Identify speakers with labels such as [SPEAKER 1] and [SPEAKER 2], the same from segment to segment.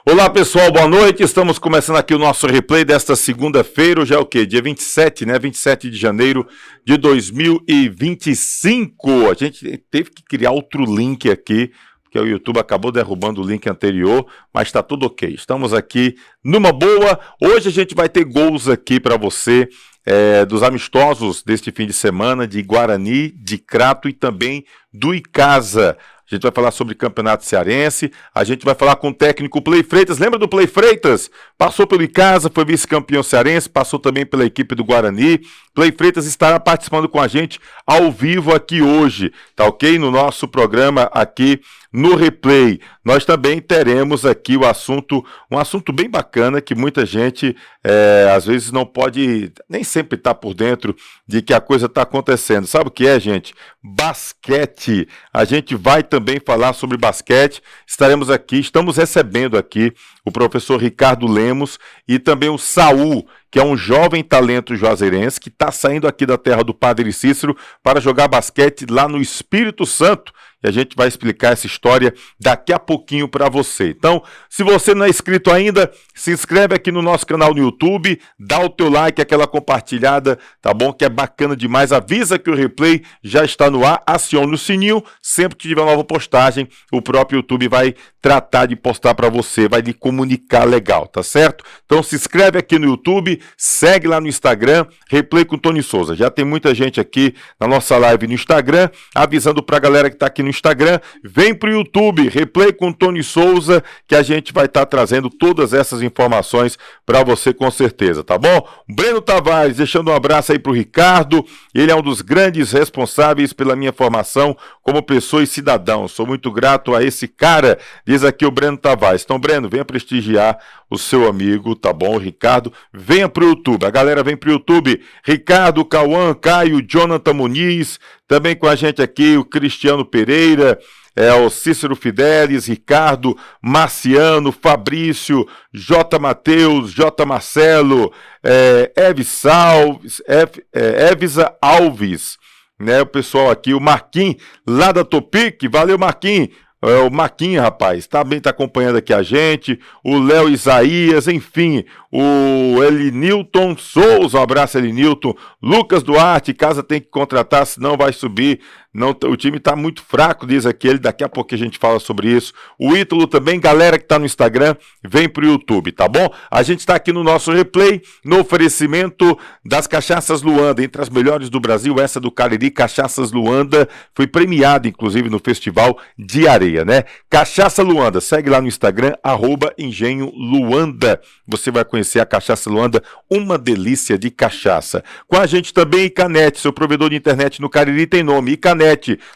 [SPEAKER 1] Olá pessoal, boa noite, estamos começando aqui o nosso replay desta segunda-feira, hoje é o quê? Dia 27, né? 27 de janeiro de 2025. A gente teve que criar outro link aqui, porque o YouTube acabou derrubando o link anterior, mas tá tudo ok. Estamos aqui numa boa. Hoje a gente vai ter gols aqui para você, dos amistosos deste fim de semana, de Guarani, de Crato e também do Icasa. A gente vai falar sobre campeonato cearense, a gente vai falar com o técnico Play Freitas. Lembra do Play Freitas? Passou pelo Icasa, foi vice-campeão cearense, passou também pela equipe do Guarani. Play Freitas estará participando com a gente ao vivo aqui hoje, tá ok? No nosso programa aqui no Replay. Nós também teremos aqui um assunto bem bacana que muita gente às vezes não pode, nem sempre tá por dentro de que a coisa está acontecendo. Sabe o que é, gente? Basquete. A gente vai também falar sobre basquete. Estamos recebendo aqui o professor Ricardo Lemos e também o Saul, que é um jovem talento juazeirense que está saindo aqui da terra do Padre Cícero para jogar basquete lá no Espírito Santo. E a gente vai explicar essa história daqui a pouquinho para você. Então, se você não é inscrito ainda, se inscreve aqui no nosso canal no YouTube, dá o teu like, aquela compartilhada, tá bom? Que é bacana demais. Avisa que o replay já está no ar, acione o sininho. Sempre que tiver nova postagem, o próprio YouTube vai tratar de postar para você, vai lhe comunicar legal, tá certo? Então se inscreve aqui no YouTube, segue lá no Instagram, Replay com Tony Souza. Já tem muita gente aqui na nossa live no Instagram, avisando pra galera que tá aqui no Instagram, vem pro YouTube, Replay com Tony Souza, que a gente vai estar trazendo todas essas informações para você com certeza, tá bom? Breno Tavares, deixando um abraço aí pro Ricardo, ele é um dos grandes responsáveis pela minha formação como pessoa e cidadão. Sou muito grato a esse cara, diz aqui o Breno Tavares. Então, Breno, venha prestigiar o seu amigo, tá bom, Ricardo? Venha pro YouTube, a galera vem pro YouTube. Ricardo, Cauã, Caio, Jonathan Muniz, também com a gente aqui o Cristiano Pereira, o Cícero Fidelis, Ricardo, Marciano, Fabrício, J. Mateus, J. Marcelo, Evisa Alves, né? O pessoal aqui, o Marquinhos, lá da Topic, valeu Marquinhos. O Marquinhos, rapaz, tá acompanhando aqui a gente, o Léo Isaías, enfim, o Elinilton Souza, um abraço Elinilton, Lucas Duarte, casa tem que contratar, senão vai subir, não, o time tá muito fraco, diz aquele, daqui a pouco a gente fala sobre isso. O Ítalo também, galera que tá no Instagram, vem pro YouTube, tá bom? A gente tá aqui no nosso replay, no oferecimento das Cachaças Luanda, entre as melhores do Brasil, essa do Cariri, Cachaças Luanda, foi premiada, inclusive, no Festival de Areia, né? Cachaça Luanda, segue lá no Instagram, @Engenho Luanda, você vai conhecer a Cachaça Luanda, uma delícia de cachaça. Com a gente também Icanete, seu provedor de internet no Cariri tem nome, Icanete.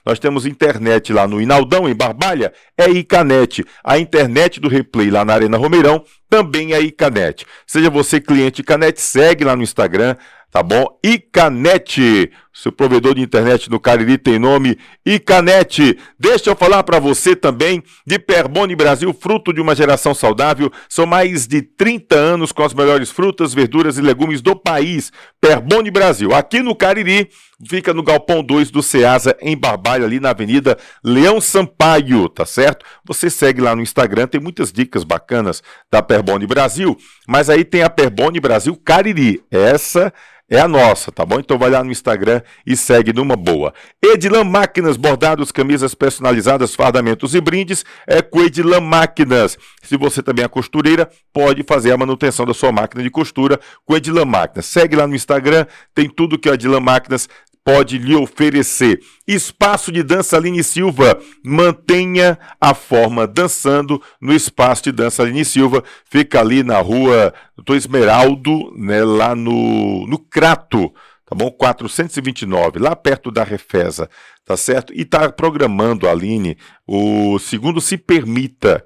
[SPEAKER 1] Nós temos internet lá no Inaldão, em Barbalha, é Icanete. A internet do Replay lá na Arena Romeirão também é Icanete. Seja você cliente Icanete, segue lá no Instagram, tá bom? Icanete, seu provedor de internet no Cariri tem nome, Icanete. Deixa eu falar para você também de Perboni Brasil, fruto de uma geração saudável. São mais de 30 anos com as melhores frutas, verduras e legumes do país. Perboni Brasil, aqui no Cariri, fica no Galpão 2 do Ceasa, em Barbalha, ali na Avenida Leão Sampaio, tá certo? Você segue lá no Instagram, tem muitas dicas bacanas da Perboni Brasil, mas aí tem a Perboni Brasil Cariri, essa é a nossa, tá bom? Então vai lá no Instagram e segue numa boa. Edilan Máquinas, bordados, camisas personalizadas, fardamentos e brindes, é com Edilan Máquinas. Se você também é costureira, pode fazer a manutenção da sua máquina de costura com Edilan Máquinas. Segue lá no Instagram, tem tudo que o Edilan Máquinas pode lhe oferecer. Espaço de dança Aline Silva, mantenha a forma dançando no Espaço de dança Aline Silva, fica ali na rua Doutor Esmeraldo, né, lá no Crato, tá bom? 429, lá perto da Refesa, tá certo? E tá programando a Aline o segundo Se Permita.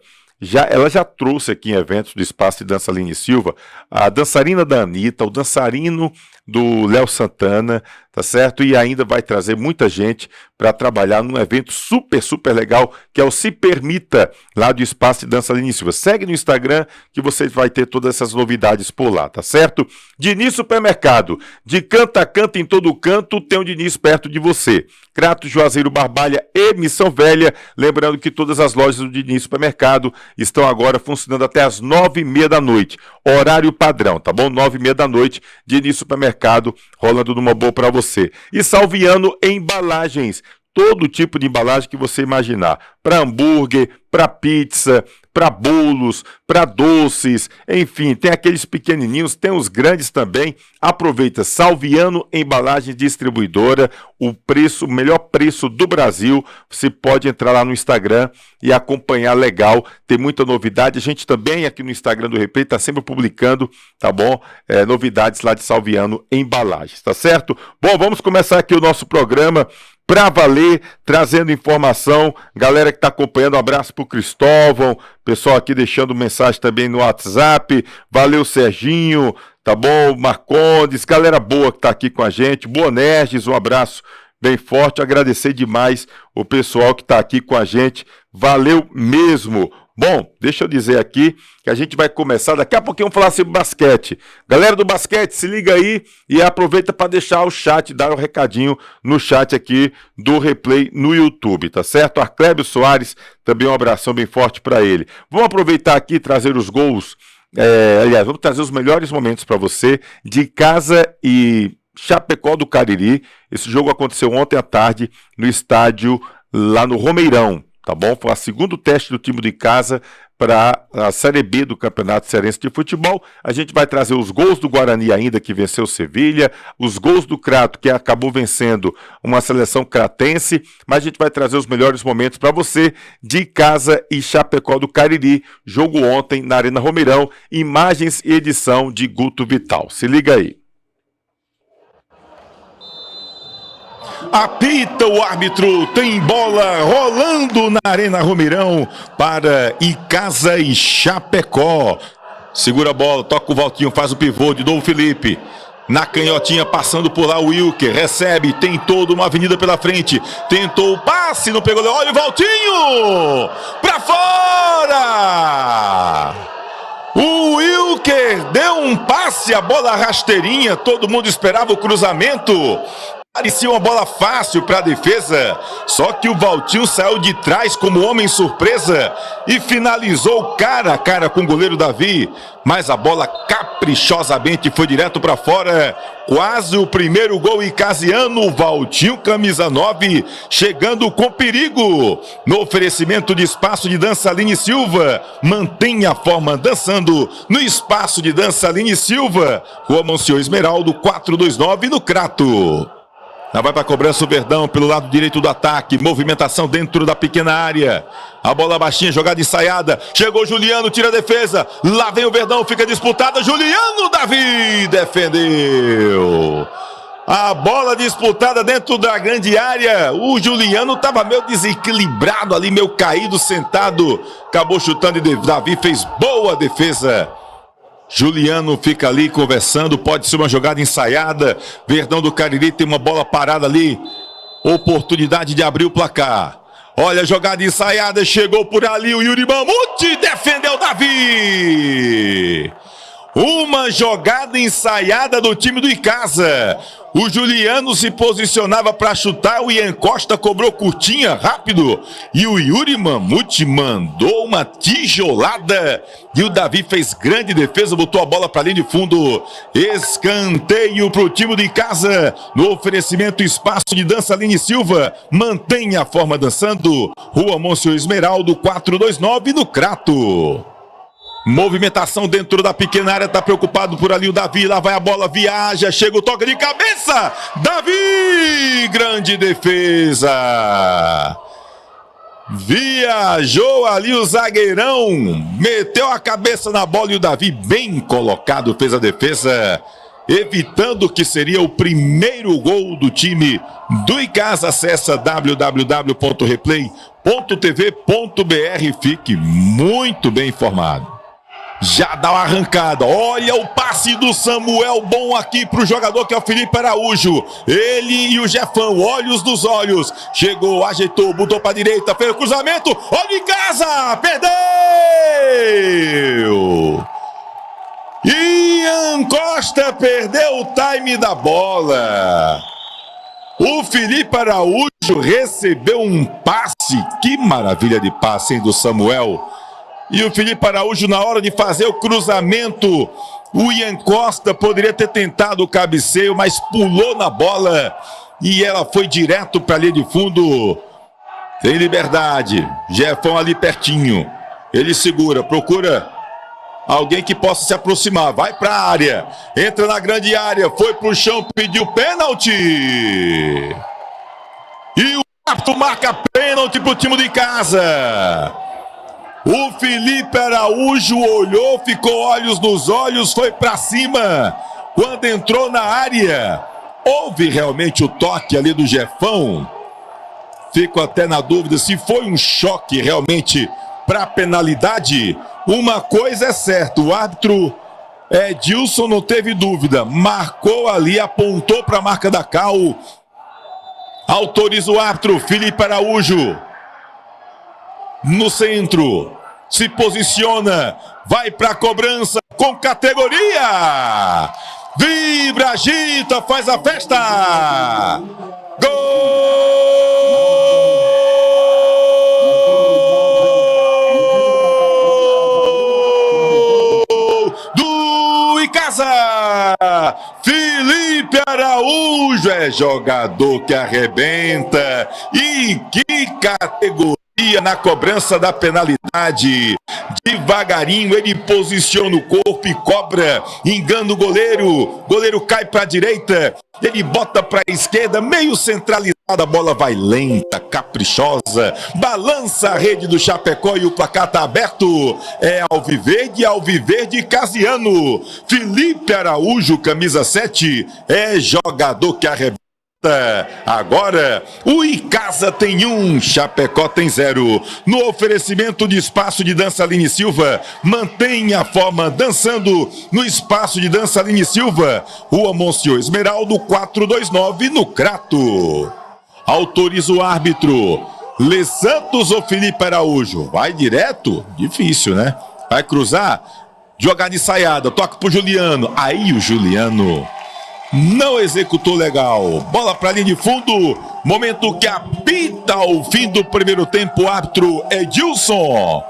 [SPEAKER 1] Ela já trouxe aqui em eventos do Espaço de Dança Aline Silva a dançarina da Anitta, o dançarino do Léo Santana, tá certo? E ainda vai trazer muita gente para trabalhar num evento super, super legal, que é o Se Permita, lá do Espaço de Dança Aline Silva. Segue no Instagram que você vai ter todas essas novidades por lá, tá certo? Diniz Supermercado, de canto a canto, em todo canto, tem um Diniz perto de você. Crato, Juazeiro, Barbalha e Missão Velha. Lembrando que todas as lojas do Diniz Supermercado estão agora funcionando até as 9h30 da noite. Horário padrão, tá bom? 9h30 da noite, Diniz Supermercado, rolando numa boa para você. E Salviano Embalagens. Todo tipo de embalagem que você imaginar. Para hambúrguer, para pizza, para bolos, para doces, enfim, tem aqueles pequenininhos, tem os grandes também. Aproveita, Salviano Embalagens Distribuidora, o melhor preço do Brasil. Você pode entrar lá no Instagram e acompanhar, legal, tem muita novidade. A gente também aqui no Instagram do Replay está sempre publicando, tá bom? Novidades lá de Salviano Embalagens, tá certo? Bom, vamos começar aqui o nosso programa pra valer, trazendo informação. Galera que tá acompanhando, um abraço pro Cristóvão, pessoal aqui deixando mensagem também no WhatsApp. Valeu, Serginho, tá bom? Marcondes, galera boa que tá aqui com a gente. Bonerges, um abraço bem forte. Agradecer demais o pessoal que tá aqui com a gente. Valeu mesmo. Bom, deixa eu dizer aqui que a gente vai começar, daqui a pouquinho vamos falar sobre basquete. Galera do basquete, se liga aí e aproveita para deixar o chat, dar o recadinho no chat aqui do Replay no YouTube, tá certo? Arclébio Soares, também um abração bem forte para ele. Vamos aproveitar aqui e trazer os gols, aliás, vamos trazer os melhores momentos para você de casa e Chapecó do Cariri. Esse jogo aconteceu ontem à tarde no estádio lá no Romeirão. Tá bom? Foi o segundo teste do time de casa para a Série B do Campeonato Cearense de Futebol. A gente vai trazer os gols do Guarani ainda, que venceu o Sevilha, os gols do Crato, que acabou vencendo uma seleção cratense, mas a gente vai trazer os melhores momentos para você de casa e Chapecó do Cariri. Jogo ontem na Arena Romeirão, imagens e edição de Guto Vital. Se liga aí. Apita o árbitro, tem bola rolando na Arena Romeirão para Icasa e Chapecó. Segura a bola, toca o Valtinho, faz o pivô de Dom Felipe. Na canhotinha, passando por lá o Wilker, recebe, tem toda uma avenida pela frente. Tentou o passe, não pegou, olha o Valtinho! Pra fora! O Wilker deu um passe, a bola rasteirinha, todo mundo esperava o cruzamento. Parecia uma bola fácil para a defesa, só que o Valtinho saiu de trás como homem surpresa e finalizou cara a cara com o goleiro Davi, mas a bola caprichosamente foi direto para fora. Quase o primeiro gol icasiano, Valtinho, camisa 9, chegando com perigo. No oferecimento de Espaço de Dança Aline Silva, mantenha a forma dançando no Espaço de Dança Aline Silva, Rua Monsenhor Esmeraldo 429 no Crato. Lá vai para a cobrança o Verdão pelo lado direito do ataque. Movimentação dentro da pequena área. A bola baixinha, jogada ensaiada. Chegou Juliano, tira a defesa. Lá vem o Verdão, fica disputada. Juliano, Davi defendeu. A bola disputada dentro da grande área. O Juliano estava meio desequilibrado ali, meio caído, sentado. Acabou chutando e Davi fez boa defesa. Juliano fica ali conversando, pode ser uma jogada ensaiada. Verdão do Cariri tem uma bola parada ali. Oportunidade de abrir o placar. Olha a jogada ensaiada, chegou por ali o Yuri Mamute, defendeu Davi. Uma jogada ensaiada do time do Icasa. O Juliano se posicionava para chutar, o Ian Costa cobrou curtinha, rápido. E o Yuri Mamute mandou uma tijolada. E o Davi fez grande defesa, botou a bola para a linha de fundo. Escanteio para o time do Icasa. No oferecimento Espaço de Dança Aline Silva. Mantenha a forma dançando. Rua Monsenhor Esmeraldo 429 no Crato. Movimentação dentro da pequena área, tá preocupado por ali o Davi, lá vai a bola, viaja, chega o toque de cabeça, Davi, grande defesa, viajou ali o zagueirão, meteu a cabeça na bola e o Davi bem colocado fez a defesa, evitando que seria o primeiro gol do time do Icasa. Acessa www.replay.tv.br, fique muito bem informado. Já dá uma arrancada. Olha o passe do Samuel, bom aqui pro jogador que é o Felipe Araújo. Ele e o Jefão, olhos dos olhos. Chegou, ajeitou, botou pra direita, fez o cruzamento. Olha em casa, perdeu. Ian Costa perdeu o time da bola. O Felipe Araújo recebeu um passe. Que maravilha de passe, hein, do Samuel. E o Felipe Araújo, na hora de fazer o cruzamento, o Ian Costa poderia ter tentado o cabeceio, mas pulou na bola e ela foi direto para a linha de fundo. Tem liberdade. Jefão ali pertinho. Ele segura, procura alguém que possa se aproximar. Vai para a área. Entra na grande área. Foi pro chão, pediu pênalti. E o árbitro marca pênalti pro time de casa. O Felipe Araújo olhou, ficou olhos nos olhos, foi para cima. Quando entrou na área, houve realmente o toque ali do Jefão. Fico até na dúvida se foi um choque realmente para penalidade. Uma coisa é certa, o árbitro Edilson não teve dúvida. Marcou ali, apontou para a marca da Cal. Autoriza o árbitro, Felipe Araújo. No centro, se posiciona, vai para a cobrança com categoria. Vibra, agita, faz a festa. Gol do Icasa. Felipe Araújo é jogador que arrebenta. E que categoria! Na cobrança da penalidade, devagarinho ele posiciona o corpo e cobra, engana o goleiro cai para a direita, ele bota para a esquerda, meio centralizada, a bola vai lenta, caprichosa, balança a rede do Chapecó e o placar está aberto. É Alviverde Casiano. Felipe Araújo, camisa 7, é jogador que arrebenta. Agora, o Icasa tem 1, Chapecó tem 0. No oferecimento de espaço de dança Aline Silva, mantenha a forma dançando no espaço de dança Aline Silva, Rua Monsenhor Esmeraldo 429, no Crato. Autoriza o árbitro. Lê Santos ou Felipe Araújo? Vai direto? Difícil, né? Vai cruzar? Jogada ensaiada, toca pro Juliano. Aí o Juliano não executou legal. Bola para a linha de fundo. Momento que apita o fim do primeiro tempo. Árbitro Edilson.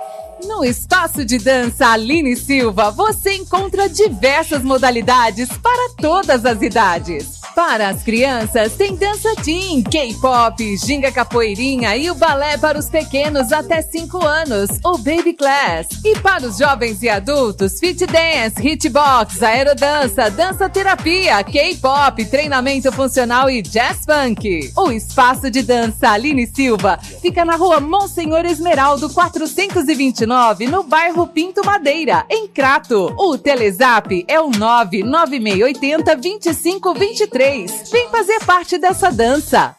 [SPEAKER 2] No espaço de dança Aline Silva, você encontra diversas modalidades para todas as idades. Para as crianças, tem dança teen, K-pop, ginga capoeirinha e o balé para os pequenos até 5 anos, o Baby Class. E para os jovens e adultos, fit dance, hitbox, aerodança, dança terapia, K-pop, treinamento funcional e jazz funk. O espaço de dança Aline Silva fica na Rua Monsenhor Esmeraldo 429, no bairro Pinto Madeira, em Crato. O Telezap é o 99680-2523. Vem fazer parte dessa dança.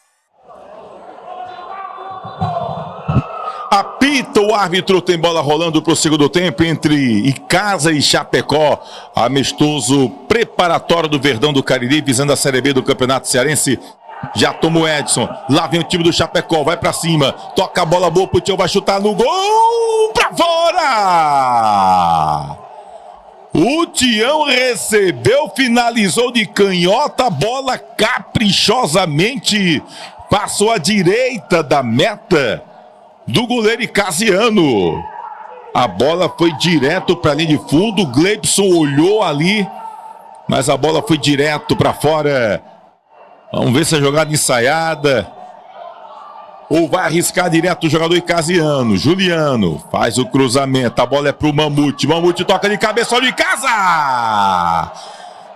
[SPEAKER 1] Apita o árbitro, tem bola rolando para o segundo tempo entre Icasa e Chapecó. Amistoso preparatório do Verdão do Cariri, visando a Série B do Campeonato Cearense. Já toma o Edson, lá vem o time do Chapecó, vai pra cima, toca a bola boa pro Tião, vai chutar no gol, pra fora! O Tião recebeu, finalizou de canhota, a bola caprichosamente passou à direita da meta do goleiro Icasiano. A bola foi direto pra linha de fundo, o Gleibson olhou ali, mas a bola foi direto pra fora. Vamos ver se é jogada ensaiada ou vai arriscar direto o jogador Icasiano. Juliano faz o cruzamento, a bola é pro Mamute. Mamute toca de cabeça, olha em casa.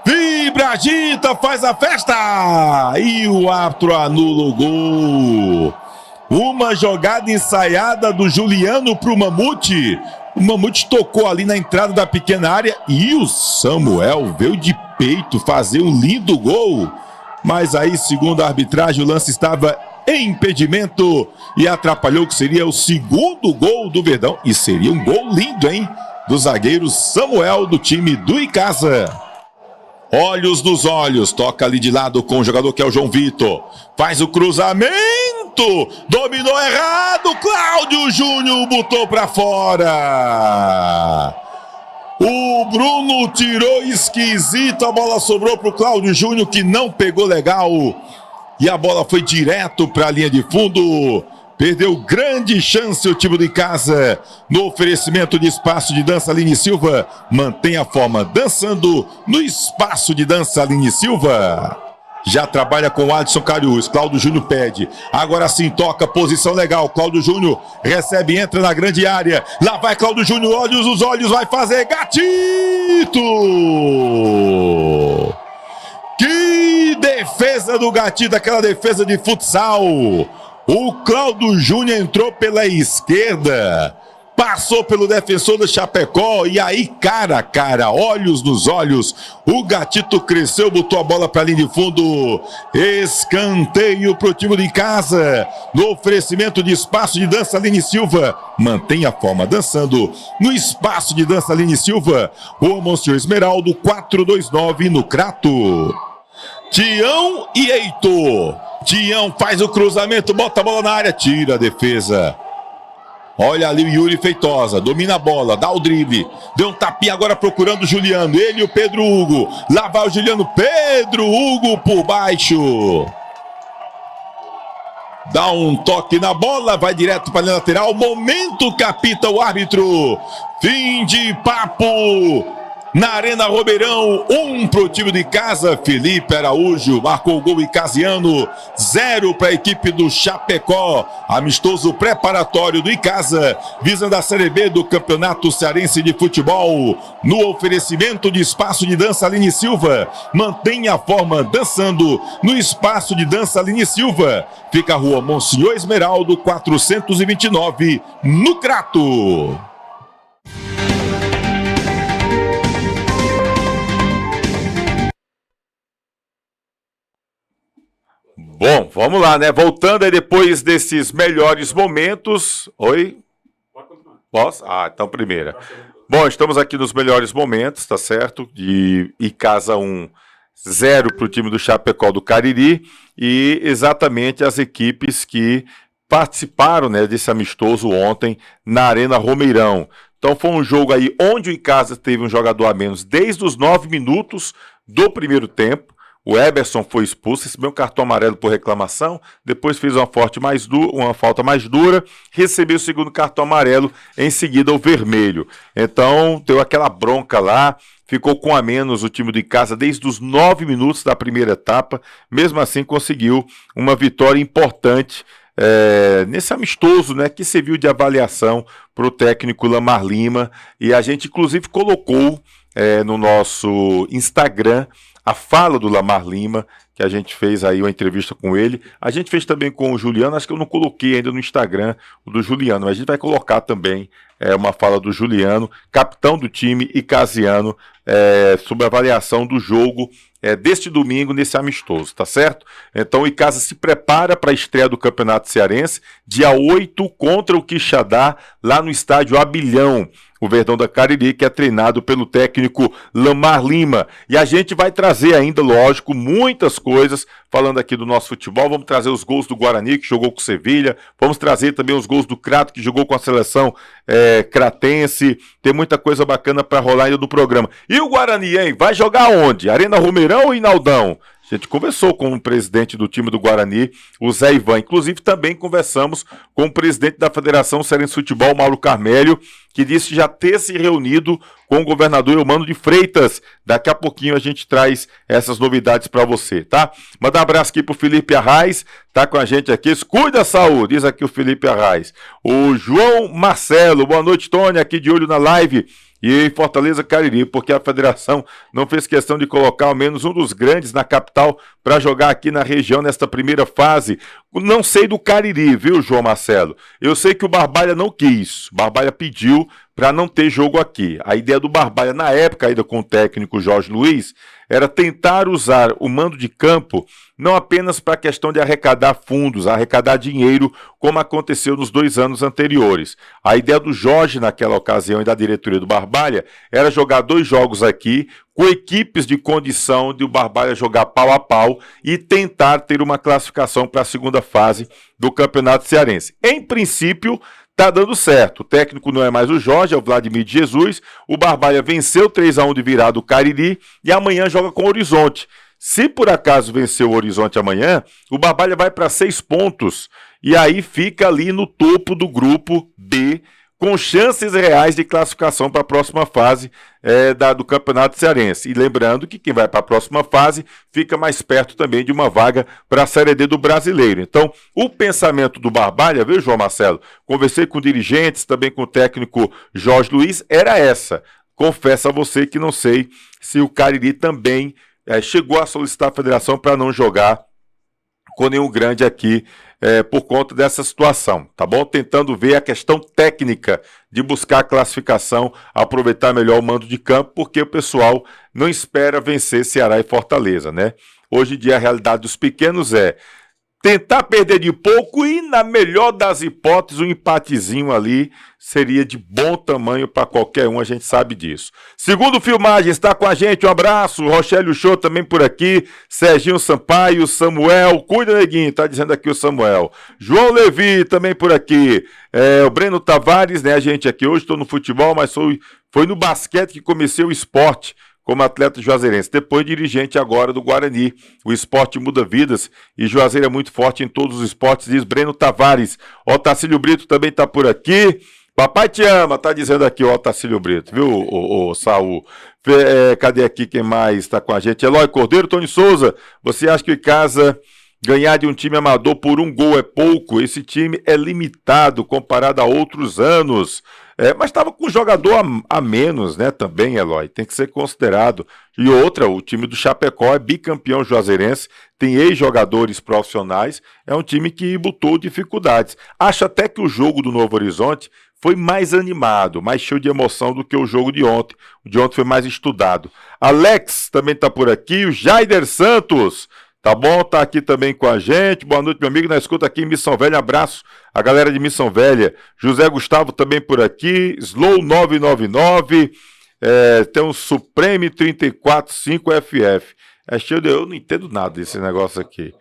[SPEAKER 1] Vibra, agita, faz a festa. E o árbitro anula o gol. Uma jogada ensaiada do Juliano pro Mamute. O Mamute tocou ali na entrada da pequena área e o Samuel veio de peito fazer um lindo gol. Mas aí, segundo a arbitragem, o lance estava em impedimento e atrapalhou o que seria o segundo gol do Verdão. E seria um gol lindo, hein?
[SPEAKER 3] do zagueiro Samuel do time do Icasa. Olhos nos olhos, toca ali de lado com o jogador que é o João Vitor. Faz o cruzamento, dominou errado, Cláudio Júnior botou pra fora. O Bruno tirou esquisito, a bola sobrou pro Cláudio Júnior que não pegou legal. E a bola foi direto pra linha de fundo. Perdeu grande chance o time de casa. No oferecimento de espaço de dança Aline Silva. Mantém a forma dançando no espaço de dança Aline Silva. Já trabalha com o Adson Cariús. Cláudio Júnior pede. Agora sim toca, posição legal. Cláudio Júnior recebe, entra na grande área. Lá vai Cláudio Júnior, olhos nos olhos, vai fazer gatito! Que defesa do Gatito, aquela defesa de futsal. O Cláudio Júnior entrou pela esquerda, passou pelo defensor do Chapecó e aí cara a cara, olhos nos olhos, o Gatito cresceu, botou a bola para a linha de fundo. Escanteio pro time de casa, no oferecimento de espaço de dança Aline Silva. Mantém a forma dançando no espaço de dança Aline Silva. O Amoncio Esmeraldo 429 no Crato. Tião e Heitor. Tião faz o cruzamento, bota a bola na área, tira a defesa. Olha ali o Yuri Feitosa, domina a bola, dá o drible. Deu um tapinha agora procurando o Juliano. Ele e o Pedro Hugo. Lá vai o Juliano, Pedro Hugo por baixo. Dá um toque na bola, vai direto para a lateral. Momento que apita o árbitro. Fim de papo. Na Arena Romeirão, 1 pro time de casa. Felipe Araújo marcou o gol icasiano, 0 para a equipe do Chapecó. Amistoso preparatório do Icasa, visando a Série B do Campeonato Cearense de Futebol. No oferecimento de espaço de dança Aline Silva. Mantenha a forma dançando no espaço de dança Aline Silva. Fica a rua Monsenhor Esmeraldo 429, no Crato.
[SPEAKER 1] Bom, vamos lá, né? Voltando aí depois desses melhores momentos. Oi? Posso? Ah, então primeira. Bom, estamos aqui nos melhores momentos, tá certo? De Icasa 1, 0 para o time do Chapecó do Cariri. E exatamente as equipes que participaram, né, desse amistoso ontem na Arena Romeirão. Então foi um jogo aí onde o Icasa teve um jogador a menos desde os 9 minutos do primeiro tempo. O Eberson foi expulso, recebeu um cartão amarelo por reclamação, depois fez uma falta mais dura, recebeu o segundo cartão amarelo, em seguida o vermelho. Então, deu aquela bronca lá, ficou com a menos o time do Icasa desde os 9 minutos da primeira etapa, mesmo assim conseguiu uma vitória importante nesse amistoso, né, que serviu de avaliação para o técnico Lamar Lima, e a gente inclusive colocou no nosso Instagram a fala do Lamar Lima, que a gente fez aí uma entrevista com ele. A gente fez também com o Juliano, acho que eu não coloquei ainda no Instagram o do Juliano, mas a gente vai colocar também uma fala do Juliano, capitão do time icasiano, sobre a avaliação do jogo deste domingo nesse amistoso, tá certo? Então o Icasa se prepara para a estreia do Campeonato Cearense, dia 8 contra o Quixadá, lá no estádio Abilhão. O Verdão da Cariri, que é treinado pelo técnico Lamar Lima. E a gente vai trazer ainda, lógico, muitas coisas, falando aqui do nosso futebol. Vamos trazer os gols do Guarani, que jogou com o Sevilha. Vamos trazer também os gols do Crato, que jogou com a seleção cratense. Tem muita coisa bacana para rolar ainda no programa. E o Guarani, hein? Vai jogar onde? Arena Romeirão ou Inaldão? A gente conversou com o presidente do time do Guarani, o Zé Ivan. Inclusive, também conversamos com o presidente da Federação Cearense de Futebol, Mauro Carmélio, que disse já ter se reunido com o governador Eumano de Freitas. Daqui a pouquinho a gente traz essas novidades para você, tá? Manda um abraço aqui pro Felipe Arraes, tá com a gente aqui. Cuida da saúde, diz aqui o Felipe Arraes. O João Marcelo, boa noite, Tony, aqui de olho na live. E em Fortaleza, Cariri, porque a federação não fez questão de colocar ao menos um dos grandes na capital para jogar aqui na região nesta primeira fase. Não sei do Cariri, viu, João Marcelo? Eu sei que o Barbalha não quis. O Barbalha pediu para não ter jogo aqui. A ideia do Barbalha, na época ainda com o técnico Jorge Luiz, era tentar usar o mando de campo não apenas para a questão de arrecadar fundos, arrecadar dinheiro, como aconteceu nos 2 anos anteriores. A ideia do Jorge, naquela ocasião, e da diretoria do Barbalha, era jogar 2 jogos aqui, com equipes de condição de o Barbalha jogar pau a pau e tentar ter uma classificação para a segunda fase do Campeonato Cearense. Em princípio, tá dando certo. O técnico não é mais o Jorge, é o Vladimir de Jesus. O Barbalha venceu 3-1 de virada o Cariri e amanhã joga com o Horizonte. Se por acaso vencer o Horizonte amanhã, o Barbalha vai para 6 pontos e aí fica ali no topo do grupo B, com chances reais de classificação para a próxima fase do Campeonato Cearense. E lembrando que quem vai para a próxima fase fica mais perto também de uma vaga para a Série D do Brasileiro. Então, o pensamento do Barbalha, viu, João Marcelo? Conversei com dirigentes, também com o técnico Jorge Luiz, era essa. Confesso a você que não sei se o Cariri também chegou a solicitar a federação para não jogar com nenhum grande aqui, por conta dessa situação, tá bom? Tentando ver a questão técnica de buscar a classificação, aproveitar melhor o mando de campo, porque o pessoal não espera vencer Ceará e Fortaleza, né? Hoje em dia a realidade dos pequenos é tentar perder de pouco e, na melhor das hipóteses, um empatezinho ali seria de bom tamanho para qualquer um, a gente sabe disso. Segundo Filmagem, está com a gente, um abraço. Rochélio Show também por aqui. Serginho Sampaio, Samuel, cuida, neguinho, tá dizendo aqui o Samuel. João Levi também por aqui. O Breno Tavares, né, a gente aqui hoje, estou no futebol, mas foi no basquete que comecei o esporte como atleta juazeirense, depois dirigente agora do Guarani. O esporte muda vidas e Juazeiro é muito forte em todos os esportes, diz Breno Tavares. Otacílio Brito também está por aqui. Papai te ama, tá dizendo aqui o Otacílio Brito, viu, o Saul? Cadê aqui quem mais está com a gente? Eloy Cordeiro, Tony Souza, você acha que o Icasa ganhar de um time amador por 1 gol é pouco? Esse time é limitado comparado a outros anos. Mas estava com um jogador a menos, né, também, Eloy, tem que ser considerado. E outra, o time do Chapecó é bicampeão juazeirense, tem ex-jogadores profissionais, é um time que botou dificuldades. Acho até que o jogo do Novo Horizonte foi mais animado, mais cheio de emoção do que o jogo de ontem. O de ontem foi mais estudado. Alex também está por aqui, o Jaider Santos, tá bom? Tá aqui também com a gente. Boa noite, meu amigo. Na escuta aqui em Missão Velha. Abraço a galera de Missão Velha. José Gustavo também por aqui. Slow 999. Tem um Supreme 345 FF. Eu não entendo nada desse negócio aqui.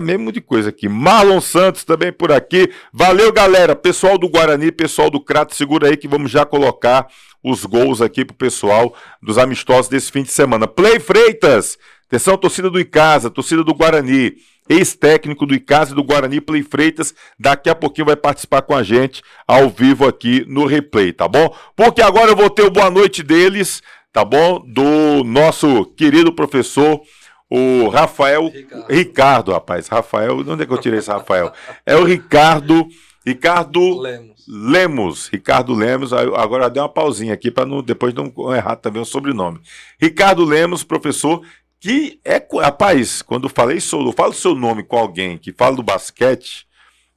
[SPEAKER 1] Mesmo de coisa aqui. Marlon Santos também por aqui. Valeu, galera. Pessoal do Guarani, pessoal do Crato, segura aí que vamos já colocar os gols aqui pro pessoal dos amistosos desse fim de semana. Play Freitas. Atenção, torcida do Icasa, torcida do Guarani, ex-técnico do Icasa e do Guarani, Play Freitas, daqui a pouquinho vai participar com a gente ao vivo aqui no replay, tá bom? Porque agora eu vou ter o boa noite deles, tá bom? Do nosso querido professor, o Rafael Ricardo, rapaz. Rafael, de onde é que eu tirei esse Rafael? É o Ricardo Lemos. Ricardo Lemos, agora deu uma pausinha aqui para depois não errar também o sobrenome. Ricardo Lemos, professor, que rapaz, quando eu falo seu nome com alguém que fala do basquete,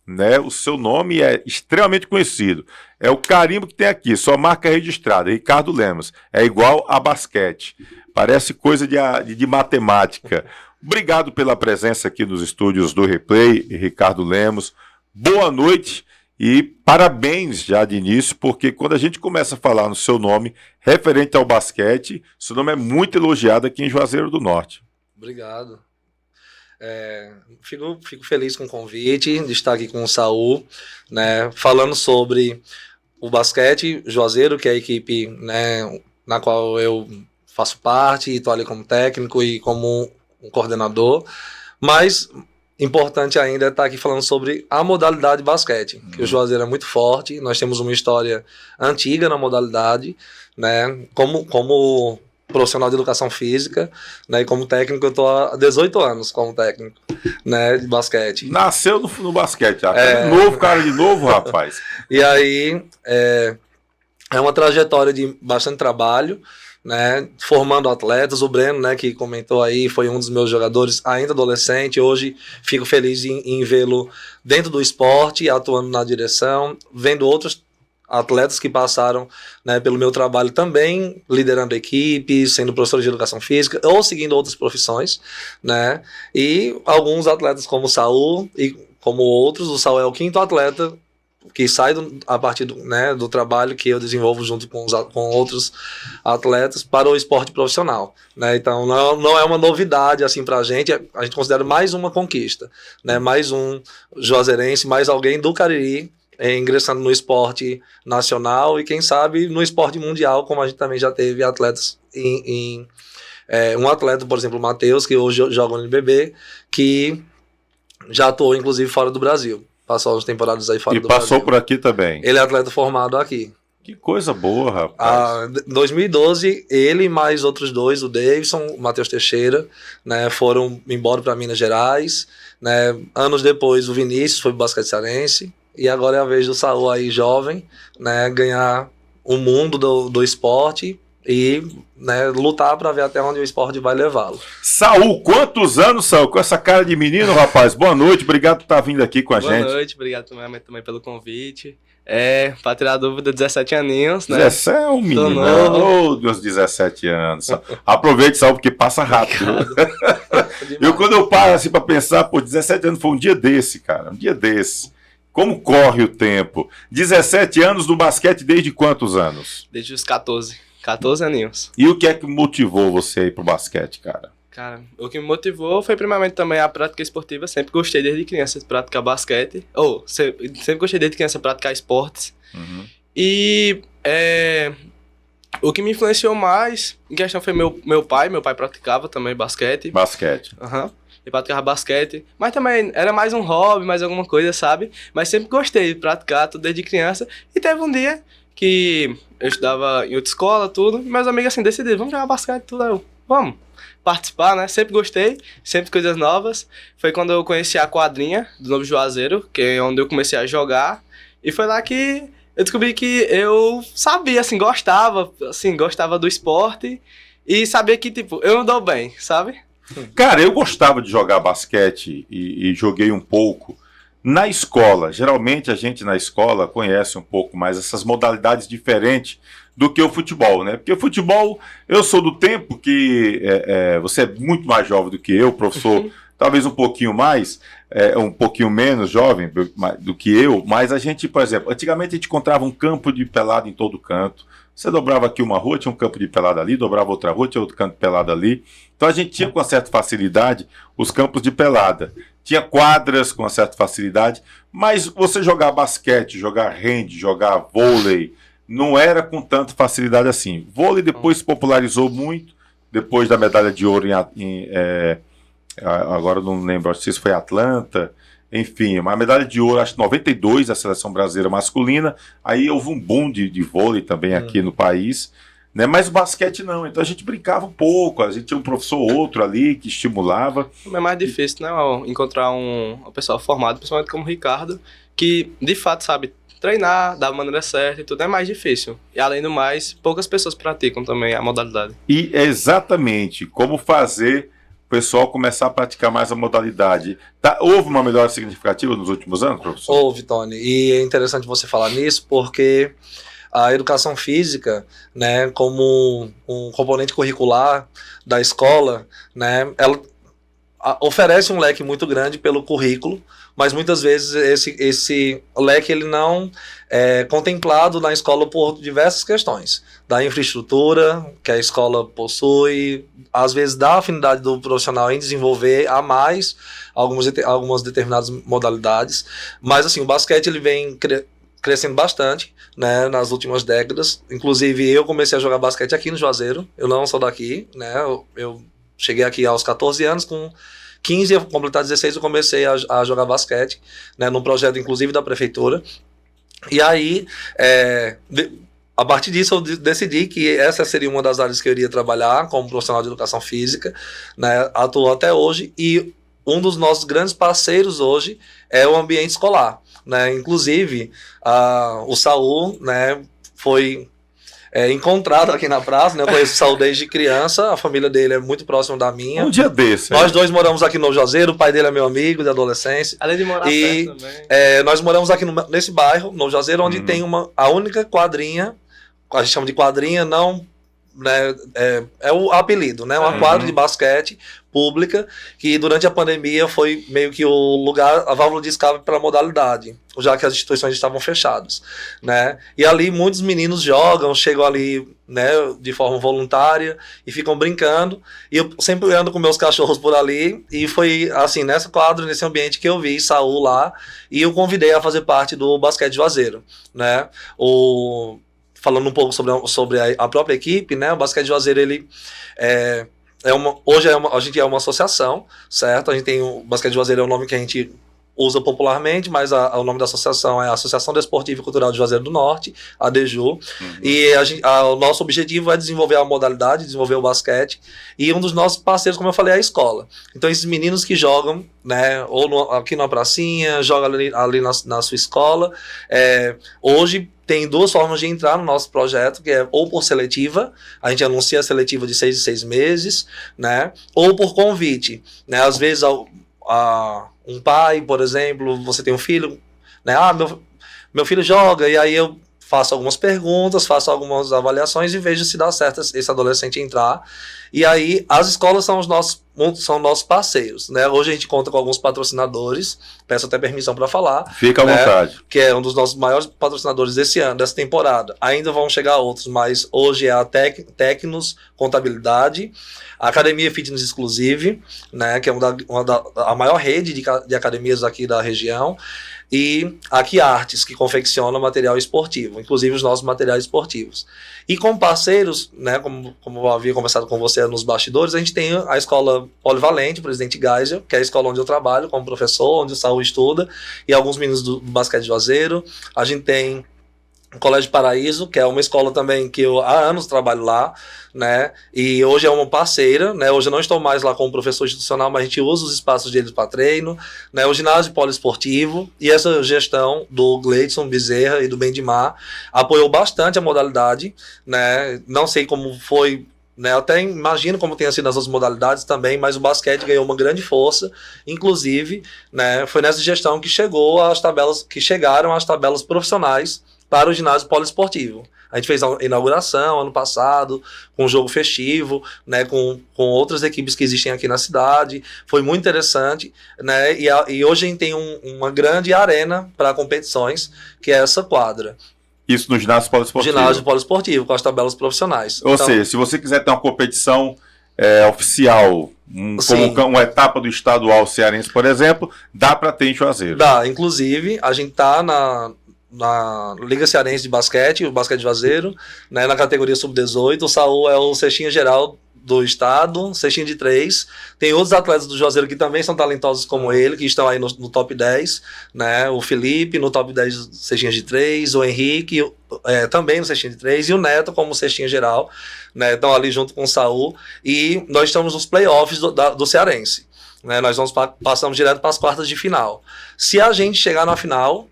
[SPEAKER 1] né, o seu nome é extremamente conhecido. É o carimbo que tem aqui, sua marca registrada, Ricardo Lemos. É igual a basquete. Parece coisa de matemática. Obrigado pela presença aqui nos estúdios do Replay, Ricardo Lemos. Boa noite e parabéns já de início, porque quando a gente começa a falar no seu nome, referente ao basquete, seu nome é muito elogiado aqui em Juazeiro do Norte.
[SPEAKER 4] Obrigado. Fico feliz com o convite de estar aqui com o Saul, né, falando sobre o basquete Juazeiro, que é a equipe, né, na qual eu faço parte e estou ali como técnico e como um coordenador, mas importante ainda é estar aqui falando sobre a modalidade basquete, que o Juazeiro é muito forte, nós temos uma história antiga na modalidade, né, como profissional de educação física, né, e como técnico eu estou há 18 anos como técnico, né, de basquete.
[SPEAKER 1] Nasceu no basquete, novo, cara de novo, rapaz.
[SPEAKER 4] E aí é uma trajetória de bastante trabalho, né, formando atletas. O Breno, né, que comentou aí, foi um dos meus jogadores ainda adolescente. Hoje fico feliz em vê-lo dentro do esporte, atuando na direção, vendo outros atletas que passaram, né, pelo meu trabalho também, liderando equipes, sendo professor de educação física ou seguindo outras profissões, né? E alguns atletas como o Saul e como outros. O Saul é o 5º atleta que sai a partir do trabalho que eu desenvolvo junto com outros atletas para o esporte profissional, né? Então não é uma novidade assim para a gente considera mais uma conquista, né? Mais um juazeirense, mais alguém do Cariri ingressando no esporte nacional e quem sabe no esporte mundial, como a gente também já teve atletas um atleta, por exemplo, o Matheus, que hoje joga no NBB, que já atuou inclusive fora do Brasil. Passou umas temporadas aí fora do Brasil.
[SPEAKER 1] E passou por aqui também.
[SPEAKER 4] Ele é atleta formado aqui.
[SPEAKER 1] Que coisa boa, rapaz.
[SPEAKER 4] Em 2012, ele e mais outros 2, o Davidson, o Matheus Teixeira, né, foram embora para Minas Gerais. Né, anos depois, o Vinícius foi pro basquete cearense. E agora é a vez do Saul aí, jovem, né, ganhar o mundo do esporte e, né, lutar para ver até onde o esporte vai levá-lo.
[SPEAKER 1] Saul, quantos anos, Saul? Com essa cara de menino, rapaz. Boa noite, obrigado por estar vindo aqui com a gente.
[SPEAKER 5] Boa noite, obrigado também pelo convite. Para tirar a dúvida, 17 aninhos, né?
[SPEAKER 1] 17 é um menino. Oh, Deus, 17 anos. Aproveite, Saul, porque passa rápido. Quando eu paro assim para pensar, 17 anos foi um dia desse, cara. Um dia desse. Como corre o tempo? 17 anos no basquete desde quantos anos?
[SPEAKER 5] Desde os 14 aninhos.
[SPEAKER 1] E o que é que motivou você a ir pro basquete, cara?
[SPEAKER 5] Cara, o que me motivou foi primeiramente também a prática esportiva. Sempre gostei desde criança de praticar basquete. Sempre gostei desde criança de praticar esportes. Uhum. E o que me influenciou mais em questão foi meu pai. Meu pai praticava também basquete. Aham. Uhum. Eu praticava basquete, mas também era mais um hobby, mais alguma coisa, sabe? Mas sempre gostei de praticar tudo desde criança. E teve um dia que eu estudava em outra escola, tudo, e meus amigos assim decidiram, vamos jogar basquete, tudo. Aí eu, vamos participar, né? Sempre gostei, sempre coisas novas. Foi quando eu conheci a quadrinha do Novo Juazeiro, que é onde eu comecei a jogar. E foi lá que eu descobri que eu sabia, assim, gostava do esporte e sabia que, tipo, eu não dou bem, sabe?
[SPEAKER 1] Cara, eu gostava de jogar basquete e joguei um pouco na escola. Geralmente a gente na escola conhece um pouco mais essas modalidades diferentes do que o futebol, né? Porque o futebol, eu sou do tempo que você é muito mais jovem do que eu, professor, talvez um pouquinho mais, um pouquinho menos jovem do que eu, mas a gente, por exemplo, antigamente a gente encontrava um campo de pelada em todo canto. Você dobrava aqui uma rua, tinha um campo de pelada ali, dobrava outra rua, tinha outro campo de pelada ali. Então a gente tinha com certa facilidade os campos de pelada. Tinha quadras com certa facilidade, mas você jogar basquete, jogar hand, jogar vôlei, não era com tanta facilidade assim. Vôlei depois se popularizou muito, depois da medalha de ouro agora não lembro, acho que isso foi Atlanta. Enfim, uma medalha de ouro, acho que 92, a seleção brasileira masculina. Aí houve um boom de vôlei também aqui no país, né? Mas o basquete não, então a gente brincava um pouco, a gente tinha um professor ou outro ali que estimulava.
[SPEAKER 5] É mais difícil, né? Encontrar um pessoal formado, principalmente como o Ricardo, que de fato sabe treinar da maneira certa e tudo, é mais difícil. E além do mais, poucas pessoas praticam também a modalidade.
[SPEAKER 1] E exatamente como fazer o pessoal começar a praticar mais a modalidade. Houve uma melhora significativa nos últimos anos, professor?
[SPEAKER 4] Houve, Tony. E é interessante você falar nisso, porque a educação física, né, como um componente curricular da escola, né, ela oferece um leque muito grande pelo currículo, mas muitas vezes esse leque ele não é contemplado na escola por diversas questões. Da infraestrutura que a escola possui, às vezes da afinidade do profissional em desenvolver a mais algumas determinadas modalidades. Mas assim, o basquete ele vem crescendo bastante, né, nas últimas décadas. Inclusive eu comecei a jogar basquete aqui no Juazeiro, eu não sou daqui, né, eu cheguei aqui aos 14 anos, com 15 a completar 16 eu comecei a jogar basquete, né, num projeto inclusive da prefeitura. E aí, a partir disso eu decidi que essa seria uma das áreas que eu iria trabalhar como profissional de educação física, né, atuo até hoje, e um dos nossos grandes parceiros hoje é o ambiente escolar, né, inclusive o Saul, né, foi encontrado aqui na praça, né? Eu conheço o Saul desde criança, a família dele é muito próxima da minha.
[SPEAKER 1] Um dia desse.
[SPEAKER 4] Nós dois moramos aqui no Novo Juazeiro, o pai dele é meu amigo de adolescência.
[SPEAKER 5] Além de morar
[SPEAKER 4] E
[SPEAKER 5] perto também.
[SPEAKER 4] nós moramos aqui nesse bairro, Novo Juazeiro, onde tem a única quadrinha, a gente chama de quadrinha, não, né, é o apelido, né? Uma quadra de basquete pública, que durante a pandemia foi meio que o lugar, a válvula de escape para a modalidade, já que as instituições estavam fechadas, né? E ali muitos meninos jogam, chegam ali, né, de forma voluntária e ficam brincando, e eu sempre ando com meus cachorros por ali, e foi assim, nessa quadra, nesse ambiente que eu vi Saul lá, e eu convidei a fazer parte do basquete Juazeiro, né? Falando um pouco sobre a própria equipe, né? O basquete Juazeiro, ele hoje a gente é uma associação, certo? A gente tem o basquete Juazeiro, é o nome que a gente usa popularmente, mas o nome da associação é a Associação Desportiva e Cultural de Juazeiro do Norte, a ADEJU, e o nosso objetivo é desenvolver a modalidade, desenvolver o basquete, e um dos nossos parceiros, como eu falei, é a escola. Então esses meninos que jogam, né, ou aqui na pracinha, jogam ali na sua escola, hoje tem duas formas de entrar no nosso projeto, que é ou por seletiva, a gente anuncia a seletiva de 6 em 6 meses, né, ou por convite, né, às vezes um pai, por exemplo, você tem um filho, né, meu filho joga, e aí eu faço algumas perguntas, faço algumas avaliações e vejo se dá certo esse adolescente entrar. E aí as escolas são nossos parceiros, né? Hoje a gente conta com alguns patrocinadores, peço até permissão para falar.
[SPEAKER 1] Fica à vontade.
[SPEAKER 4] Que é um dos nossos maiores patrocinadores desse ano, dessa temporada. Ainda vão chegar outros, mas hoje é a Tecnos Contabilidade, a Academia Fitness Exclusive, né? Que é a maior rede de academias aqui da região. E aqui Artes, que confecciona material esportivo, inclusive os nossos materiais esportivos. E com parceiros, né, como eu havia conversado com você nos bastidores, a gente tem a Escola Polivalente, Presidente Geisel, que é a escola onde eu trabalho como professor, onde o Saul estuda, e alguns meninos do basquete Juazeiro. A gente tem o Colégio Paraíso, que é uma escola também que eu há anos trabalho lá, né, e hoje é uma parceira, né, hoje eu não estou mais lá como professor institucional, mas a gente usa os espaços deles para treino, né, o ginásio poliesportivo, e essa gestão do Gleidson Bezerra e do Bendimar apoiou bastante a modalidade, né, não sei como foi, né, até imagino como tenha sido nas outras modalidades também, mas o basquete ganhou uma grande força, inclusive, né, foi nessa gestão que chegaram as tabelas profissionais para o ginásio poliesportivo. A gente fez a inauguração ano passado, com um jogo festivo, né, com outras equipes que existem aqui na cidade. Foi muito interessante, né, e hoje a gente tem uma grande arena para competições, que é essa quadra.
[SPEAKER 1] Isso no ginásio poliesportivo?
[SPEAKER 4] Ginásio poliesportivo, com as tabelas profissionais.
[SPEAKER 1] Ou seja, se você quiser ter uma competição oficial, como uma etapa do estadual cearense, por exemplo, dá para ter em Juazeiro?
[SPEAKER 4] Dá, inclusive, a gente está na Liga Cearense de Basquete, o Basquete Juazeiro, né, na categoria Sub-18. O Saul é o cestinha geral do estado, cestinha de 3. Tem outros atletas do Juazeiro que também são talentosos como ele, que estão aí no top 10, né? O Felipe no top 10 cestinhas de 3, o Henrique também no cestinha de 3, e o Neto como cestinha geral, né? Estão ali junto com o Saul, e nós estamos nos playoffs do Cearense, né? Nós passamos direto para as quartas de final. Se a gente chegar na final,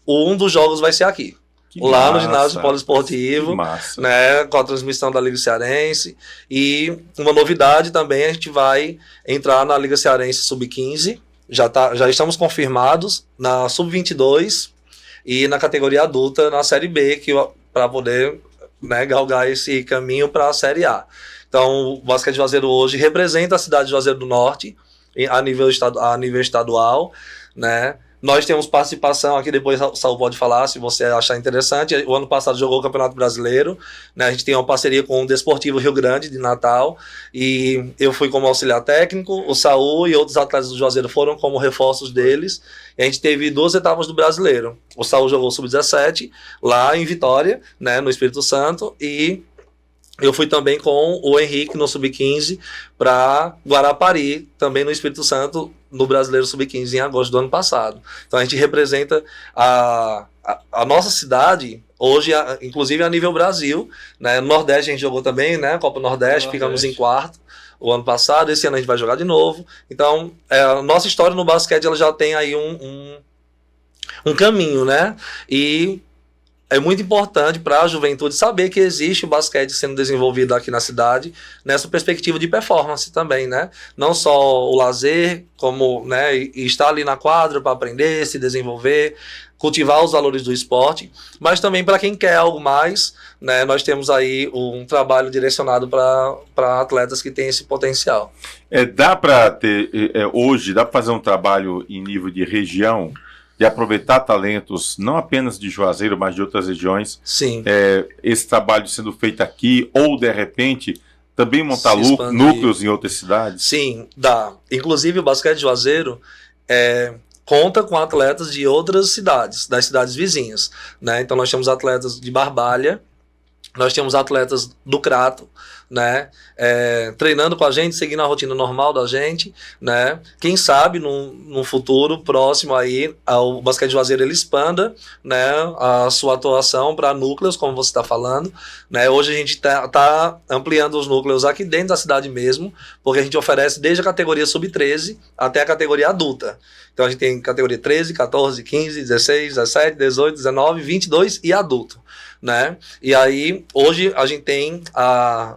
[SPEAKER 4] um dos jogos vai ser aqui, lá no ginásio poliesportivo, né, com a transmissão da Liga Cearense. E uma novidade também, a gente vai entrar na Liga Cearense Sub-15, já estamos confirmados na Sub-22 e na categoria adulta na Série B, para poder, né, galgar esse caminho para a Série A. Então o basquete Juazeiro hoje representa a cidade de Juazeiro do Norte a nível estadual, né. Nós temos participação aqui, depois o Saul pode falar, se você achar interessante. O ano passado jogou o Campeonato Brasileiro, né? A gente tem uma parceria com o Desportivo Rio Grande, de Natal, e eu fui como auxiliar técnico, o Saul e outros atletas do Juazeiro foram como reforços deles, e a gente teve 2 etapas do Brasileiro. O Saul jogou Sub-17, lá em Vitória, né, no Espírito Santo, e eu fui também com o Henrique no Sub-15 para Guarapari, também no Espírito Santo, no Brasileiro Sub-15 em agosto do ano passado. Então a gente representa a nossa cidade hoje, inclusive a nível Brasil, né? No Nordeste a gente jogou também, né? Copa Nordeste, ficamos em quarto o ano passado, esse ano a gente vai jogar de novo. Então a nossa história no basquete ela já tem aí um caminho, né? E é muito importante para a juventude saber que existe o basquete sendo desenvolvido aqui na cidade, nessa perspectiva de performance também, né? Não só o lazer, como, né, e estar ali na quadra para aprender, se desenvolver, cultivar os valores do esporte, mas também para quem quer algo mais, né? Nós temos aí um trabalho direcionado para atletas que têm esse potencial.
[SPEAKER 1] Dá para ter, hoje, dá para fazer um trabalho em nível de região, de aproveitar talentos, não apenas de Juazeiro, mas de outras regiões.
[SPEAKER 4] Sim.
[SPEAKER 1] Esse trabalho sendo feito aqui, ou de repente, também montar núcleos em outras cidades?
[SPEAKER 4] Sim, dá. Inclusive o basquete de Juazeiro conta com atletas de outras cidades, das cidades vizinhas, né? Então nós temos atletas de Barbalha, nós temos atletas do Crato, né, treinando com a gente, seguindo a rotina normal da gente, né, quem sabe num futuro próximo aí, o basquete de Juazeiro ele expanda, né, a sua atuação para núcleos, como você está falando, né, hoje a gente tá ampliando os núcleos aqui dentro da cidade mesmo, porque a gente oferece desde a categoria sub-13 até a categoria adulta. Então a gente tem categoria 13, 14, 15, 16, 17, 18, 19, 22 e adulto, né? E aí, hoje a gente tem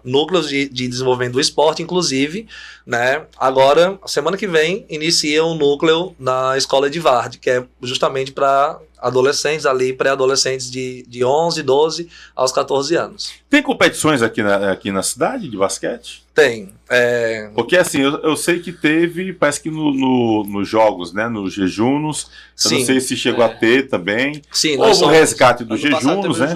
[SPEAKER 4] núcleos de desenvolvimento do esporte, inclusive, né? Agora, semana que vem, inicia um núcleo na escola Edvard, que é justamente para adolescentes ali, pré-adolescentes de 11, 12 aos 14 anos.
[SPEAKER 1] Tem competições aqui na cidade de basquete?
[SPEAKER 4] Tem.
[SPEAKER 1] Porque assim, eu sei que teve, parece que nos jogos, né, nos jejunos, eu não sei se chegou a ter também.
[SPEAKER 4] Sim,
[SPEAKER 1] ou o resgate dos jejunos, né?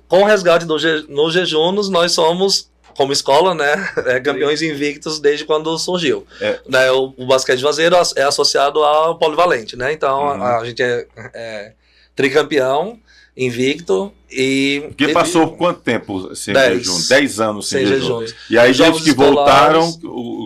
[SPEAKER 4] Com o resgate nos jejunos, nós somos, como escola, né, campeões invictos desde quando surgiu. Né, o basquete de Juazeiro é associado ao polivalente, né? Então a gente é tricampeão, invicto e...
[SPEAKER 1] Porque passou quanto tempo sem jejum? 10 anos sem jejum. E aí, desde que voltaram,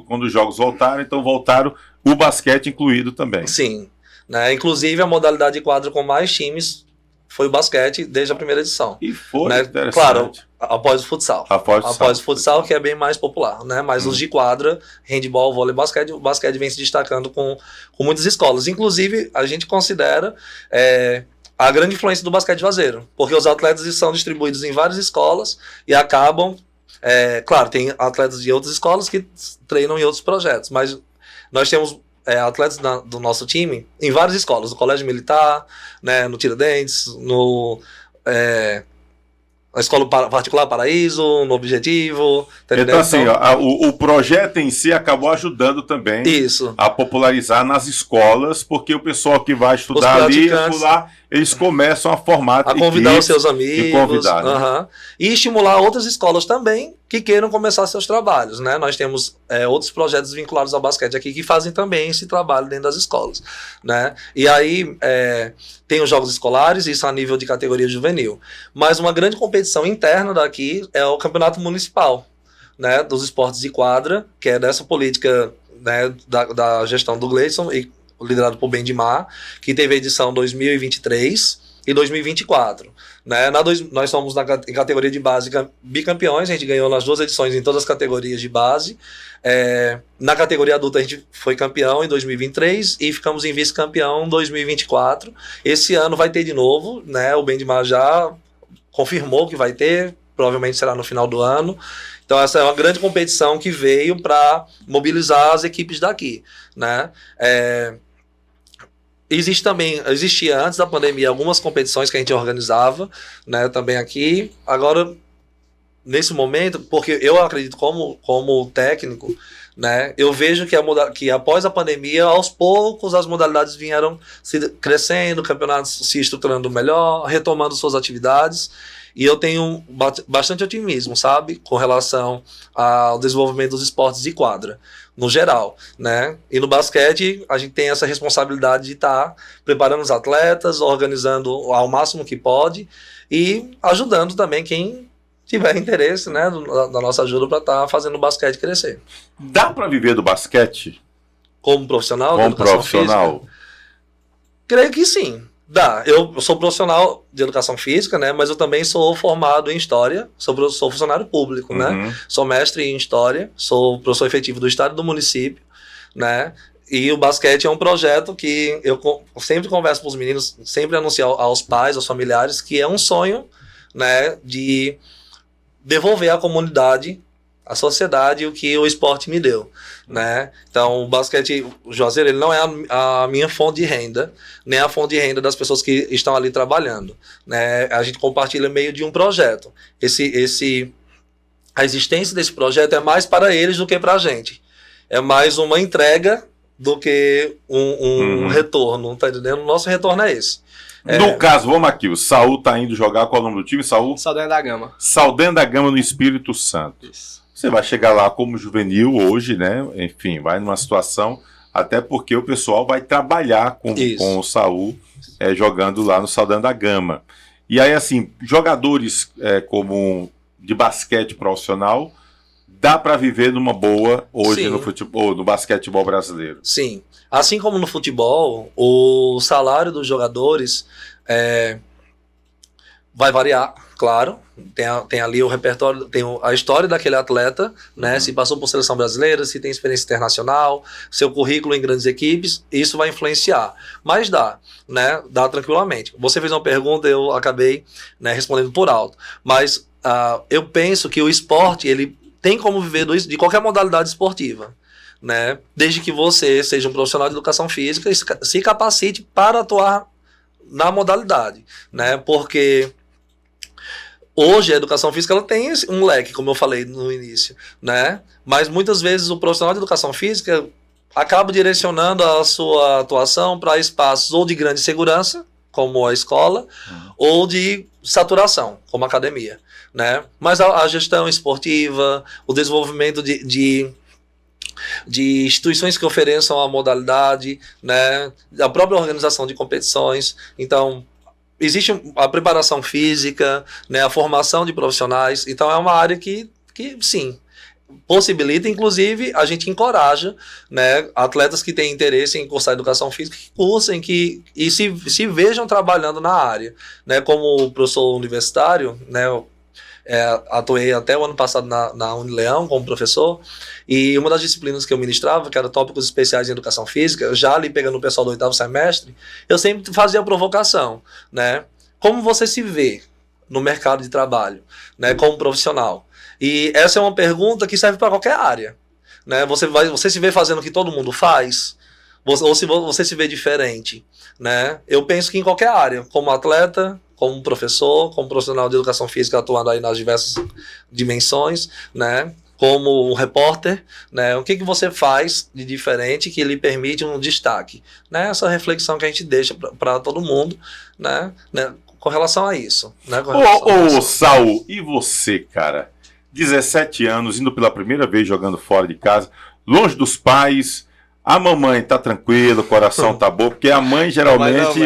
[SPEAKER 1] quando os jogos voltaram, então voltaram o basquete incluído também.
[SPEAKER 4] Sim. Né? Inclusive, a modalidade de quadra com mais times foi o basquete desde a primeira edição.
[SPEAKER 1] E foi,
[SPEAKER 4] né?
[SPEAKER 1] Interessante.
[SPEAKER 4] Claro, após o futsal. Após o futsal, que é bem mais popular, né? Mas os de quadra, handball, vôlei, basquete, o basquete vem se destacando com muitas escolas. Inclusive, a gente considera... a grande influência do basquete de Juazeiro, porque os atletas são distribuídos em várias escolas e acabam, claro, tem atletas de outras escolas que treinam em outros projetos, mas nós temos atletas do nosso time em várias escolas, no Colégio Militar, né, no Tiradentes, na Escola Particular Paraíso, no Objetivo.
[SPEAKER 1] Então, assim, o projeto em si acabou ajudando também a popularizar nas escolas, porque o pessoal que vai estudar ali, eles começam a formar
[SPEAKER 4] a convidar os seus amigos
[SPEAKER 1] e convidar, né?
[SPEAKER 4] E estimular outras escolas também que queiram começar seus trabalhos, né? Nós temos outros projetos vinculados ao basquete aqui que fazem também esse trabalho dentro das escolas, né? E aí tem os jogos escolares, isso a nível de categoria juvenil, mas uma grande competição interna daqui é o campeonato municipal, né, dos esportes de quadra, que é dessa política, né, da gestão do Gleison e liderado por Bendimar, que teve a edição 2023 e 2024. Né? Nós somos em categoria de base bicampeões, a gente ganhou nas 2 edições em todas as categorias de base. Na categoria adulta a gente foi campeão em 2023 e ficamos em vice-campeão em 2024. Esse ano vai ter de novo, né? O Bendimar já confirmou que vai ter, provavelmente será no final do ano. Então essa é uma grande competição que veio para mobilizar as equipes daqui, né? Existia antes da pandemia algumas competições que a gente organizava, né, também aqui. Agora, nesse momento, porque eu acredito como técnico, né, eu vejo que após a pandemia, aos poucos as modalidades vieram crescendo, campeonatos se estruturando melhor, retomando suas atividades. E eu tenho bastante otimismo, sabe, com relação ao desenvolvimento dos esportes de quadra, no geral, né? E no basquete, a gente tem essa responsabilidade de estar preparando os atletas, organizando ao máximo que pode e ajudando também quem tiver interesse, né, da nossa ajuda para estar fazendo o basquete crescer.
[SPEAKER 1] Dá para viver do basquete?
[SPEAKER 4] Como profissional?
[SPEAKER 1] Como profissional?
[SPEAKER 4] Física? Creio que sim. Dá. Eu sou profissional de educação física, né? Mas eu também sou formado em História, sou funcionário público, né? Sou mestre em História, sou professor efetivo do Estado e do município, né? E o basquete é um projeto que eu sempre converso com os meninos, sempre anuncio aos pais, aos familiares, que é um sonho, né, de devolver à comunidade, à sociedade, o que o esporte me deu, né? Então, o basquete, o Juazeiro, ele não é a minha fonte de renda, nem a fonte de renda das pessoas que estão ali trabalhando, né? A gente compartilha meio de um projeto. A existência desse projeto é mais para eles do que para a gente. É mais uma entrega do que um retorno, tá entendendo? O nosso retorno é esse.
[SPEAKER 1] No caso, vamos aqui, o Saul tá indo jogar, qual é o nome do time, Saul?
[SPEAKER 5] Saldanha da Gama.
[SPEAKER 1] Saldanha da Gama no Espírito Santo.
[SPEAKER 5] Isso.
[SPEAKER 1] Você vai chegar lá como juvenil hoje, né? Enfim, vai numa situação, até porque o pessoal vai trabalhar com o Saul jogando lá no Saldanha da Gama. E aí, assim, jogadores como de basquete profissional, dá para viver numa boa hoje
[SPEAKER 4] Sim.
[SPEAKER 1] no futebol, no basquetebol brasileiro.
[SPEAKER 4] Sim. Assim como no futebol, o salário dos jogadores vai variar, claro. Tem ali o repertório, tem a história daquele atleta, né? Se passou por seleção brasileira, se tem experiência internacional, seu currículo em grandes equipes, isso vai influenciar. Mas dá, né? Dá tranquilamente. Você fez uma pergunta, eu acabei, né, respondendo por alto. Mas eu penso que o esporte, ele tem como viver de qualquer modalidade esportiva, né? Desde que você seja um profissional de educação física e se capacite para atuar na modalidade, né? Porque hoje a educação física ela tem um leque, como eu falei no início, né? Mas muitas vezes o profissional de educação física acaba direcionando a sua atuação para espaços ou de grande segurança, como a escola, ou de saturação, como a academia, né? Mas a gestão esportiva, o desenvolvimento de instituições que ofereçam a modalidade, né? A própria organização de competições. Então, existe a preparação física, né? A formação de profissionais. Então, é uma área que sim, possibilita, inclusive, a gente encoraja, né, atletas que têm interesse em cursar educação física, que cursem e se vejam trabalhando na área, né? Como professor universitário, né? Atuei até o ano passado na Unileão como professor, e uma das disciplinas que eu ministrava, que era tópicos especiais em educação física, já ali pegando o pessoal do 8º semestre, eu sempre fazia a provocação, né? Como você se vê no mercado de trabalho, né, como profissional? E essa é uma pergunta que serve para qualquer área, né? Você se vê fazendo o que todo mundo faz? Ou se você se vê diferente, né? Eu penso que em qualquer área, como atleta, como professor, como profissional de educação física atuando aí nas diversas dimensões, né? Como um repórter, né? O que você faz de diferente que lhe permite um destaque, né? Essa reflexão que a gente deixa para todo mundo, né? Com relação a isso, né?
[SPEAKER 1] Ô, Saul, e você, cara? 17 anos, indo pela primeira vez jogando fora de casa, longe dos pais. A mamãe tá tranquila, o coração tá bom, porque a mãe geralmente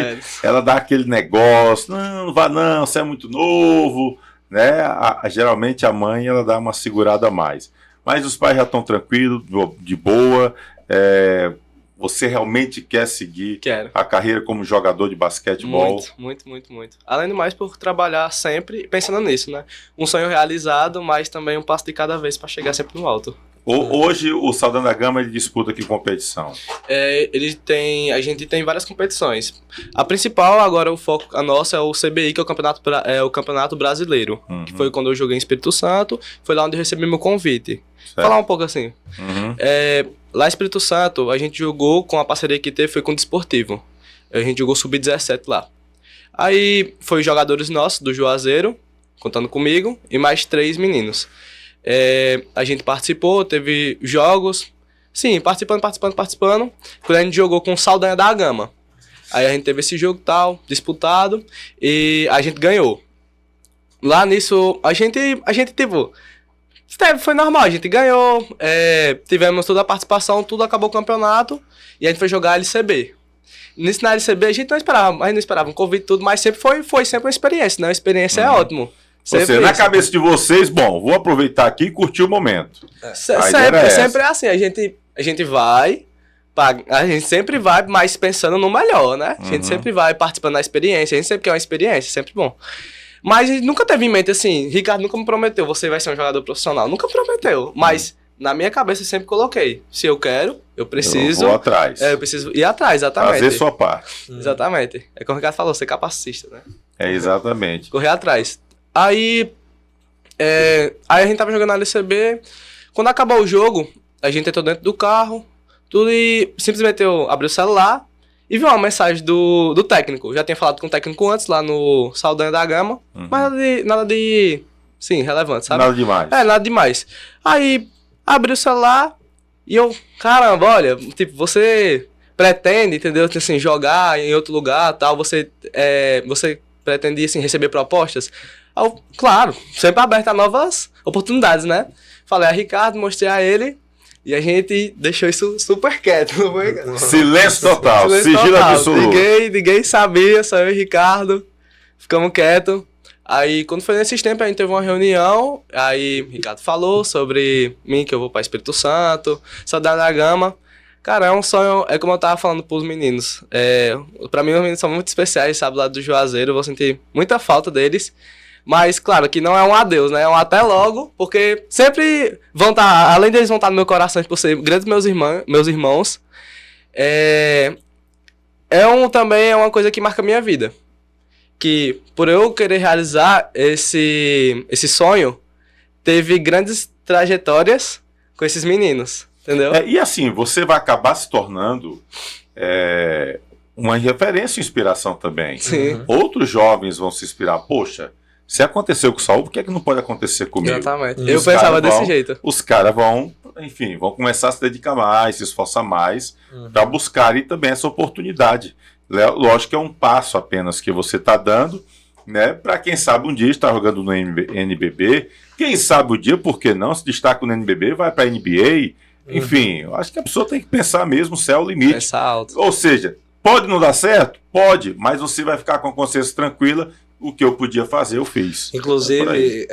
[SPEAKER 1] ela dá aquele negócio, não vá não, você é muito novo, né? Geralmente a mãe ela dá uma segurada a mais. Mas os pais já estão tranquilos, de boa. Você realmente quer seguir a carreira como jogador de basquetebol?
[SPEAKER 5] Muito. Além do mais, por trabalhar sempre pensando nisso, né? Um sonho realizado, mas também um passo de cada vez para chegar sempre no alto.
[SPEAKER 1] Hoje o Saldanha da Gama ele disputa que competição?
[SPEAKER 5] A gente tem várias competições. A principal agora, o foco a nossa é o CBI, que é o Campeonato Brasileiro, que foi quando eu joguei em Espírito Santo, foi lá onde eu recebi meu convite. Vou falar um pouco assim. Lá em Espírito Santo, a gente jogou com a parceria que teve, foi com o Desportivo. A gente jogou Sub-17 lá. Aí foi jogadores nossos do Juazeiro, contando comigo, e mais 3 meninos. A gente participou, teve jogos, sim, participando. Quando a gente jogou com o Saldanha da Gama, aí a gente teve esse jogo tal, disputado, e a gente ganhou. Lá nisso, a gente tipo, foi normal, a gente ganhou, tivemos toda a participação, tudo, acabou o campeonato, e a gente foi jogar a LCB. Nisso na LCB a gente não esperava um convite e tudo, mas sempre foi sempre uma experiência, né? A experiência é ótimo.
[SPEAKER 1] Na cabeça de vocês, bom, vou aproveitar aqui e curtir o momento.
[SPEAKER 5] Sempre é assim, a gente vai, a gente sempre vai, mas pensando no melhor, né? A gente sempre vai participando da experiência, a gente sempre quer uma experiência, sempre bom. Mas a gente nunca teve em mente assim, Ricardo nunca me prometeu, você vai ser um jogador profissional, nunca prometeu, mas na minha cabeça eu sempre coloquei, se eu quero, eu preciso...
[SPEAKER 3] Eu vou atrás.
[SPEAKER 5] Eu preciso ir atrás, exatamente.
[SPEAKER 3] Fazer sua parte.
[SPEAKER 5] Exatamente. É como o Ricardo falou, ser capacitista, né?
[SPEAKER 3] É, exatamente.
[SPEAKER 5] Correr atrás. Aí a gente tava jogando na LCB, quando acabou o jogo, a gente entrou dentro do carro, tudo, e simplesmente eu abri o celular e vi uma mensagem do técnico. Já tinha falado com o técnico antes, lá no Saldanha da Gama, mas nada de sim, relevante, sabe?
[SPEAKER 3] Nada demais.
[SPEAKER 5] Nada demais. Aí, abri o celular e eu, caramba, olha, tipo, você pretende, entendeu? Assim, jogar em outro lugar, tal, você pretende, assim, receber propostas? Aí eu, claro, sempre aberto a novas oportunidades, né? Falei a Ricardo, mostrei a ele e a gente deixou isso super quieto. Não foi?
[SPEAKER 3] Silêncio total,
[SPEAKER 5] Silêncio
[SPEAKER 3] sigilo
[SPEAKER 5] total.
[SPEAKER 3] absoluto.
[SPEAKER 5] Ninguém sabia, só eu e Ricardo. Ficamos quietos. Aí, quando foi nesses tempos, a gente teve uma reunião. Aí, Ricardo falou sobre mim, que eu vou para Espírito Santo, Saldanha da Gama. Cara, é um sonho, é como eu tava falando pros meninos. Pra mim, os meninos são muito especiais, sabe, lá do Juazeiro. Eu vou sentir muita falta deles. Mas, claro, que não é um adeus, né? É um até logo, porque sempre vão estar, além deles vão estar no meu coração por ser grandes meus irmãos, também é uma coisa que marca a minha vida. Que, por eu querer realizar esse sonho, teve grandes trajetórias com esses meninos, entendeu?
[SPEAKER 3] E assim, você vai acabar se tornando uma referência e inspiração também.
[SPEAKER 5] Sim.
[SPEAKER 3] Outros jovens vão se inspirar. Poxa, se aconteceu com o Saul, por que é que não pode acontecer comigo?
[SPEAKER 5] Exatamente.
[SPEAKER 3] E
[SPEAKER 5] Eu
[SPEAKER 3] os
[SPEAKER 5] pensava
[SPEAKER 3] caras
[SPEAKER 5] desse
[SPEAKER 3] vão-
[SPEAKER 5] jeito.
[SPEAKER 3] Os caras vão começar a se dedicar mais, se esforçar mais, para buscarem também essa oportunidade. Lógico que é um passo apenas que você está dando, né? Para quem sabe um dia estar jogando no NBB, quem sabe o dia, por que não, se destaca no NBB, vai para a NBA, enfim, eu acho que a pessoa tem que pensar mesmo, se é o limite.
[SPEAKER 5] Pensar alto.
[SPEAKER 3] Ou seja, pode não dar certo? Pode, mas você vai ficar com a consciência tranquila, o que eu podia fazer, eu fiz.
[SPEAKER 4] Inclusive,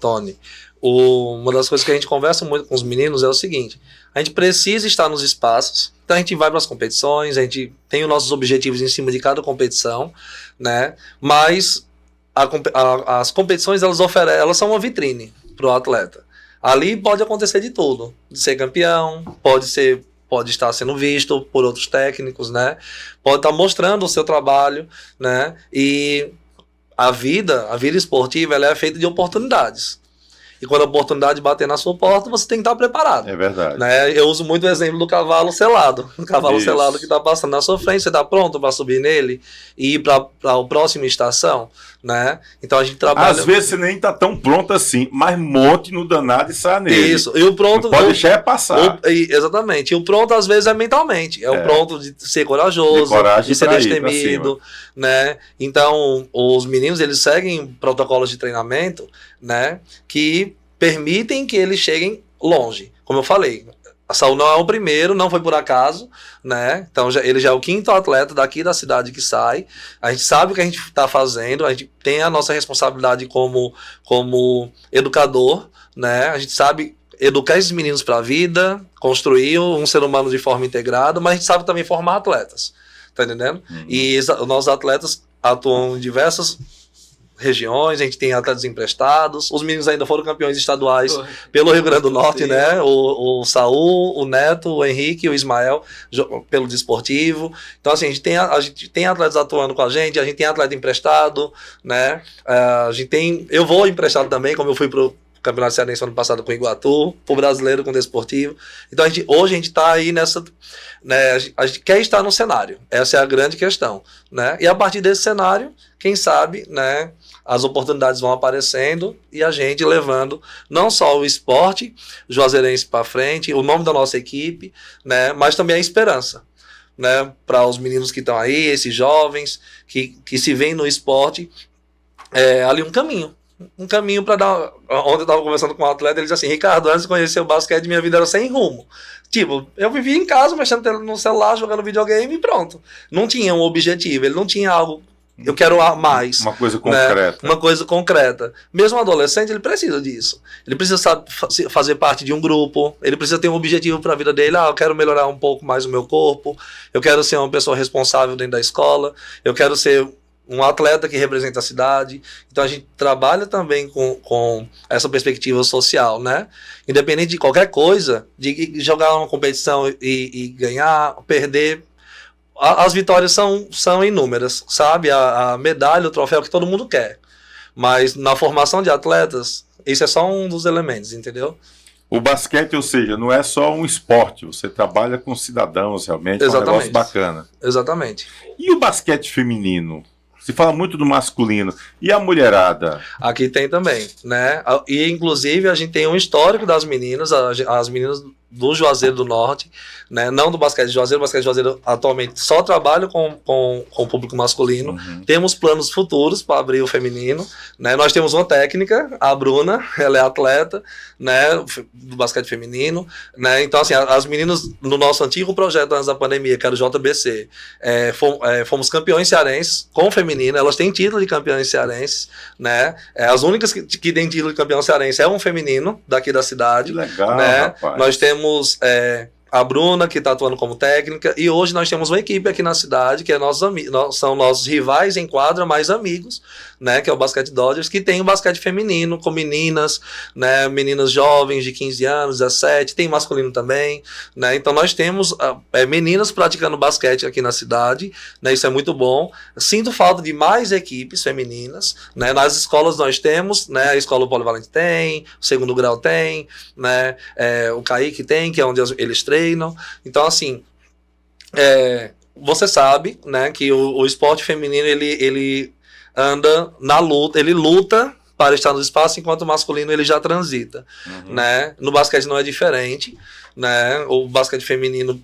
[SPEAKER 4] Tony, uma das coisas que a gente conversa muito com os meninos é o seguinte: a gente precisa estar nos espaços, então a gente vai para as competições, a gente tem os nossos objetivos em cima de cada competição, né? Mas as competições elas são uma vitrine para o atleta. Ali pode acontecer de tudo, de ser campeão, pode estar sendo visto por outros técnicos, né? Pode estar mostrando o seu trabalho, né? E a vida esportiva, ela é feita de oportunidades. E quando a oportunidade bater na sua porta, você tem que estar preparado.
[SPEAKER 3] É verdade.
[SPEAKER 4] Né? Eu uso muito o exemplo do cavalo selado. O cavalo
[SPEAKER 3] Isso.
[SPEAKER 4] selado que está passando na sua frente, você está pronto para subir nele e ir para a próxima estação, né? Então a gente trabalha...
[SPEAKER 3] Às vezes você nem tá tão pronto assim, mas monte no danado e sai nele.
[SPEAKER 4] Isso. E o pronto...
[SPEAKER 3] Não pode deixar passar.
[SPEAKER 4] Exatamente. E o pronto, às vezes, é mentalmente. É o pronto de ser corajoso,
[SPEAKER 3] De coragem
[SPEAKER 4] de ser
[SPEAKER 3] pra ir pra
[SPEAKER 4] destemido, né? Então, os meninos, eles seguem protocolos de treinamento, né? Que permitem que eles cheguem longe. Como eu falei, a Saul não é o primeiro, não foi por acaso, né? Então, ele já é o 5º atleta daqui da cidade que sai. A gente sabe o que a gente está fazendo, a gente tem a nossa responsabilidade como educador, né? A gente sabe educar esses meninos para a vida, construir um ser humano de forma integrada, mas a gente sabe também formar atletas, tá entendendo? E os nossos atletas atuam em diversas regiões, a gente tem atletas emprestados, os meninos ainda foram campeões estaduais pelo Rio Grande do Norte, né? O Saul, o Neto, o Henrique, o Ismael, pelo desportivo. Então, assim, a gente tem atletas atuando com a gente tem atleta emprestado, né? Eu vou emprestado também, como eu fui pro Campeonato Cearense ano passado com o Iguatu, pro Brasileiro com o Desportivo. Então, hoje a gente está aí nessa... Né, a gente quer estar no cenário. Essa é a grande questão, né? E a partir desse cenário, quem sabe, né, as oportunidades vão aparecendo e a gente levando não só o esporte juazeirense para frente, o nome da nossa equipe, né, mas também a esperança, né, para os meninos que estão aí, esses jovens que se veem no esporte, ali um caminho para dar... Ontem eu estava conversando com um atleta, ele disse assim: Ricardo, antes de conhecer o basquete, minha vida era sem rumo. Tipo, eu vivia em casa, mexendo no celular, jogando videogame e pronto. Não tinha um objetivo, ele não tinha algo, eu quero mais.
[SPEAKER 3] Uma coisa
[SPEAKER 4] né?
[SPEAKER 3] concreta.
[SPEAKER 4] Uma coisa concreta. Mesmo um adolescente, ele precisa disso. Ele precisa fazer parte de um grupo, ele precisa ter um objetivo para a vida dele. Eu quero melhorar um pouco mais o meu corpo, eu quero ser uma pessoa responsável dentro da escola, eu quero ser um atleta que representa a cidade. Então a gente trabalha também com essa perspectiva social, né? Independente de qualquer coisa, de jogar uma competição e ganhar, perder, as vitórias são inúmeras, sabe? A medalha, o troféu que todo mundo quer. Mas na formação de atletas, isso é só um dos elementos, entendeu?
[SPEAKER 1] O basquete, ou seja, não é só um esporte, você trabalha com cidadãos realmente, é um negócio bacana.
[SPEAKER 4] Exatamente.
[SPEAKER 1] E o basquete feminino? Se fala muito do masculino. E a mulherada?
[SPEAKER 4] Aqui tem também, né? E inclusive a gente tem um histórico das meninas, as meninas do Juazeiro do Norte, né? Não do basquete de Juazeiro. O basquete de Juazeiro atualmente só trabalha com o público masculino. Temos planos futuros para abrir o feminino, né? Nós temos uma técnica, a Bruna, ela é atleta, né? Do basquete feminino, né? Então, assim, as meninas no nosso antigo projeto antes da pandemia, que era o JBC, fomos campeões cearenses com o feminino. Elas têm título de campeões cearenses, né? As únicas que têm título de campeão cearense é um feminino daqui da cidade.
[SPEAKER 1] Que legal,
[SPEAKER 4] né?
[SPEAKER 1] rapaz.
[SPEAKER 4] Nós temos a Bruna, que está atuando como técnica, e hoje nós temos uma equipe aqui na cidade, que são nossos rivais em quadra, mais amigos, né, que é o Basquete Dodgers, que tem o basquete feminino, com meninas, né, meninas jovens de 15 anos, 17, tem masculino também, né, então nós temos meninas praticando basquete aqui na cidade, né, isso é muito bom. Sinto falta de mais equipes femininas, né, nas escolas nós temos, né, a escola Polivalente tem, o segundo grau tem, né, o Kaique tem, que é onde eles treinam. Então, assim, você sabe, né, que o esporte feminino, ele anda na luta, ele luta para estar no espaço, enquanto o masculino ele já transita, né? No basquete não é diferente, né? O basquete feminino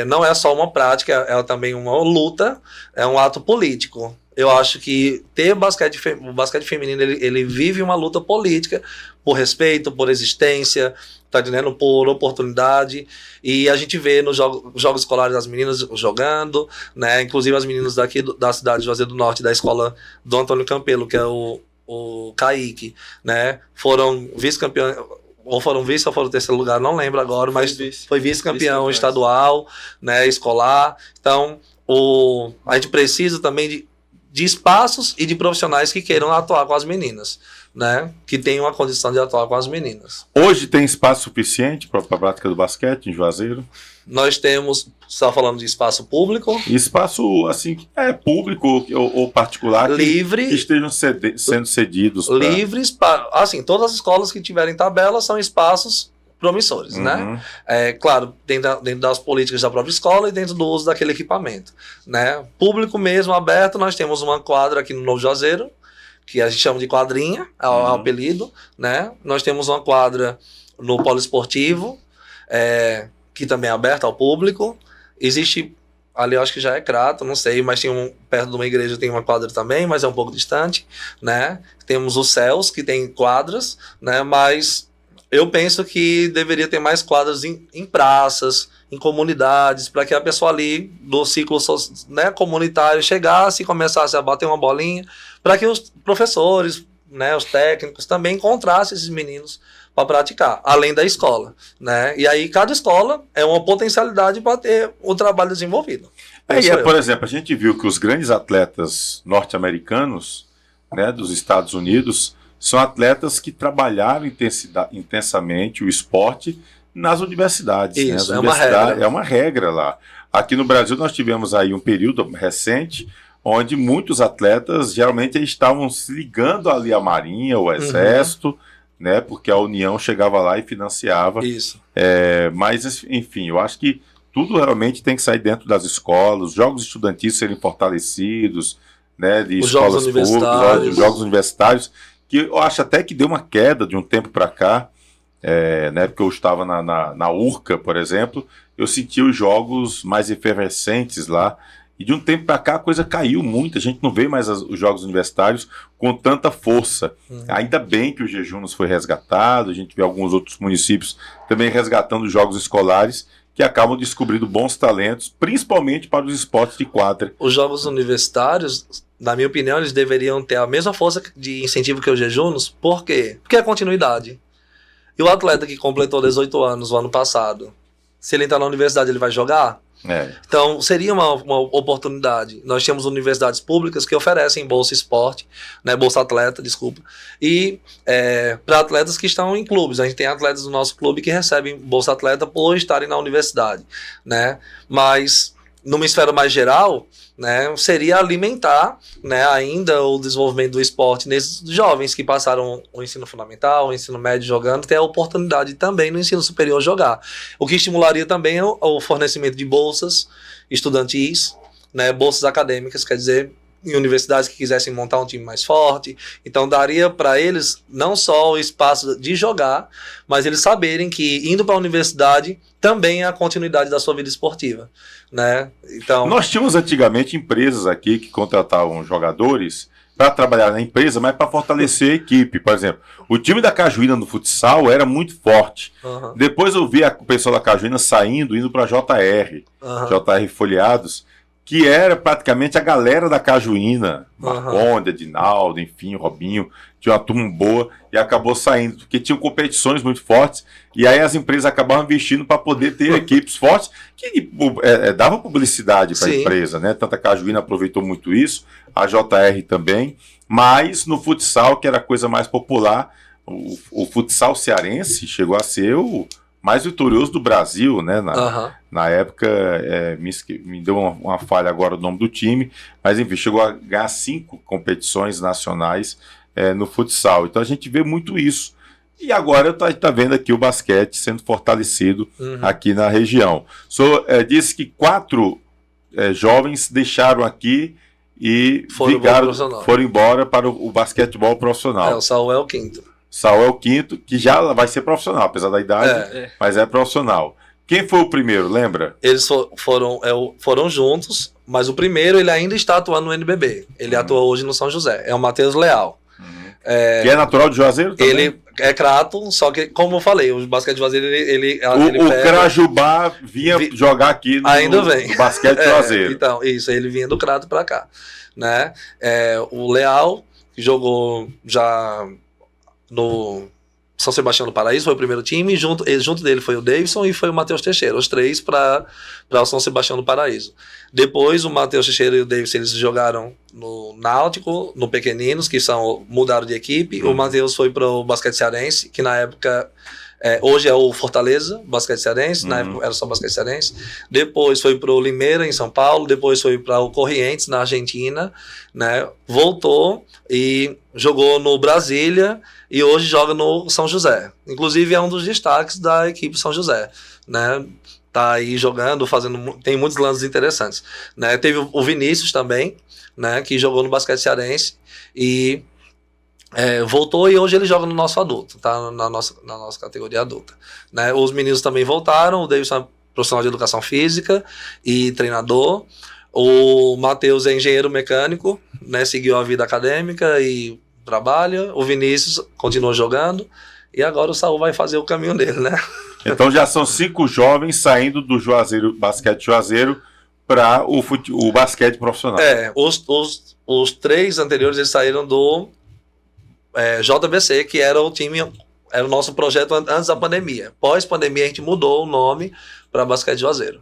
[SPEAKER 4] não é só uma prática, é também uma luta, é um ato político. Eu acho que o basquete feminino, ele vive uma luta política por respeito, por existência, tá entendendo? Por oportunidade. E a gente vê nos jogos escolares as meninas jogando, né? Inclusive as meninas daqui da cidade de Juazeiro do Norte, da escola do Antônio Campelo, que é o Kaique, né? Foram vice-campeões, ou foram vice ou foram terceiro lugar, não lembro agora, mas foi vice-campeão estadual, né? Escolar. Então, a gente precisa também de espaços e de profissionais que queiram atuar com as meninas, né? Que tenham a condição de atuar com as meninas.
[SPEAKER 1] Hoje tem espaço suficiente para a prática do basquete em Juazeiro?
[SPEAKER 4] Nós temos, só falando de espaço público.
[SPEAKER 1] Espaço, assim, público ou particular,
[SPEAKER 4] livre,
[SPEAKER 1] que estejam sendo cedidos.
[SPEAKER 4] Livres, assim, todas as escolas que tiverem tabela são espaços promissores, né? Claro, dentro das políticas da própria escola e dentro do uso daquele equipamento, né? Público mesmo, aberto, nós temos uma quadra aqui no Novo Juazeiro, que a gente chama de quadrinha, é o apelido, né? Nós temos uma quadra no poliesportivo, que também é aberta ao público. Existe, ali eu acho que já é Crato, não sei, mas perto de uma igreja tem uma quadra também, mas é um pouco distante, né? Temos os Céus, que tem quadras, né? Mas eu penso que deveria ter mais quadras em praças, em comunidades, para que a pessoa ali do ciclo, né, comunitário chegasse e começasse a bater uma bolinha, para que os professores, né, os técnicos também encontrassem esses meninos para praticar, além da escola, né? E aí cada escola é uma potencialidade para ter o trabalho desenvolvido.
[SPEAKER 1] Por exemplo, a gente viu que os grandes atletas norte-americanos, né, dos Estados Unidos, são atletas que trabalharam intensamente o esporte nas universidades.
[SPEAKER 4] Isso,
[SPEAKER 1] né? É uma regra lá. Aqui no Brasil nós tivemos aí um período recente onde muitos atletas geralmente estavam se ligando ali à Marinha, ao Exército, né? Porque a União chegava lá e financiava.
[SPEAKER 4] Isso.
[SPEAKER 1] Mas, enfim, eu acho que tudo realmente tem que sair dentro das escolas, os jogos estudantis serem fortalecidos, né? De escolas públicas, os jogos universitários, que eu acho até que deu uma queda de um tempo para cá, né, porque eu estava na URCA, por exemplo, eu senti os jogos mais efervescentes lá, e de um tempo para cá a coisa caiu muito, a gente não vê mais os jogos universitários com tanta força. Ainda bem que o Jejunos foi resgatado, a gente vê alguns outros municípios também resgatando os jogos escolares, que acabam descobrindo bons talentos, principalmente para os esportes de quadra.
[SPEAKER 4] Os jogos universitários, na minha opinião, eles deveriam ter a mesma força de incentivo que os Jejunos. Por quê? Porque é continuidade. E o atleta que completou 18 anos no ano passado, se ele entrar na universidade, ele vai jogar? Então, seria uma oportunidade. Nós temos universidades públicas que oferecem bolsa esporte, né, bolsa atleta, desculpa, e para atletas que estão em clubes. A gente tem atletas do nosso clube que recebem bolsa atleta por estarem na universidade, né? Mas, numa esfera mais geral, né, seria alimentar, né, ainda o desenvolvimento do esporte nesses jovens que passaram o ensino fundamental, o ensino médio jogando, ter a oportunidade também no ensino superior jogar. O que estimularia também o fornecimento de bolsas estudantis, né, bolsas acadêmicas, quer dizer, em universidades que quisessem montar um time mais forte. Então daria para eles não só o espaço de jogar, mas eles saberem que indo para a universidade também é a continuidade da sua vida esportiva, né? Então,
[SPEAKER 1] nós tínhamos antigamente empresas aqui que contratavam jogadores para trabalhar na empresa, mas para fortalecer a equipe. Por exemplo, o time da Cajuína no futsal era muito forte. Depois eu vi o pessoal da Cajuína indo para JR Folheados, que era praticamente a galera da Cajuína, Marconde, Edinaldo, enfim, Robinho, tinha uma turma boa e acabou saindo, porque tinham competições muito fortes, e aí as empresas acabavam investindo para poder ter equipes fortes, que dava publicidade para a empresa, né? Tanto a Cajuína aproveitou muito isso, a JR também, mas no futsal, que era a coisa mais popular, o futsal cearense chegou a ser o mais vitorioso do Brasil, né? Na época, me deu uma falha agora o nome do time, mas enfim, chegou a ganhar 5 competições nacionais no futsal. Então a gente vê muito isso. E agora está vendo aqui o basquete sendo fortalecido aqui na região. Disse que 4 jovens deixaram aqui e foram embora para o basquetebol profissional.
[SPEAKER 4] O Saul é o 5º.
[SPEAKER 1] Saul é o 5º, que já vai ser profissional, apesar da idade, mas é profissional. Quem foi o primeiro, lembra?
[SPEAKER 4] Eles foram juntos, mas o primeiro ele ainda está atuando no NBB. Ele atua hoje no São José. É o Matheus Leal.
[SPEAKER 1] Que é natural de Juazeiro também?
[SPEAKER 4] Ele é crato, só que, como eu falei, o basquete de Juazeiro,
[SPEAKER 1] o Crajubá vinha jogar aqui no basquete de Juazeiro.
[SPEAKER 4] Então, isso, ele vinha do crato para cá, né? O Leal, que jogou já no São Sebastião do Paraíso, foi o primeiro time, e junto dele foi o Davidson e foi o Matheus Teixeira, os 3 para o São Sebastião do Paraíso. Depois o Matheus Teixeira e o Davidson, eles jogaram no Náutico, no Pequeninos, que mudaram de equipe. O Matheus foi para o basquete cearense, que na época, hoje é o Fortaleza, basquete cearense, na época era só basquete cearense. Depois foi para o Limeira, em São Paulo, depois foi para o Corrientes, na Argentina, né? Voltou e jogou no Brasília, e hoje joga no São José. Inclusive é um dos destaques da equipe São José, né? Tá aí jogando, tem muitos lances interessantes, né? Teve o Vinícius também, né? Que jogou no basquete cearense e voltou, e hoje ele joga no nosso adulto, tá? Na nossa categoria adulta, né? Os meninos também voltaram, o Davidson é profissional de educação física e treinador. O Matheus é engenheiro mecânico, né? Seguiu a vida acadêmica e trabalha. O Vinícius continuou jogando. E agora o Saul vai fazer o caminho dele, né?
[SPEAKER 1] Então já são 5 jovens saindo do Juazeiro, basquete Juazeiro, para o basquete profissional.
[SPEAKER 4] Os 3 anteriores, eles saíram do JBC, que era o time, era o nosso projeto antes da pandemia. Pós-pandemia, a gente mudou o nome para basquete Juazeiro.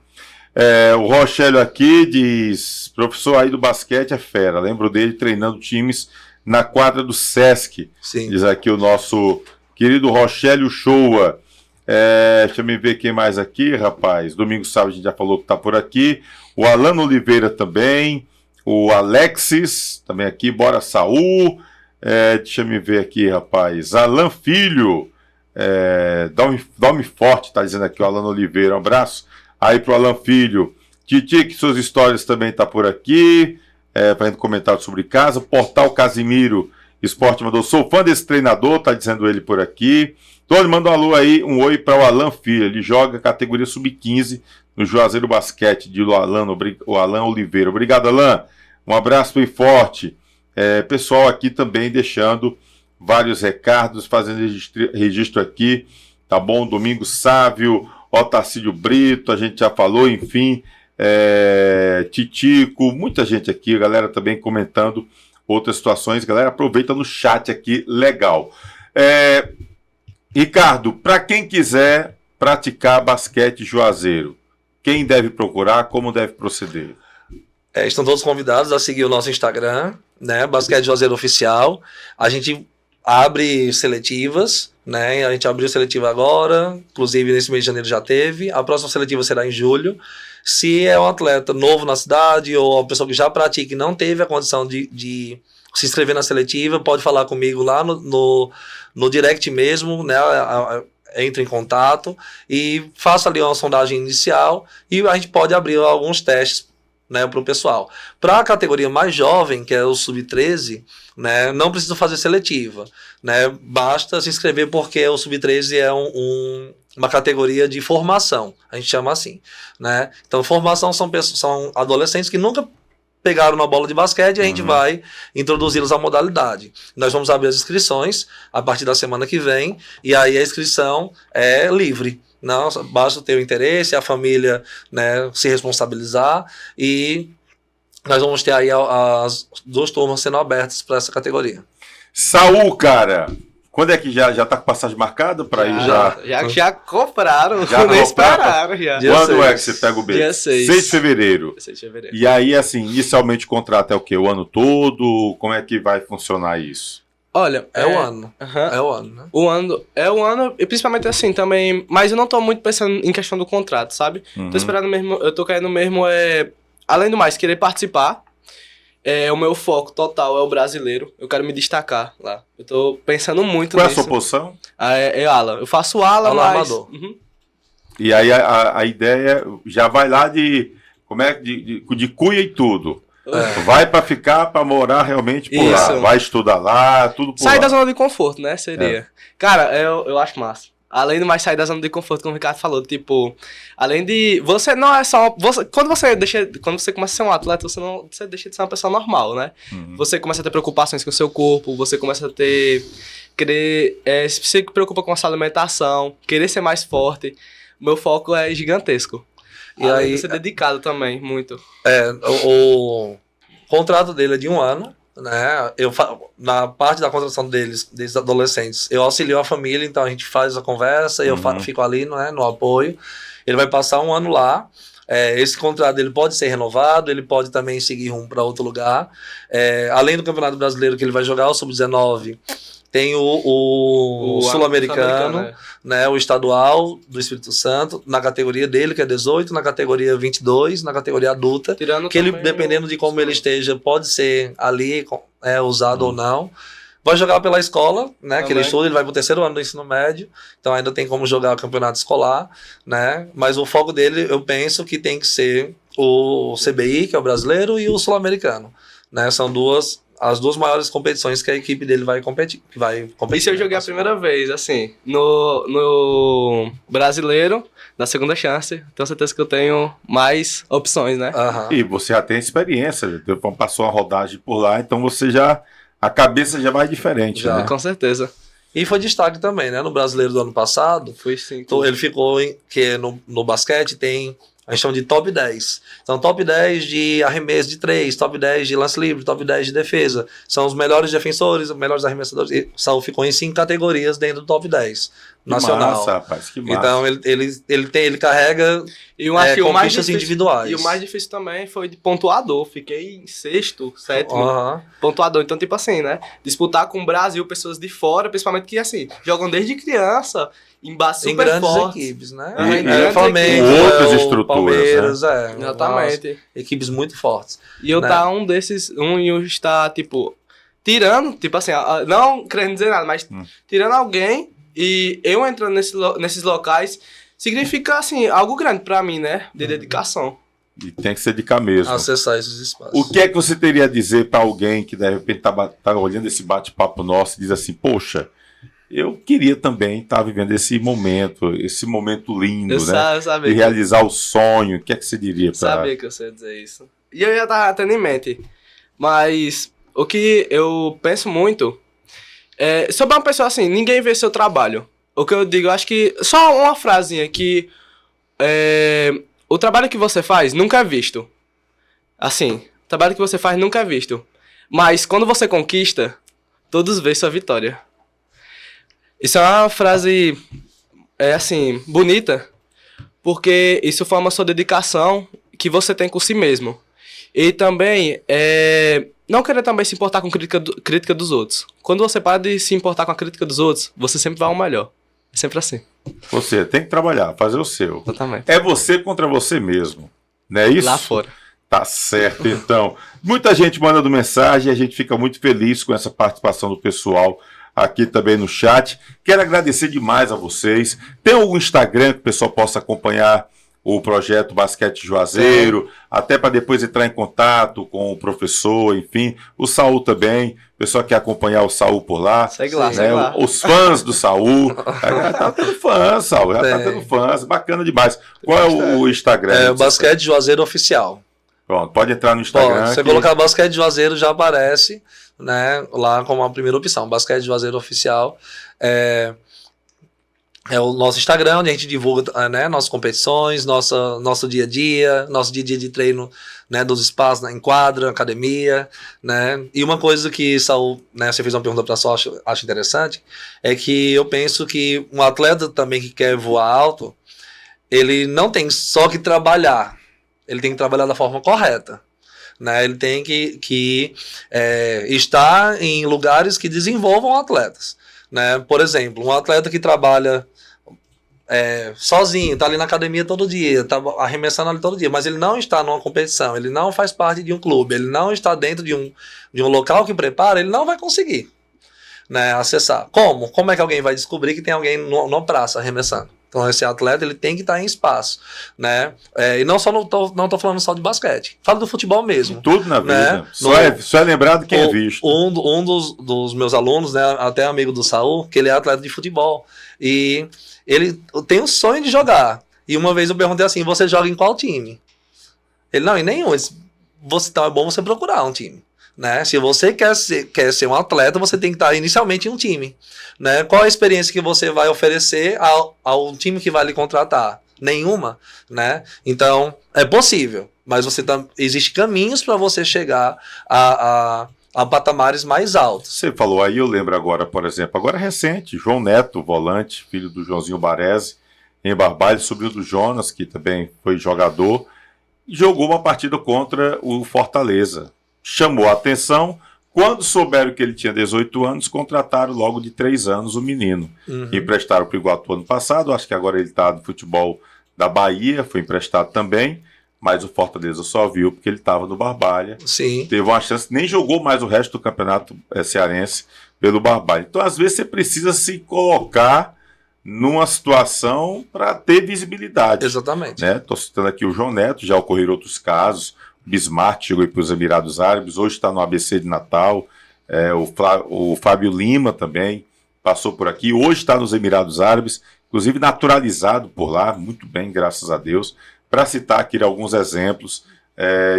[SPEAKER 1] O Rochelio aqui diz: professor aí do basquete é fera. Lembro dele treinando times na quadra do Sesc.
[SPEAKER 4] Sim.
[SPEAKER 1] Diz aqui o nosso querido Rochelio Shoa. Deixa eu ver quem mais aqui, rapaz. Domingo Sábado a gente já falou que tá por aqui. O Alano Oliveira também. O Alexis também aqui. Bora Saul. Deixa eu ver aqui, rapaz. Alan Filho. Dorme forte, tá dizendo aqui o Alano Oliveira. Um abraço aí pro Alan Filho. Titi, que suas histórias também tá por aqui. Para gente comentar sobre casa. Portal Casimiro Esporte mandou: sou fã desse treinador, tá dizendo ele por aqui. Então ele manda um alô aí, um oi para o Alan Filho. Ele joga categoria sub-15 no Juazeiro Basquete, de o Alan Oliveira. Obrigado, Alan. Um abraço bem forte. Pessoal aqui também deixando vários recados, fazendo registro aqui, tá bom? Domingo Sávio, Otacílio Brito, a gente já falou, enfim. Titico, muita gente aqui, a galera também comentando outras situações. Galera, aproveita no chat aqui, legal. Ricardo, para quem quiser praticar basquete Juazeiro, Quem deve procurar? Como deve proceder?
[SPEAKER 4] Estão todos convidados a seguir o nosso Instagram, né? Basquete Juazeiro Oficial. A gente abre seletivas, né? A gente abriu seletiva agora, inclusive nesse mês de janeiro já teve. A próxima seletiva será em julho. Se é um atleta novo na cidade ou uma pessoa que já pratica e não teve a condição de se inscrever na seletiva, pode falar comigo lá no direct mesmo, né? Entre em contato e faça ali uma sondagem inicial e a gente pode abrir alguns testes, né, para o pessoal. Para a categoria mais jovem, que é o Sub-13, né, não precisa fazer seletiva, né, basta se inscrever porque o Sub-13 é uma categoria de formação, a gente chama assim, né? Então, formação são adolescentes que nunca pegaram na bola de basquete e a gente vai introduzi-los à modalidade. Nós vamos abrir as inscrições a partir da semana que vem e aí a inscrição é livre. Não, basta ter o interesse, a família, né, se responsabilizar e nós vamos ter aí as 2 turmas sendo abertas para essa categoria.
[SPEAKER 1] Saul, cara, quando é que já tá com passagem marcada para ir
[SPEAKER 5] Já compraram,
[SPEAKER 1] Já
[SPEAKER 5] nem
[SPEAKER 1] compraram?
[SPEAKER 5] esperaram já.
[SPEAKER 4] Dia
[SPEAKER 1] Quando
[SPEAKER 4] 6.
[SPEAKER 1] é que você pega o B?
[SPEAKER 5] Dia 6.
[SPEAKER 1] 6 de fevereiro.
[SPEAKER 5] 6 de fevereiro.
[SPEAKER 1] E aí, assim, inicialmente o contrato é o quê? O ano todo? Como é que vai funcionar isso?
[SPEAKER 5] Olha,
[SPEAKER 4] É o ano.
[SPEAKER 5] Aham.
[SPEAKER 4] É o ano, né?
[SPEAKER 5] É o ano, e principalmente assim também, mas eu não tô muito pensando em questão do contrato, sabe? Tô esperando mesmo, eu tô querendo mesmo, além do mais, querer participar. O meu foco total é o brasileiro, eu quero me destacar lá. Eu tô pensando muito
[SPEAKER 1] Qual é a
[SPEAKER 5] nisso.
[SPEAKER 1] sua posição?
[SPEAKER 5] É ala. Eu faço ala,
[SPEAKER 4] Ala
[SPEAKER 5] mas...
[SPEAKER 4] amador.
[SPEAKER 5] Uhum.
[SPEAKER 1] E aí a ideia já vai lá de cuia e tudo. Vai pra ficar, pra morar realmente por lá.
[SPEAKER 5] Isso.
[SPEAKER 1] Vai estudar lá, tudo por
[SPEAKER 5] Sair
[SPEAKER 1] lá.
[SPEAKER 5] da zona de conforto, né? Seria. Cara, eu acho massa. Além do mais sair da zona de conforto, como o Ricardo falou, tipo, além de. Você não é só. Quando você começa a ser um atleta, você deixa de ser uma pessoa normal, né? Você começa a ter preocupações com o seu corpo, você começa a ter. Se preocupa com a sua alimentação, querer ser mais forte. O meu foco é gigantesco.
[SPEAKER 4] E
[SPEAKER 5] Além
[SPEAKER 4] aí
[SPEAKER 5] de ser dedicado também, muito.
[SPEAKER 4] o contrato dele é de 1 ano, né? Na parte da contratação desses adolescentes, eu auxilio a família, então a gente faz a conversa, eu fico ali, né, no apoio. Ele vai passar 1 ano lá. Esse contrato dele pode ser renovado, ele pode também seguir rumo para outro lugar. Além do Campeonato Brasileiro que ele vai jogar, o Sub-19, tem o Sul-Americano, né, o estadual do Espírito Santo, na categoria dele, que é 18, na categoria 22, na categoria adulta,
[SPEAKER 5] Tirando
[SPEAKER 4] que ele,
[SPEAKER 5] também
[SPEAKER 4] dependendo de como ele esteja, pode ser ali usado ou não. Vai jogar pela escola, né, que ele estuda, ele vai pro 3º ano do ensino médio, então ainda tem como jogar o campeonato escolar, né, mas o foco dele, eu penso que tem que ser o CBI, que é o brasileiro, e o sul-americano, né, são as 2 maiores competições que a equipe dele vai competir.
[SPEAKER 5] E se eu joguei a primeira vez, assim, no brasileiro, na segunda chance, tenho certeza que eu tenho mais opções, né?
[SPEAKER 1] E você já tem experiência, passou uma rodagem por lá, então você a cabeça já vai diferente,
[SPEAKER 4] Já.
[SPEAKER 1] né?
[SPEAKER 5] Com certeza.
[SPEAKER 4] E foi destaque também, né? No brasileiro do ano passado,
[SPEAKER 5] Foi sim.
[SPEAKER 4] então, ele ficou que no basquete tem, a gente chama de top 10. Então, top 10 de arremesso de 3, top 10 de lance livre, top 10 de defesa. São os melhores defensores, os melhores arremessadores. E o Saul ficou em 5 categorias dentro do top 10 nacional.
[SPEAKER 1] Que massa, rapaz, que massa.
[SPEAKER 4] Então, ele carrega
[SPEAKER 5] E eu acho que o mais
[SPEAKER 4] conquistas
[SPEAKER 5] difícil,
[SPEAKER 4] individuais.
[SPEAKER 5] E o mais difícil também foi de pontuador. Fiquei em 6º, 7º. Pontuador. Então, tipo assim, né? Disputar com o Brasil, pessoas de fora, principalmente que, assim, jogam desde criança, em bases
[SPEAKER 4] em
[SPEAKER 5] super
[SPEAKER 4] grandes
[SPEAKER 5] fortes.
[SPEAKER 4] equipes, né?
[SPEAKER 5] Em
[SPEAKER 1] grandes
[SPEAKER 4] Flamengo,
[SPEAKER 1] equipes. Outras
[SPEAKER 4] o
[SPEAKER 1] estruturas,
[SPEAKER 4] Palmeiras,
[SPEAKER 5] Exatamente.
[SPEAKER 4] equipes muito fortes.
[SPEAKER 5] E eu
[SPEAKER 4] né?
[SPEAKER 5] tá e eu está, tipo, tirando, tipo assim, não querendo dizer nada, mas tirando alguém e eu entrando nesses locais, significa, assim, algo grande pra mim, né? De dedicação.
[SPEAKER 1] E tem que se dedicar mesmo.
[SPEAKER 4] Acessar esses espaços.
[SPEAKER 1] O que é que você teria a dizer para alguém que de repente tá olhando esse bate-papo nosso e diz assim, poxa, eu queria também estar vivendo esse momento lindo,
[SPEAKER 5] Eu
[SPEAKER 1] né?
[SPEAKER 5] sabia
[SPEAKER 1] De realizar o sonho. O que é que você diria para...
[SPEAKER 5] Sabia que você ia dizer isso. E eu já tava tendo em mente. Mas o que eu penso muito é sobre uma pessoa assim, ninguém vê seu trabalho. O que eu digo, acho que só uma frasinha que o trabalho que você faz nunca é visto. Assim, o trabalho que você faz nunca é visto. Mas quando você conquista, todos veem sua vitória. Isso é uma frase, assim, bonita. porque isso forma a sua dedicação que você tem com si mesmo. E também, não querer também se importar com crítica dos outros. Quando você para de se importar com a crítica dos outros, você sempre vai ao melhor. É sempre assim.
[SPEAKER 1] Você tem que trabalhar, fazer o seu.
[SPEAKER 5] Exatamente.
[SPEAKER 1] É você contra você mesmo, não é isso?
[SPEAKER 5] Lá fora.
[SPEAKER 1] Tá certo, então. Muita gente mandando mensagem, a gente fica muito feliz com essa participação do pessoal aqui também no chat. Quero agradecer demais a vocês. Tem algum Instagram que o pessoal possa acompanhar o projeto Basquete Juazeiro, até para depois entrar em contato com o professor, enfim. O Saul também, o pessoal quer acompanhar o Saul por lá.
[SPEAKER 5] Segue lá,
[SPEAKER 1] né?
[SPEAKER 5] segue lá.
[SPEAKER 1] Os fãs do Saul. Já tá tendo fãs, Saul, já tá tendo fãs. Bacana demais. Qual é o Instagram?
[SPEAKER 4] É o Basquete Juazeiro Oficial.
[SPEAKER 1] Pronto, pode entrar no Instagram.
[SPEAKER 4] Pode, você colocar Basquete Juazeiro já aparece, né, lá como a primeira opção. Basquete Juazeiro Oficial é o nosso Instagram, onde a gente divulga, né, nossas competições, nosso dia a dia, nosso dia a dia de treino, né, dos espaços em quadra, academia, né. E uma coisa que, Saul, né, você fez uma pergunta para só, acho interessante, é que eu penso que um atleta também que quer voar alto, ele não tem só que trabalhar, ele tem que trabalhar da forma correta. Né? Ele tem que estar em lugares que desenvolvam atletas. Né? Por exemplo, um atleta que trabalha sozinho, está ali na academia todo dia, está arremessando ali todo dia, mas ele não está numa competição, ele não faz parte de um clube, ele não está dentro de um local que prepara, ele não vai conseguir, né, acessar. Como é que alguém vai descobrir que tem alguém na praça arremessando? Então esse atleta ele tem que estar em espaço, né? E não tô falando só de basquete, falo do futebol mesmo.
[SPEAKER 1] Tudo na vida,
[SPEAKER 4] né?
[SPEAKER 1] Só é lembrado quem é visto.
[SPEAKER 4] Um dos meus alunos, né, até amigo do Saul, que ele é atleta de futebol, e ele tem o sonho de jogar, e uma vez eu perguntei assim, você joga em qual time? Ele, não, em nenhum. Então é bom você procurar um time. Né? Se você quer ser um atleta, você tem que estar inicialmente em um time. Né? Qual a experiência que você vai oferecer ao time que vai lhe contratar? Nenhuma. Né? Então, é possível, mas existe caminhos para você chegar a patamares mais altos.
[SPEAKER 1] Você falou aí, eu lembro agora, por exemplo, agora recente, João Neto, volante, filho do Joãozinho Baresi, em Barbalho, sobrinho do Jonas, que também foi jogador, jogou uma partida contra o Fortaleza. Chamou a atenção, quando souberam que ele tinha 18 anos, contrataram logo de 3 anos o menino. Emprestaram para o Iguatu ano passado, acho que agora ele está no futebol da Bahia, foi emprestado também, mas o Fortaleza só viu porque ele estava no Barbalha.
[SPEAKER 4] Sim.
[SPEAKER 1] Teve uma chance, nem jogou mais o resto do campeonato cearense pelo Barbalha. Então, às vezes, você precisa se colocar numa situação para ter visibilidade.
[SPEAKER 4] Exatamente.
[SPEAKER 1] Estou citando aqui o João Neto, já ocorreram outros casos. Bismarck chegou para os Emirados Árabes, hoje está no ABC de Natal. O Fábio Lima também passou por aqui, hoje está nos Emirados Árabes, inclusive naturalizado por lá, muito bem, graças a Deus. Para citar aqui alguns exemplos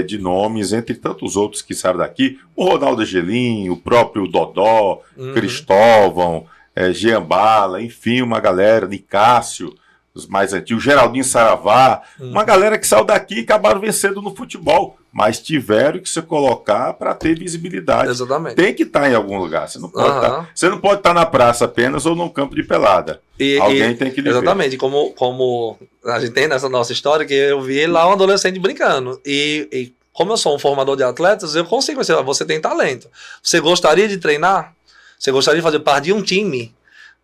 [SPEAKER 1] de nomes, entre tantos outros que saíram daqui, o Ronaldo Angelim, o próprio Dodó, Cristóvão, Jean Bala, enfim, uma galera, Nicásio, os mais antigos, Geraldinho Saravá, uma galera que saiu daqui e acabaram vencendo no futebol, mas tiveram que se colocar para ter visibilidade.
[SPEAKER 4] Exatamente.
[SPEAKER 1] Tem que estar em algum lugar, você não pode estar na praça apenas ou num campo de pelada. Alguém tem que lhe ver.
[SPEAKER 4] Exatamente, como a gente tem nessa nossa história, que eu vi lá um adolescente brincando, e como eu sou um formador de atletas, eu consigo dizer, você tem talento. Você gostaria de treinar? Você gostaria de fazer parte de um time?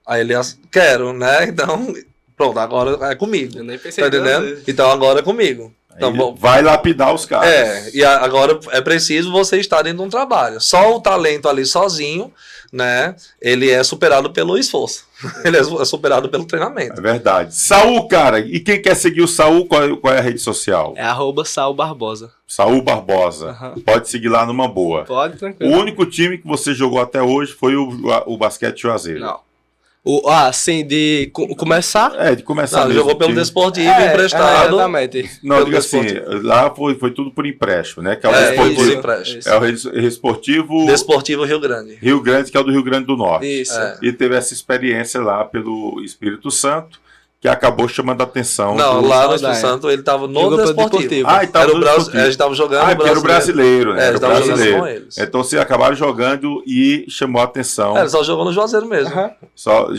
[SPEAKER 4] Aí ele, quero, né? Então... Pronto, agora é comigo.
[SPEAKER 5] Eu nem pensei,
[SPEAKER 4] tá entendendo? Então agora é comigo. Então,
[SPEAKER 1] vai lapidar os caras.
[SPEAKER 4] E agora é preciso você estar dentro de um trabalho. Só o talento ali sozinho, né? Ele é superado pelo esforço. Ele é superado pelo treinamento.
[SPEAKER 1] É verdade. Saul, cara, e quem quer seguir o Saul, qual é a rede social?
[SPEAKER 5] É @Saul Barbosa.
[SPEAKER 1] Saul Barbosa. Pode seguir lá numa boa.
[SPEAKER 5] Pode, tranquilo.
[SPEAKER 1] O único time que você jogou até hoje foi o Basquete Juazeiro.
[SPEAKER 5] Não. Sim, de começar?
[SPEAKER 1] De começar.
[SPEAKER 4] Não, jogou pelo Desportivo, emprestado.
[SPEAKER 5] Exatamente.
[SPEAKER 1] Não, diga assim, lá foi tudo por empréstimo, né? Que é o Desportivo. É o Esportivo...
[SPEAKER 4] Desportivo Rio Grande.
[SPEAKER 1] Rio Grande, que é o do Rio Grande do Norte.
[SPEAKER 5] Isso.
[SPEAKER 1] E teve essa experiência lá pelo Espírito Santo, que acabou chamando a atenção.
[SPEAKER 4] Não, lá no Espírito Santo ele estava no Desportivo.
[SPEAKER 1] Ah, então
[SPEAKER 4] a gente estava jogando
[SPEAKER 1] era o brasileiro, né?
[SPEAKER 4] Era o brasileiro com eles.
[SPEAKER 1] Então vocês acabaram jogando e chamou a atenção.
[SPEAKER 4] Ele só jogou no Juazeiro mesmo.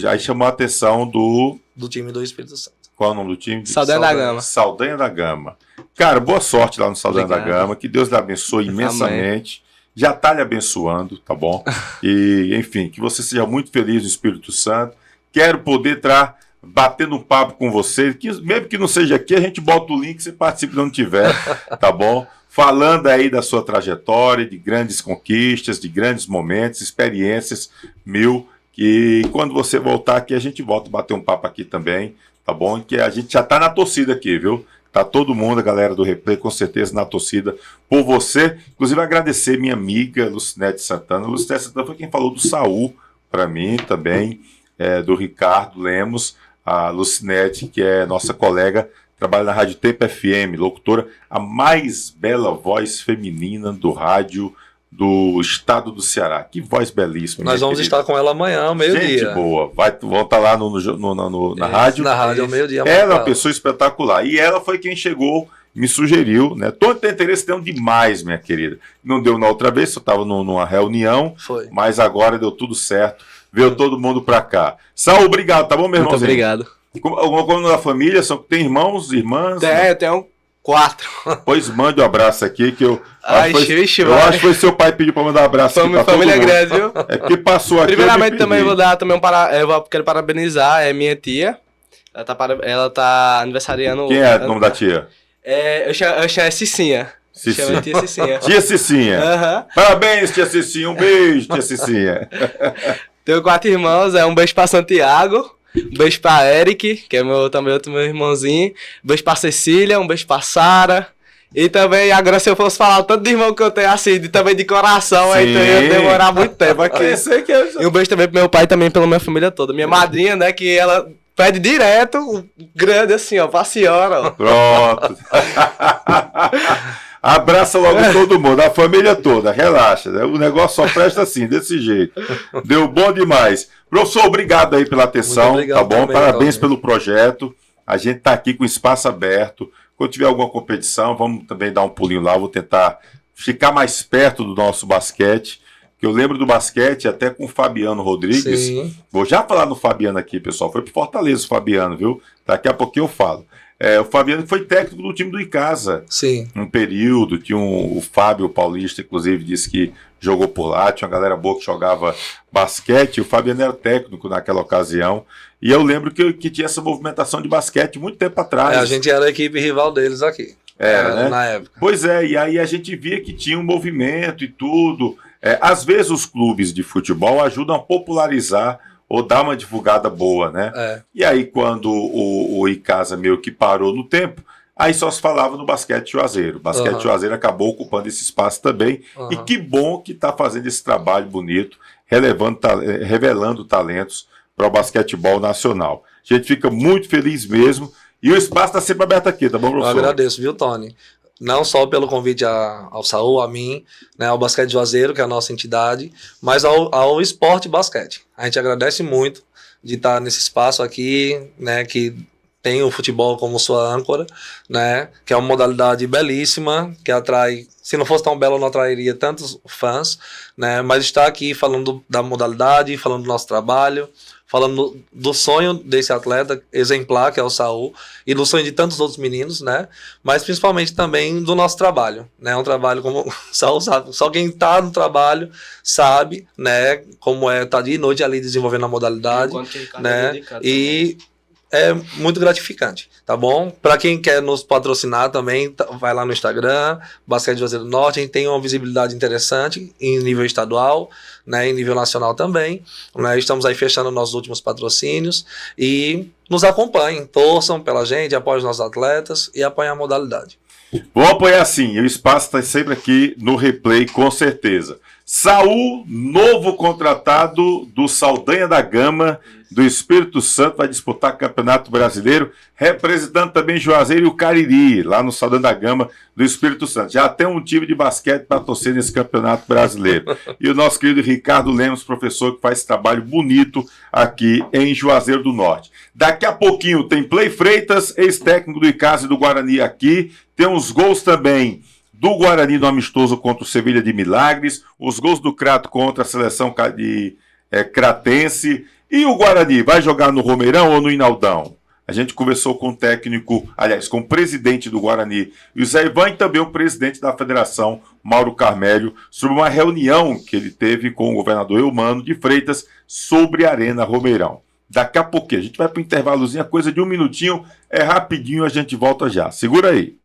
[SPEAKER 1] Aí chamou a atenção do
[SPEAKER 4] time do Espírito Santo.
[SPEAKER 1] Qual é o nome do time?
[SPEAKER 5] Saldanha da Gama.
[SPEAKER 1] Saldanha da Gama. Cara, boa sorte lá no Saldanha da
[SPEAKER 5] Obrigado.
[SPEAKER 1] Gama. Que Deus lhe abençoe imensamente. Já está lhe abençoando, tá bom? E, enfim, que você seja muito feliz no Espírito Santo. Quero poder estar batendo um papo com você. Que, mesmo que não seja aqui, a gente bota o link, você participa onde tiver, tá bom? Falando aí da sua trajetória, de grandes conquistas, de grandes momentos, experiências mil. Que quando você voltar aqui, a gente volta a bater um papo aqui também, tá bom? Que a gente já tá na torcida aqui, viu? Tá todo mundo, a galera do Replay, com certeza na torcida por você. Inclusive, agradecer minha amiga Lucinete Santana. Lucinete Santana foi quem falou do Saul para mim também, do Ricardo Lemos, a Lucinete, que é nossa colega, trabalha na Rádio Tempo FM, locutora, a mais bela voz feminina do rádio do estado do Ceará. Que voz belíssima.
[SPEAKER 4] Nós vamos estar com ela amanhã, ao meio-dia.
[SPEAKER 1] Gente boa. Vão estar lá na rádio.
[SPEAKER 4] Na rádio, ao meio-dia.
[SPEAKER 1] Ela é uma pessoa espetacular. E ela foi quem chegou, me sugeriu, né? Todo tem interesse deu demais, minha querida. Não deu na outra vez, eu estava numa reunião.
[SPEAKER 4] Foi.
[SPEAKER 1] Mas agora deu tudo certo. Veio todo mundo pra cá. Saul, obrigado, tá bom, meu irmãozinho?
[SPEAKER 5] Muito obrigado.
[SPEAKER 1] Como da família, tem irmãos, irmãs?
[SPEAKER 5] Eu tenho 4.
[SPEAKER 1] Pois mande um abraço aqui, que eu
[SPEAKER 5] Ai,
[SPEAKER 1] acho que foi seu pai pediu pra mandar um abraço aqui pra
[SPEAKER 5] Família
[SPEAKER 1] todo mundo.
[SPEAKER 5] grande, viu?
[SPEAKER 1] É porque passou aqui.
[SPEAKER 5] Primeiramente também vou dar também quero parabenizar minha tia. Ela tá aniversariando.
[SPEAKER 1] Quem é o nome da tia?
[SPEAKER 5] Eu chamo Cicinha.
[SPEAKER 1] Cicinha.
[SPEAKER 5] Chama tia Cicinha.
[SPEAKER 1] Tia Cicinha.
[SPEAKER 5] Aham.
[SPEAKER 1] Parabéns, tia Cicinha. Um beijo, tia Cicinha.
[SPEAKER 5] Tenho 4 irmãos, um beijo pra Santiago, um beijo pra Eric, que é também outro meu irmãozinho, um beijo pra Cecília, um beijo pra Sara. E também, agora se eu fosse falar o tanto de irmão que eu tenho assim, também de coração, aí então ia demorar muito tempo aqui. E um beijo também pro meu pai, também pela minha família toda. Minha madrinha, né, que ela pede direto, grande assim, ó, pra senhora, ó.
[SPEAKER 1] Pronto. Abraça logo todo mundo, a família toda, relaxa, né? O negócio só presta assim, desse jeito. Deu bom demais. Professor, obrigado aí pela atenção,
[SPEAKER 4] obrigado
[SPEAKER 1] tá bom?
[SPEAKER 4] também,
[SPEAKER 1] Parabéns
[SPEAKER 4] Tony.
[SPEAKER 1] pelo projeto. A gente tá aqui com espaço aberto. Quando tiver alguma competição, vamos também dar um pulinho lá. Vou tentar ficar mais perto do nosso basquete. Que eu lembro do basquete até com o Fabiano Rodrigues.
[SPEAKER 4] Sim.
[SPEAKER 1] Vou já falar no Fabiano aqui, pessoal. Foi pro Fortaleza o Fabiano, viu? Daqui a pouquinho eu falo. O Fabiano foi técnico do time do Icasa.
[SPEAKER 4] Sim.
[SPEAKER 1] Um período, tinha o Fábio Paulista, inclusive, disse que jogou por lá, tinha uma galera boa que jogava basquete, o Fabiano era técnico naquela ocasião, e eu lembro que tinha essa movimentação de basquete muito tempo atrás.
[SPEAKER 4] A gente era a equipe rival deles aqui.
[SPEAKER 1] Né?
[SPEAKER 4] Na época.
[SPEAKER 1] Pois é, e aí a gente via que tinha um movimento e tudo. Às vezes os clubes de futebol ajudam a popularizar ou dar uma divulgada boa, né? E aí quando o Icasa meio que parou no tempo, aí só se falava no basquete Juazeiro. O basquete Juazeiro acabou ocupando esse espaço também. E que bom que está fazendo esse trabalho bonito, revelando talentos para o basquetebol nacional. A gente fica muito feliz mesmo. E o espaço está sempre aberto aqui, tá bom, professor?
[SPEAKER 4] Eu agradeço, viu, Tony? Não só pelo convite ao Saul, a mim, né, ao Basquete Juazeiro, que é a nossa entidade, mas ao esporte basquete. A gente agradece muito de estar nesse espaço aqui, né, que tem o futebol como sua âncora, né, que é uma modalidade belíssima, que atrai, se não fosse tão bela, não atrairia tantos fãs, né, mas estar aqui falando da modalidade, falando do nosso trabalho, falando do sonho desse atleta exemplar, que é o Saul, e do sonho de tantos outros meninos, né? Mas principalmente também do nosso trabalho, né? Um trabalho como o Saul sabe, só quem está no trabalho sabe, né? Como é estar de noite ali desenvolvendo a modalidade, né? E é muito gratificante, tá bom? Para quem quer nos patrocinar também, vai lá no Instagram, Basquete Juazeiro do Norte, a gente tem uma visibilidade interessante em nível estadual, né, em nível nacional também, né, estamos aí fechando nossos últimos patrocínios e nos acompanhem, torçam pela gente, apoiem os nossos atletas e apoiem a modalidade.
[SPEAKER 1] Vou apoiar sim, e o espaço está sempre aqui no Replay, com certeza. Saul, novo contratado do Saldanha da Gama, do Espírito Santo, vai disputar Campeonato Brasileiro, representando também Juazeiro e o Cariri, lá no Saldanha da Gama do Espírito Santo. Já tem um time de basquete para torcer nesse Campeonato Brasileiro. E o nosso querido Ricardo Lemos, professor, que faz esse trabalho bonito aqui em Juazeiro do Norte. Daqui a pouquinho tem Play Freitas, ex-técnico do Icasa e do Guarani aqui. Tem uns gols também do Guarani no amistoso contra o Sevilha de Milagres, os gols do Crato contra a seleção de Cratense. E o Guarani vai jogar no Romeirão ou no Inaldão? A gente conversou com o técnico, aliás, com o presidente do Guarani, o Zé Ivan, e também o presidente da federação, Mauro Carmélio, sobre uma reunião que ele teve com o governador Eumano de Freitas sobre a Arena Romeirão. Daqui a pouquinho, a gente vai para o intervalozinho, coisa de 1 minutinho, é rapidinho, a gente volta já. Segura aí.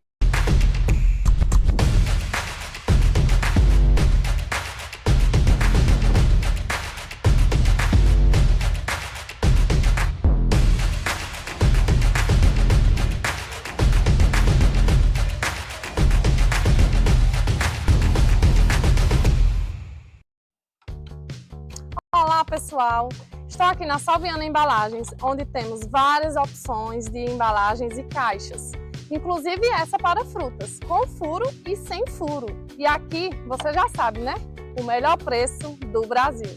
[SPEAKER 6] Olá pessoal, estou aqui na Salviana Embalagens, onde temos várias opções de embalagens e caixas, inclusive essa para frutas, com furo e sem furo. E aqui, você já sabe, né? O melhor preço do Brasil.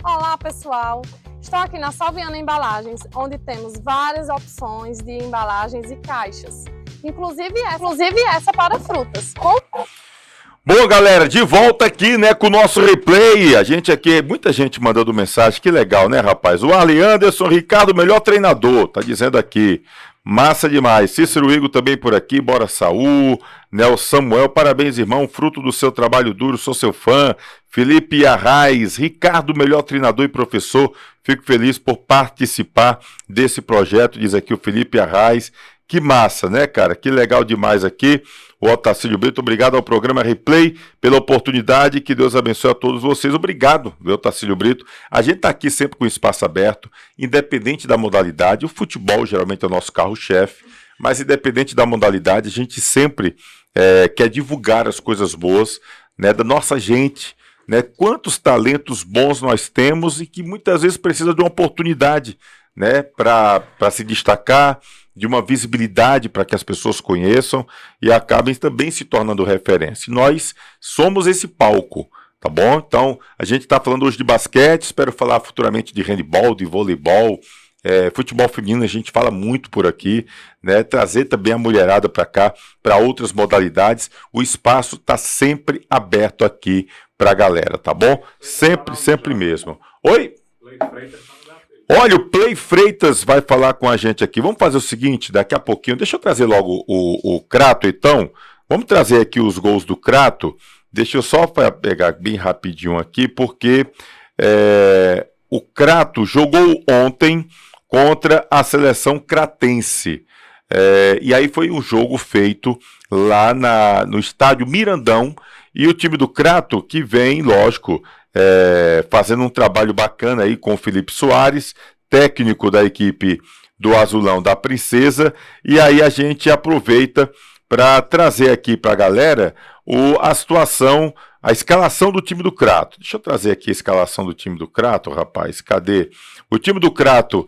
[SPEAKER 6] Olá pessoal, estou aqui na Salviana Embalagens, onde temos várias opções de embalagens e caixas, inclusive essa para frutas.
[SPEAKER 1] Bom, galera, de volta aqui, né, com o nosso replay. A gente aqui, muita gente mandando mensagem, que legal, né, rapaz? O Arley Anderson, Ricardo, melhor treinador, tá dizendo aqui. Massa demais. Cícero Igor também por aqui, bora Saul. Nelson Samuel, parabéns, irmão, fruto do seu trabalho duro, sou seu fã. Felipe Arraes, Ricardo, melhor treinador e professor, fico feliz por participar desse projeto, diz aqui o Felipe Arraes. Que massa, né, cara? Que legal demais aqui. O Otacílio Brito, obrigado ao programa Replay pela oportunidade, que Deus abençoe a todos vocês. Obrigado, viu, Otacílio Brito. A gente está aqui sempre com o espaço aberto, independente da modalidade. O futebol geralmente é o nosso carro-chefe, mas independente da modalidade, a gente sempre quer divulgar as coisas boas, né, da nossa gente, né? Quantos talentos bons nós temos e que muitas vezes precisa de uma oportunidade, né, para se destacar, de uma visibilidade para que as pessoas conheçam e acabem também se tornando referência. Nós somos esse palco, tá bom? Então, a gente está falando hoje de basquete, espero falar futuramente de handebol, de voleibol, futebol feminino, a gente fala muito por aqui, né? Trazer também a mulherada para cá, para outras modalidades. O espaço está sempre aberto aqui para a galera, tá bom? Sempre, sempre mesmo. Oi? Olha, o Play Freitas vai falar com a gente aqui. Vamos fazer o seguinte, daqui a pouquinho, deixa eu trazer logo o Crato, então. Vamos trazer aqui os gols do Crato. Deixa eu só pegar bem rapidinho aqui, porque o Crato jogou ontem contra a seleção cratense. E aí foi um jogo feito lá no estádio Mirandão, e o time do Crato, que vem, lógico, fazendo um trabalho bacana aí com o Felipe Soares, técnico da equipe do Azulão da Princesa, e aí a gente aproveita para trazer aqui para a galera a situação, a escalação do time do Crato. Deixa eu trazer aqui a escalação do time do Crato, rapaz, cadê? O time do Crato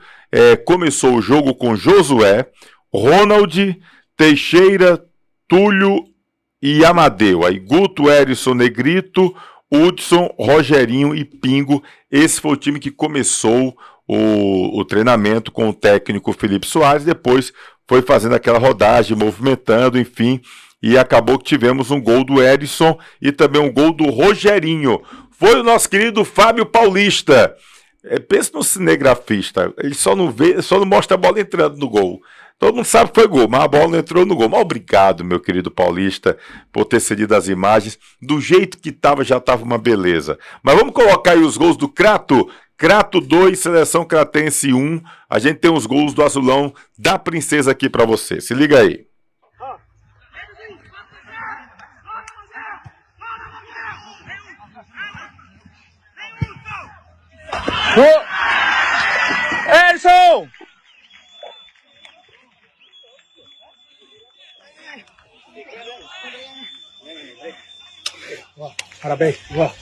[SPEAKER 1] começou o jogo com Josué, Ronald, Teixeira, Túlio e Amadeu. Aí Guto, Erison, Negrito, Hudson, Rogerinho e Pingo. Esse foi o time que começou o treinamento com o técnico Felipe Soares, depois foi fazendo aquela rodagem, movimentando, enfim, e acabou que tivemos um gol do Erison e também um gol do Rogerinho. Foi o nosso querido Fábio Paulista. Pensa no cinegrafista, ele só não mostra a bola entrando no gol. Todo mundo sabe que foi gol, mas a bola não entrou no gol. Mas obrigado, meu querido Paulista, por ter cedido as imagens. Do jeito que estava, já estava uma beleza. Mas vamos colocar aí os gols do Crato. Crato 2, Seleção Cratense 1. A gente tem os gols do Azulão da Princesa aqui para você. Se liga aí.
[SPEAKER 7] Edson! Parabéns. Boa.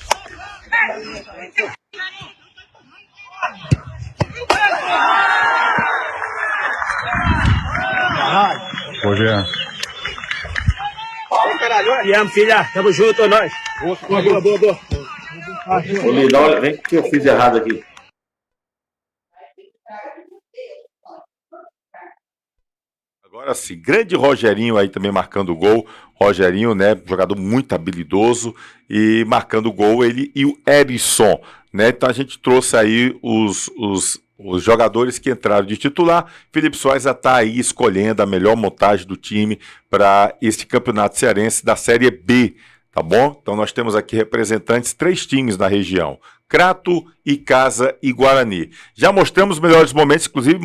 [SPEAKER 7] caralho. Te amo, filha. Tamo junto, nós. Boa.
[SPEAKER 8] Ô, Lidão, vem que eu fiz errado aqui.
[SPEAKER 1] Agora sim, grande Rogerinho aí também marcando o gol. Rogerinho, né, jogador muito habilidoso e marcando o gol, ele e o Erisson, né? Então a gente trouxe aí os jogadores que entraram de titular. Felipe Soares já está aí escolhendo a melhor montagem do time para este campeonato cearense da Série B, tá bom? Então nós temos aqui representantes, 3 times na região: Crato, Icasa e Guarani. Já mostramos os melhores momentos, inclusive,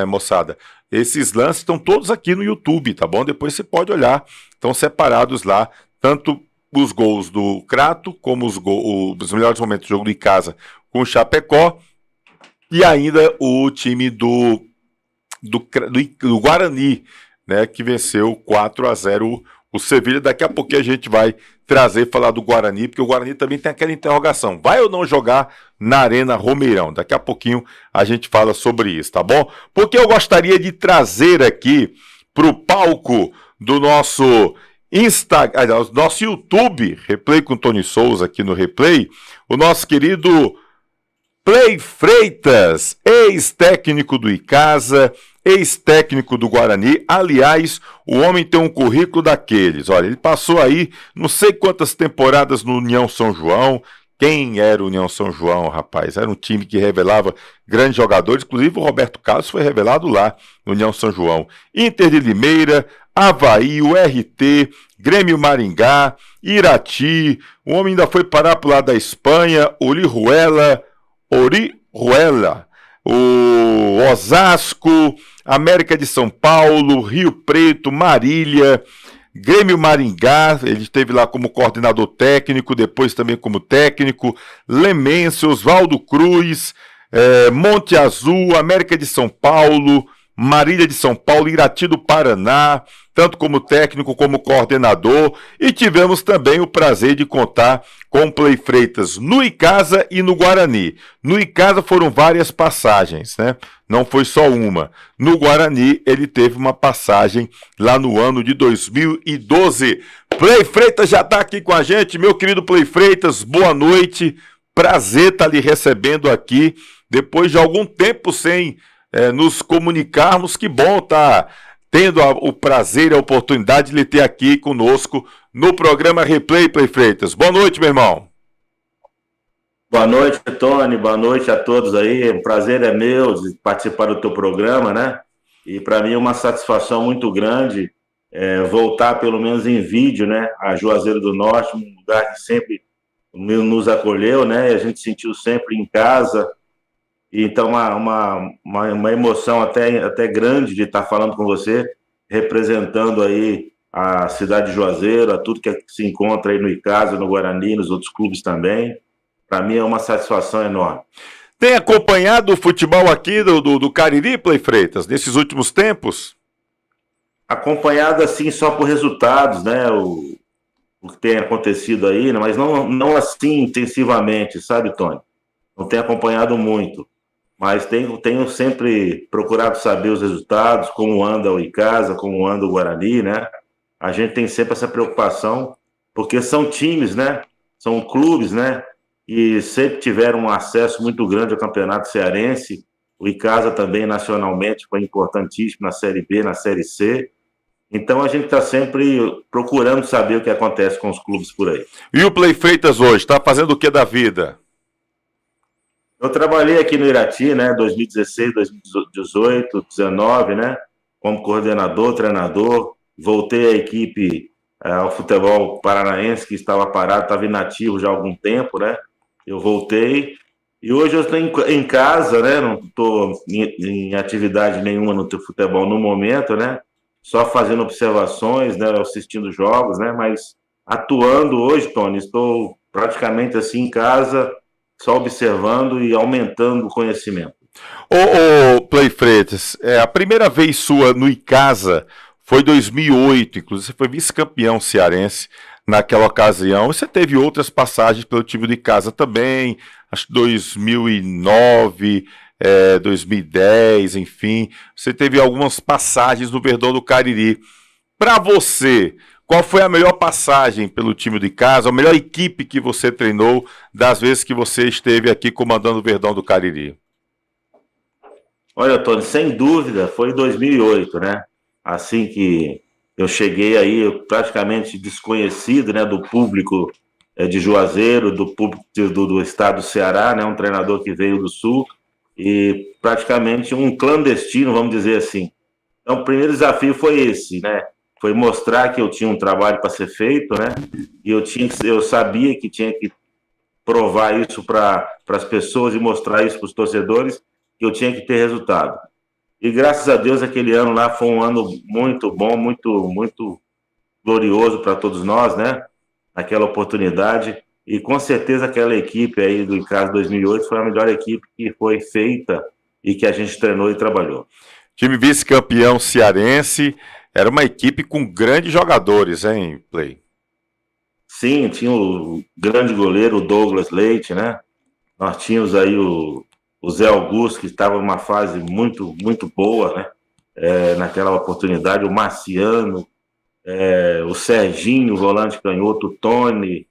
[SPEAKER 1] moçada, esses lances estão todos aqui no YouTube, tá bom? Depois você pode olhar, estão separados lá, tanto os gols do Crato, como os melhores momentos do jogo do Icasa com o Chapecó, e ainda o time do Guarani, né, que venceu 4-0 o Sevilha. Daqui a pouquinho a gente vai falar do Guarani, porque o Guarani também tem aquela interrogação: vai ou não jogar na Arena Romeirão? Daqui a pouquinho a gente fala sobre isso, tá bom? Porque eu gostaria de trazer aqui pro palco do nosso Instagram, nosso YouTube, Replay com Tony Souza aqui no Replay, o nosso querido Play Freitas, ex-técnico do Icasa, ex-técnico do Guarani. Aliás, o homem tem um currículo daqueles. Olha, ele passou aí não sei quantas temporadas no União São João. Quem era o União São João, rapaz? Era um time que revelava grandes jogadores, inclusive o Roberto Carlos foi revelado lá no União São João. Inter de Limeira, Avaí, o RT, Grêmio Maringá, Irati. O homem ainda foi parar pro lado da Espanha, Orihuela, o Osasco, América de São Paulo, Rio Preto, Marília, Grêmio Maringá. Ele esteve lá como coordenador técnico, depois também como técnico, Lemense, Oswaldo Cruz, Monte Azul, América de São Paulo, Marília de São Paulo, Irati do Paraná, tanto como técnico como coordenador. E tivemos também o prazer de contar com o Play Freitas no Icasa e no Guarani. No Icasa foram várias passagens, né? Não foi só uma. No Guarani ele teve uma passagem lá no ano de 2012. Play Freitas já está aqui com a gente, meu querido Play Freitas, boa noite. Prazer estar lhe recebendo aqui, depois de algum tempo sem nos comunicarmos. Que bom estar tendo o prazer e a oportunidade de lhe ter aqui conosco no programa Replay, Play Freitas. Boa noite, meu irmão.
[SPEAKER 8] Boa noite, Tony. Boa noite a todos aí. O prazer é meu de participar do teu programa, né? E para mim é uma satisfação muito grande voltar, pelo menos em vídeo, né? A Juazeiro do Norte, um lugar que sempre nos acolheu, né? E a gente sentiu sempre em casa. Então, uma emoção até grande de estar falando com você, representando aí a cidade de Juazeiro, a tudo que se encontra aí no Icasa, no Guarani, nos outros clubes também. Para mim é uma satisfação enorme.
[SPEAKER 1] Tem acompanhado o futebol aqui do Cariri, Play Freitas, nesses últimos tempos?
[SPEAKER 8] Acompanhado assim só por resultados, né? O que tem acontecido aí, né? Mas não assim intensivamente, sabe, Tony? Não tenho acompanhado muito. Mas tenho sempre procurado saber os resultados, como anda o Icasa, como anda o Guarani, né? A gente tem sempre essa preocupação, porque são times, né? São clubes, né? E sempre tiveram um acesso muito grande ao campeonato cearense. O Icasa também, nacionalmente, foi importantíssimo na Série B, na Série C. Então a gente está sempre procurando saber o que acontece com os clubes por aí.
[SPEAKER 1] E o Play Freitas hoje, está fazendo o que da vida?
[SPEAKER 8] Eu trabalhei aqui no Irati, né, 2016, 2018, 2019, né, como coordenador, treinador. Voltei à equipe, ao futebol paranaense, que estava parado, estava inativo já há algum tempo, né. Eu voltei e hoje eu estou em casa, né, não estou em atividade nenhuma no futebol no momento, né, só fazendo observações, né, assistindo jogos, né, mas atuando hoje, Tony, estou praticamente assim em casa, só observando e aumentando o conhecimento.
[SPEAKER 1] Ô Play Freitas, a primeira vez sua no Icasa foi em 2008, inclusive você foi vice-campeão cearense naquela ocasião. Você teve outras passagens pelo time do Icasa também, acho que 2009, 2010, enfim. Você teve algumas passagens no Verdão do Cariri. Para você, qual foi a melhor passagem pelo time de casa, a melhor equipe que você treinou das vezes que você esteve aqui comandando o Verdão do Cariri?
[SPEAKER 8] Olha, Tony, sem dúvida, foi em 2008, né? Assim que eu cheguei aí, eu praticamente desconhecido, né, do público de Juazeiro, do público do estado do Ceará, né? Um treinador que veio do Sul e praticamente um clandestino, vamos dizer assim. Então, o primeiro desafio foi esse, né? Foi mostrar que eu tinha um trabalho para ser feito, né? E eu sabia que tinha que provar isso para as pessoas e mostrar isso para os torcedores, que eu tinha que ter resultado. E graças a Deus aquele ano lá foi um ano muito bom, muito glorioso para todos nós, né? Aquela oportunidade. E com certeza aquela equipe aí do ICAS 2008 foi a melhor equipe que foi feita e que a gente treinou e trabalhou.
[SPEAKER 1] Time vice-campeão cearense, era uma equipe com grandes jogadores, hein, Play?
[SPEAKER 8] Sim, tinha o grande goleiro, o Douglas Leite, né? Nós tínhamos aí o Zé Augusto, que estava numa fase muito boa, né? Naquela oportunidade, o Marciano, o Serginho, o volante canhoto, o Tony,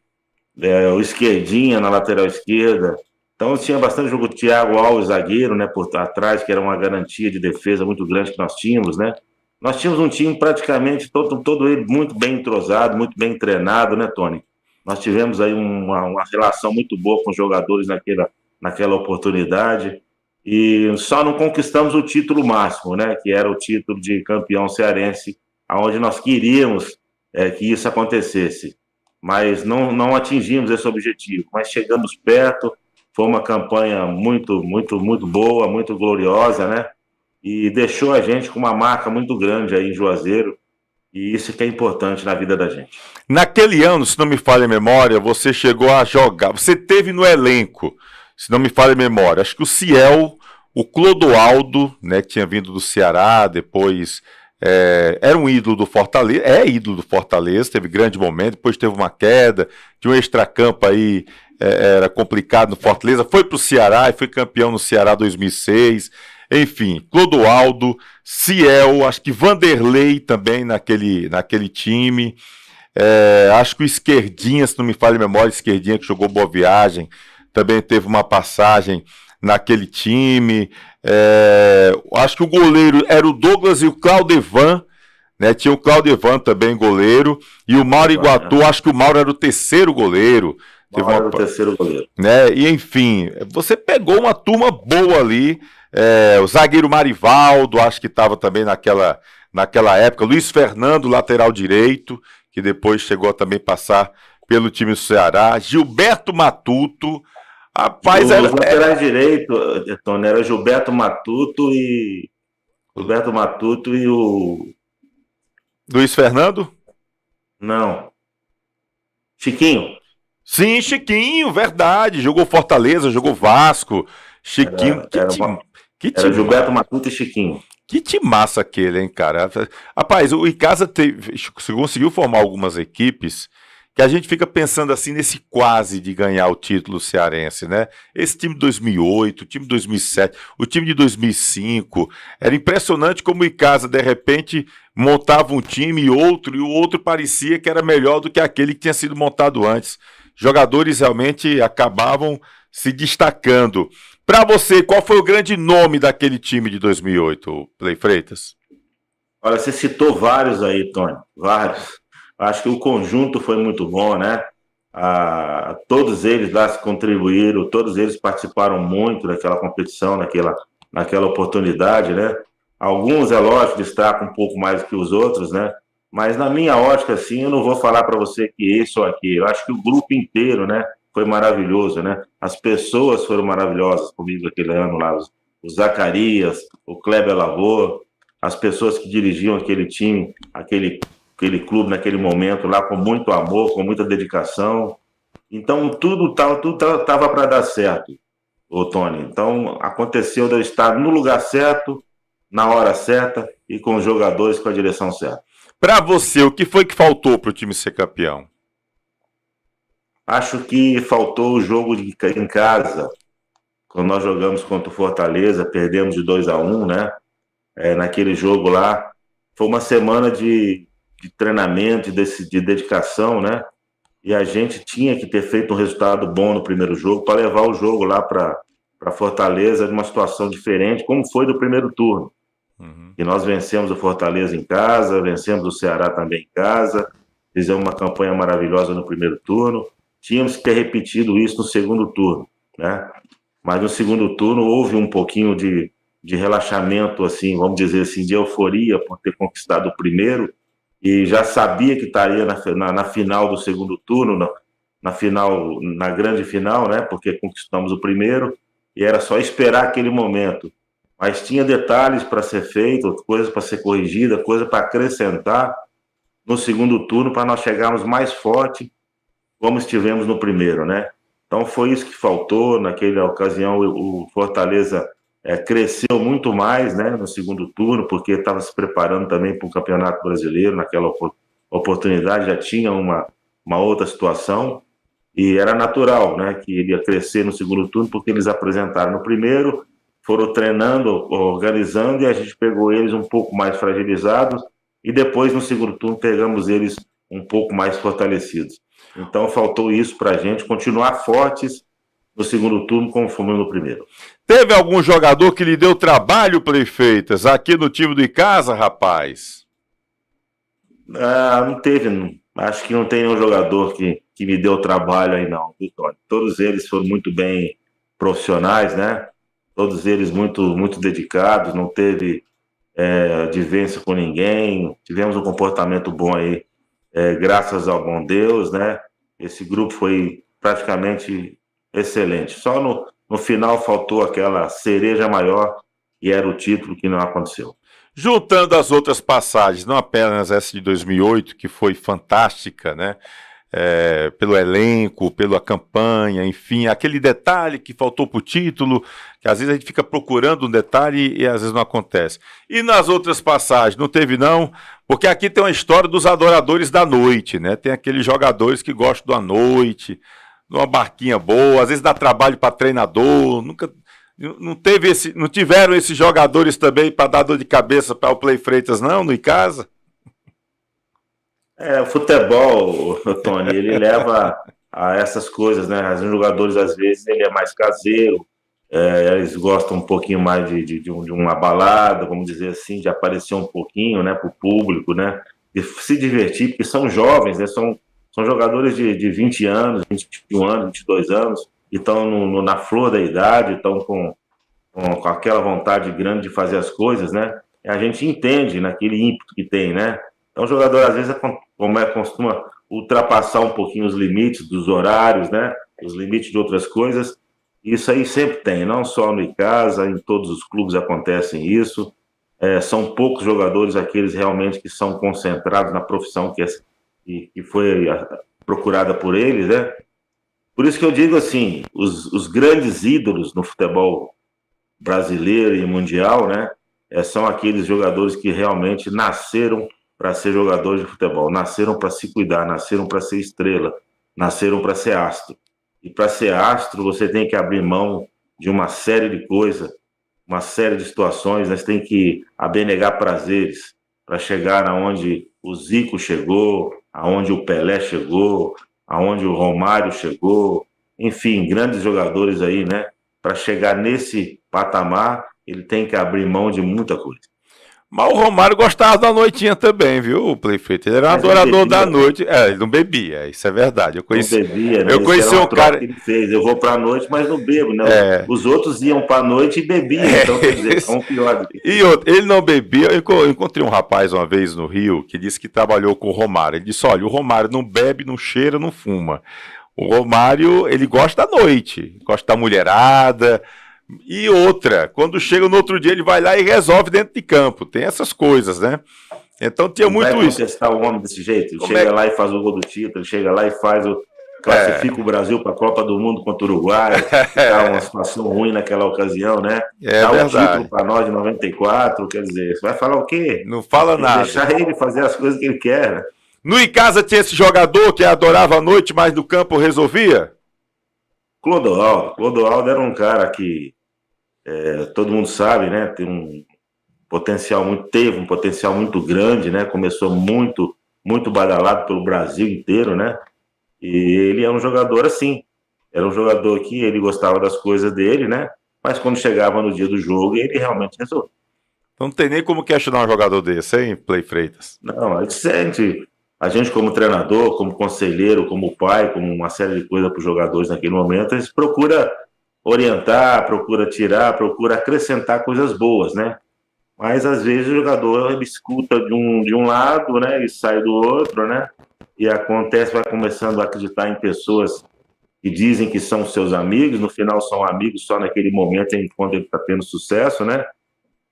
[SPEAKER 8] o Esquerdinha na lateral esquerda. Então tinha bastante jogo, o Thiago Alves, zagueiro, né, por trás, que era uma garantia de defesa muito grande que nós tínhamos, né? Nós tínhamos um time praticamente todo ele muito bem entrosado, muito bem treinado, né, Tony? Nós tivemos aí uma relação muito boa com os jogadores naquela oportunidade e só não conquistamos o título máximo, né, que era o título de campeão cearense, aonde nós queríamos que isso acontecesse, mas não atingimos esse objetivo, mas chegamos perto. Foi uma campanha muito boa, muito gloriosa, né? E deixou a gente com uma marca muito grande aí em Juazeiro. E isso que é importante na vida da gente.
[SPEAKER 1] Naquele ano, se não me falha a memória, você chegou a jogar. Você teve no elenco, se não me falha a memória, acho que o Ciel, o Clodoaldo, né, que tinha vindo do Ceará, depois era um ídolo do Fortaleza, ídolo do Fortaleza, teve grande momento, depois teve uma queda, tinha um extracampo aí, era complicado no Fortaleza, foi pro Ceará e foi campeão no Ceará 2006, enfim, Clodoaldo, Ciel, acho que Vanderlei também naquele time, acho que o Esquerdinha, se não me falha a memória, Esquerdinha que jogou Boa Viagem, também teve uma passagem naquele time. Acho que o goleiro era o Douglas e o Claudevan, né? Tinha o Claudevan também goleiro, e o Mauro Iguatu, acho que o Mauro era o terceiro goleiro.
[SPEAKER 8] Era o terceiro goleiro.
[SPEAKER 1] Né? E enfim, você pegou uma turma boa ali, o zagueiro Marivaldo, acho que estava também naquela época, Luiz Fernando, lateral direito, que depois chegou a também passar pelo time do Ceará, Gilberto Matuto. Rapaz,
[SPEAKER 8] os laterais direito, Tony, era Gilberto Matuto e o
[SPEAKER 1] Luiz Fernando?
[SPEAKER 8] Não. Chiquinho.
[SPEAKER 1] Sim, Chiquinho, verdade. Jogou Fortaleza, jogou Vasco. Chiquinho.
[SPEAKER 8] Era Gilberto Matuto e Chiquinho.
[SPEAKER 1] Que timaço aquele, hein, cara? Rapaz, o Icasa conseguiu formar algumas equipes que a gente fica pensando assim nesse quase de ganhar o título cearense, né? Esse time de 2008, o time de 2007, o time de 2005, era impressionante como o Icasa, de repente, montava um time e o outro parecia que era melhor do que aquele que tinha sido montado antes. Jogadores realmente acabavam se destacando. Para você, qual foi o grande nome daquele time de 2008, Play Freitas?
[SPEAKER 8] Olha, você citou vários aí, Tony, vários. Acho que o conjunto foi muito bom, né? Todos eles lá se contribuíram, todos eles participaram muito daquela competição, naquela oportunidade, né? Alguns, é lógico, destacam um pouco mais que os outros, né? Mas na minha ótica, assim, eu não vou falar para você que esse ou aquele. Eu acho que o grupo inteiro, né, foi maravilhoso, né? As pessoas foram maravilhosas comigo aquele ano lá. O Zacarias, o Kleber Lavor, as pessoas que dirigiam aquele time, aquele clube naquele momento lá com muito amor, com muita dedicação. Então, tudo tava para dar certo, ô Tony. Então, aconteceu de eu estar no lugar certo, na hora certa e com os jogadores com a direção certa.
[SPEAKER 1] Para você, o que foi que faltou para o time ser campeão?
[SPEAKER 8] Acho que faltou o jogo em casa. Quando nós jogamos contra o Fortaleza, perdemos de 2-1, né? Naquele jogo lá. Foi uma semana de de treinamento, de dedicação, né? E a gente tinha que ter feito um resultado bom no primeiro jogo para levar o jogo lá para Fortaleza numa situação diferente, como foi do primeiro turno. E nós vencemos o Fortaleza em casa, vencemos o Ceará também em casa, fizemos uma campanha maravilhosa no primeiro turno. Tínhamos que ter repetido isso no segundo turno, né? Mas no segundo turno houve um pouquinho de relaxamento, assim, vamos dizer assim, de euforia por ter conquistado o primeiro, e já sabia que estaria na final do segundo turno, na grande final, né? Porque conquistamos o primeiro, e era só esperar aquele momento. Mas tinha detalhes para ser feito, coisas para ser corrigida, coisa para acrescentar no segundo turno para nós chegarmos mais forte como estivemos no primeiro, né? Então foi isso que faltou. Naquela ocasião o Fortaleza cresceu muito mais, né, no segundo turno, porque estava se preparando também para o Campeonato Brasileiro. Naquela oportunidade já tinha uma outra situação e era natural, né, que ele ia crescer no segundo turno, porque eles apresentaram no primeiro, foram treinando, organizando, e a gente pegou eles um pouco mais fragilizados, e depois no segundo turno pegamos eles um pouco mais fortalecidos. Então faltou isso para a gente continuar fortes no segundo turno como fomos no primeiro.
[SPEAKER 1] Teve algum jogador que lhe deu trabalho, Prefeitas, aqui no time do Icasa, rapaz?
[SPEAKER 8] Não teve, acho que não tem nenhum jogador que me deu trabalho aí não, Vitória. Todos eles foram muito bem profissionais, né? Todos eles muito dedicados, não teve advência com ninguém, tivemos um comportamento bom aí, graças ao bom Deus, né? Esse grupo foi praticamente excelente. Só no final faltou aquela cereja maior, que era o título, que não aconteceu.
[SPEAKER 1] Juntando as outras passagens, não apenas essa de 2008, que foi fantástica, né? Pelo elenco, pela campanha, enfim, aquele detalhe que faltou para o título, que às vezes a gente fica procurando um detalhe e às vezes não acontece. E nas outras passagens, não teve não? Porque aqui tem uma história dos adoradores da noite, né? Tem aqueles jogadores que gostam da noite, de uma barquinha boa, às vezes dá trabalho para treinador, nunca... Não tiveram esses jogadores também para dar dor de cabeça para o Play Freitas, não, no Icasa?
[SPEAKER 8] O futebol, Tony, ele leva a essas coisas, né? Os jogadores, às vezes, ele é mais caseiro, eles gostam um pouquinho mais de uma balada, vamos dizer assim, de aparecer um pouquinho, né, para o público, né? De se divertir, porque são jovens, né? São jogadores de 20 anos, 21 anos, 22 anos, e estão na flor da idade, estão com aquela vontade grande de fazer as coisas, né? E a gente entende naquele ímpeto que tem, né? Então o jogador, às vezes, costuma ultrapassar um pouquinho os limites dos horários, né? Os limites de outras coisas. Isso aí sempre tem, não só no Icasa, em todos os clubes acontecem isso. São poucos jogadores aqueles realmente que são concentrados na profissão que foi procurada por eles, né? Por isso que eu digo assim, os grandes ídolos no futebol brasileiro e mundial, né? São aqueles jogadores que realmente nasceram para ser jogadores de futebol, nasceram para se cuidar, nasceram para ser estrela, nasceram para ser astro. E para ser astro, você tem que abrir mão de uma série de coisas, uma série de situações, né? Você tem que abnegar prazeres para chegar aonde o Zico chegou, aonde o Pelé chegou, aonde o Romário chegou, enfim, grandes jogadores aí, né? Para chegar nesse patamar, ele tem que abrir mão de muita coisa.
[SPEAKER 1] Mas o Romário gostava da noitinha também, viu, Prefeito? Ele era um adorador da noite. Ele não bebia, isso é verdade. Eu conheci,
[SPEAKER 8] não bebia, né?
[SPEAKER 1] Eu conheci um cara
[SPEAKER 8] que ele fez. Eu vou pra noite, mas não bebo, né? Os outros iam pra noite e bebiam, então quer dizer, são pior do que...
[SPEAKER 1] E ele não bebia. Eu encontrei um rapaz uma vez no Rio que disse que trabalhou com o Romário. Ele disse: olha, o Romário não bebe, não cheira, não fuma. O Romário, ele gosta da noite, gosta da mulherada. E outra, quando chega no outro dia, ele vai lá e resolve dentro de campo. Tem essas coisas, né? Então tinha muito isso.
[SPEAKER 8] Vai contestar o homem desse jeito? Ele chega lá e faz o gol do título, ele chega lá e classifica o Brasil para a Copa do Mundo contra o Uruguai. Tá uma situação ruim naquela ocasião, né? Dá um título para nós de 94, quer dizer, você vai falar o quê?
[SPEAKER 1] Não fala nada.
[SPEAKER 8] Deixar ele fazer as coisas que ele quer, né?
[SPEAKER 1] No Icasa tinha esse jogador que adorava a noite, mas no campo resolvia?
[SPEAKER 8] Clodoaldo era um cara que todo mundo sabe, né? Teve um potencial muito grande, né? Começou muito muito badalado pelo Brasil inteiro, né? E ele é um jogador assim, era um jogador que ele gostava das coisas dele, né? Mas quando chegava no dia do jogo, ele realmente resolvia.
[SPEAKER 1] Então não tem nem como questionar um jogador desse, hein, Play Freitas?
[SPEAKER 8] Não, a gente como treinador, como conselheiro, como pai, como uma série de coisas para os jogadores naquele momento, a gente procura orientar, procura tirar, procura acrescentar coisas boas, né? Mas às vezes o jogador ele escuta de um lado, né, e sai do outro, né? E acontece, vai começando a acreditar em pessoas que dizem que são seus amigos, no final são amigos só naquele momento quando ele está tendo sucesso, né?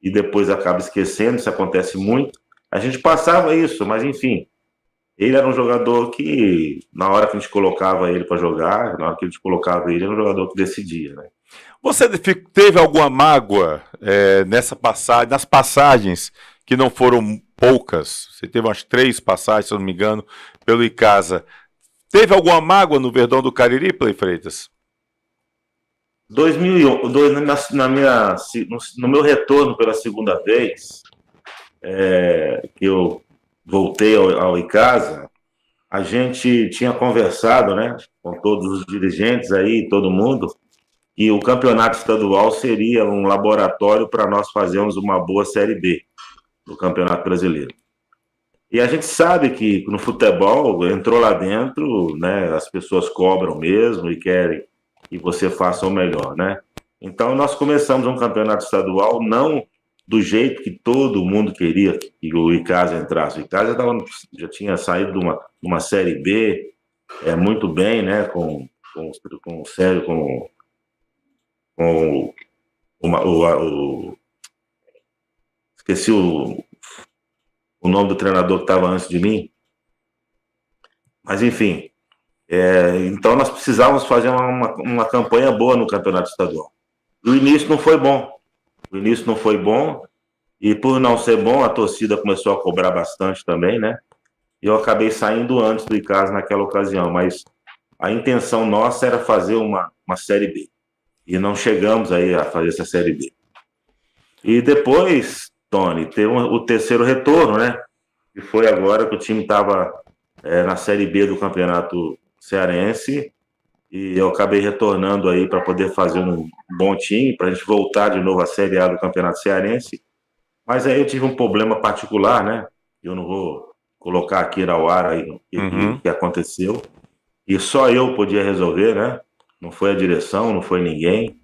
[SPEAKER 8] E depois acaba esquecendo, isso acontece muito. A gente passava isso, mas enfim, ele era um jogador que, na hora que a gente colocava ele para jogar, na hora que a gente colocava ele, era um jogador que decidia, né?
[SPEAKER 1] Você teve alguma mágoa nessa passagem, nas passagens que não foram poucas? Você teve umas 3 passagens, se eu não me engano, pelo Icasa. Teve alguma mágoa no Verdão do Cariri, Play Freitas?
[SPEAKER 8] 2001, no meu retorno pela segunda vez, que eu voltei ao Icasa, a gente tinha conversado, né, com todos os dirigentes aí, todo mundo, que o campeonato estadual seria um laboratório para nós fazermos uma boa Série B do Campeonato Brasileiro. E a gente sabe que no futebol, entrou lá dentro, né, as pessoas cobram mesmo e querem que você faça o melhor, né? Então nós começamos um campeonato estadual não do jeito que todo mundo queria que o Icasa entrasse. O Icasa já tinha saído de uma Série B muito bem, né, esqueci o nome do treinador que estava antes de mim, mas enfim, então nós precisávamos fazer uma campanha boa no campeonato estadual. E o início não foi bom, e por não ser bom, a torcida começou a cobrar bastante também, né? E eu acabei saindo antes do Icasa naquela ocasião, mas a intenção nossa era fazer uma Série B. E não chegamos aí a fazer essa Série B. E depois, Tony, teve o terceiro retorno, né? Que foi agora que o time estava na Série B do Campeonato Cearense, e eu acabei retornando aí para poder fazer um bom time, para a gente voltar de novo à Série A do Campeonato Cearense. Mas aí eu tive um problema particular, né? Eu não vou colocar aqui ao ar aí o que aconteceu. E só eu podia resolver, né? Não foi a direção, não foi ninguém.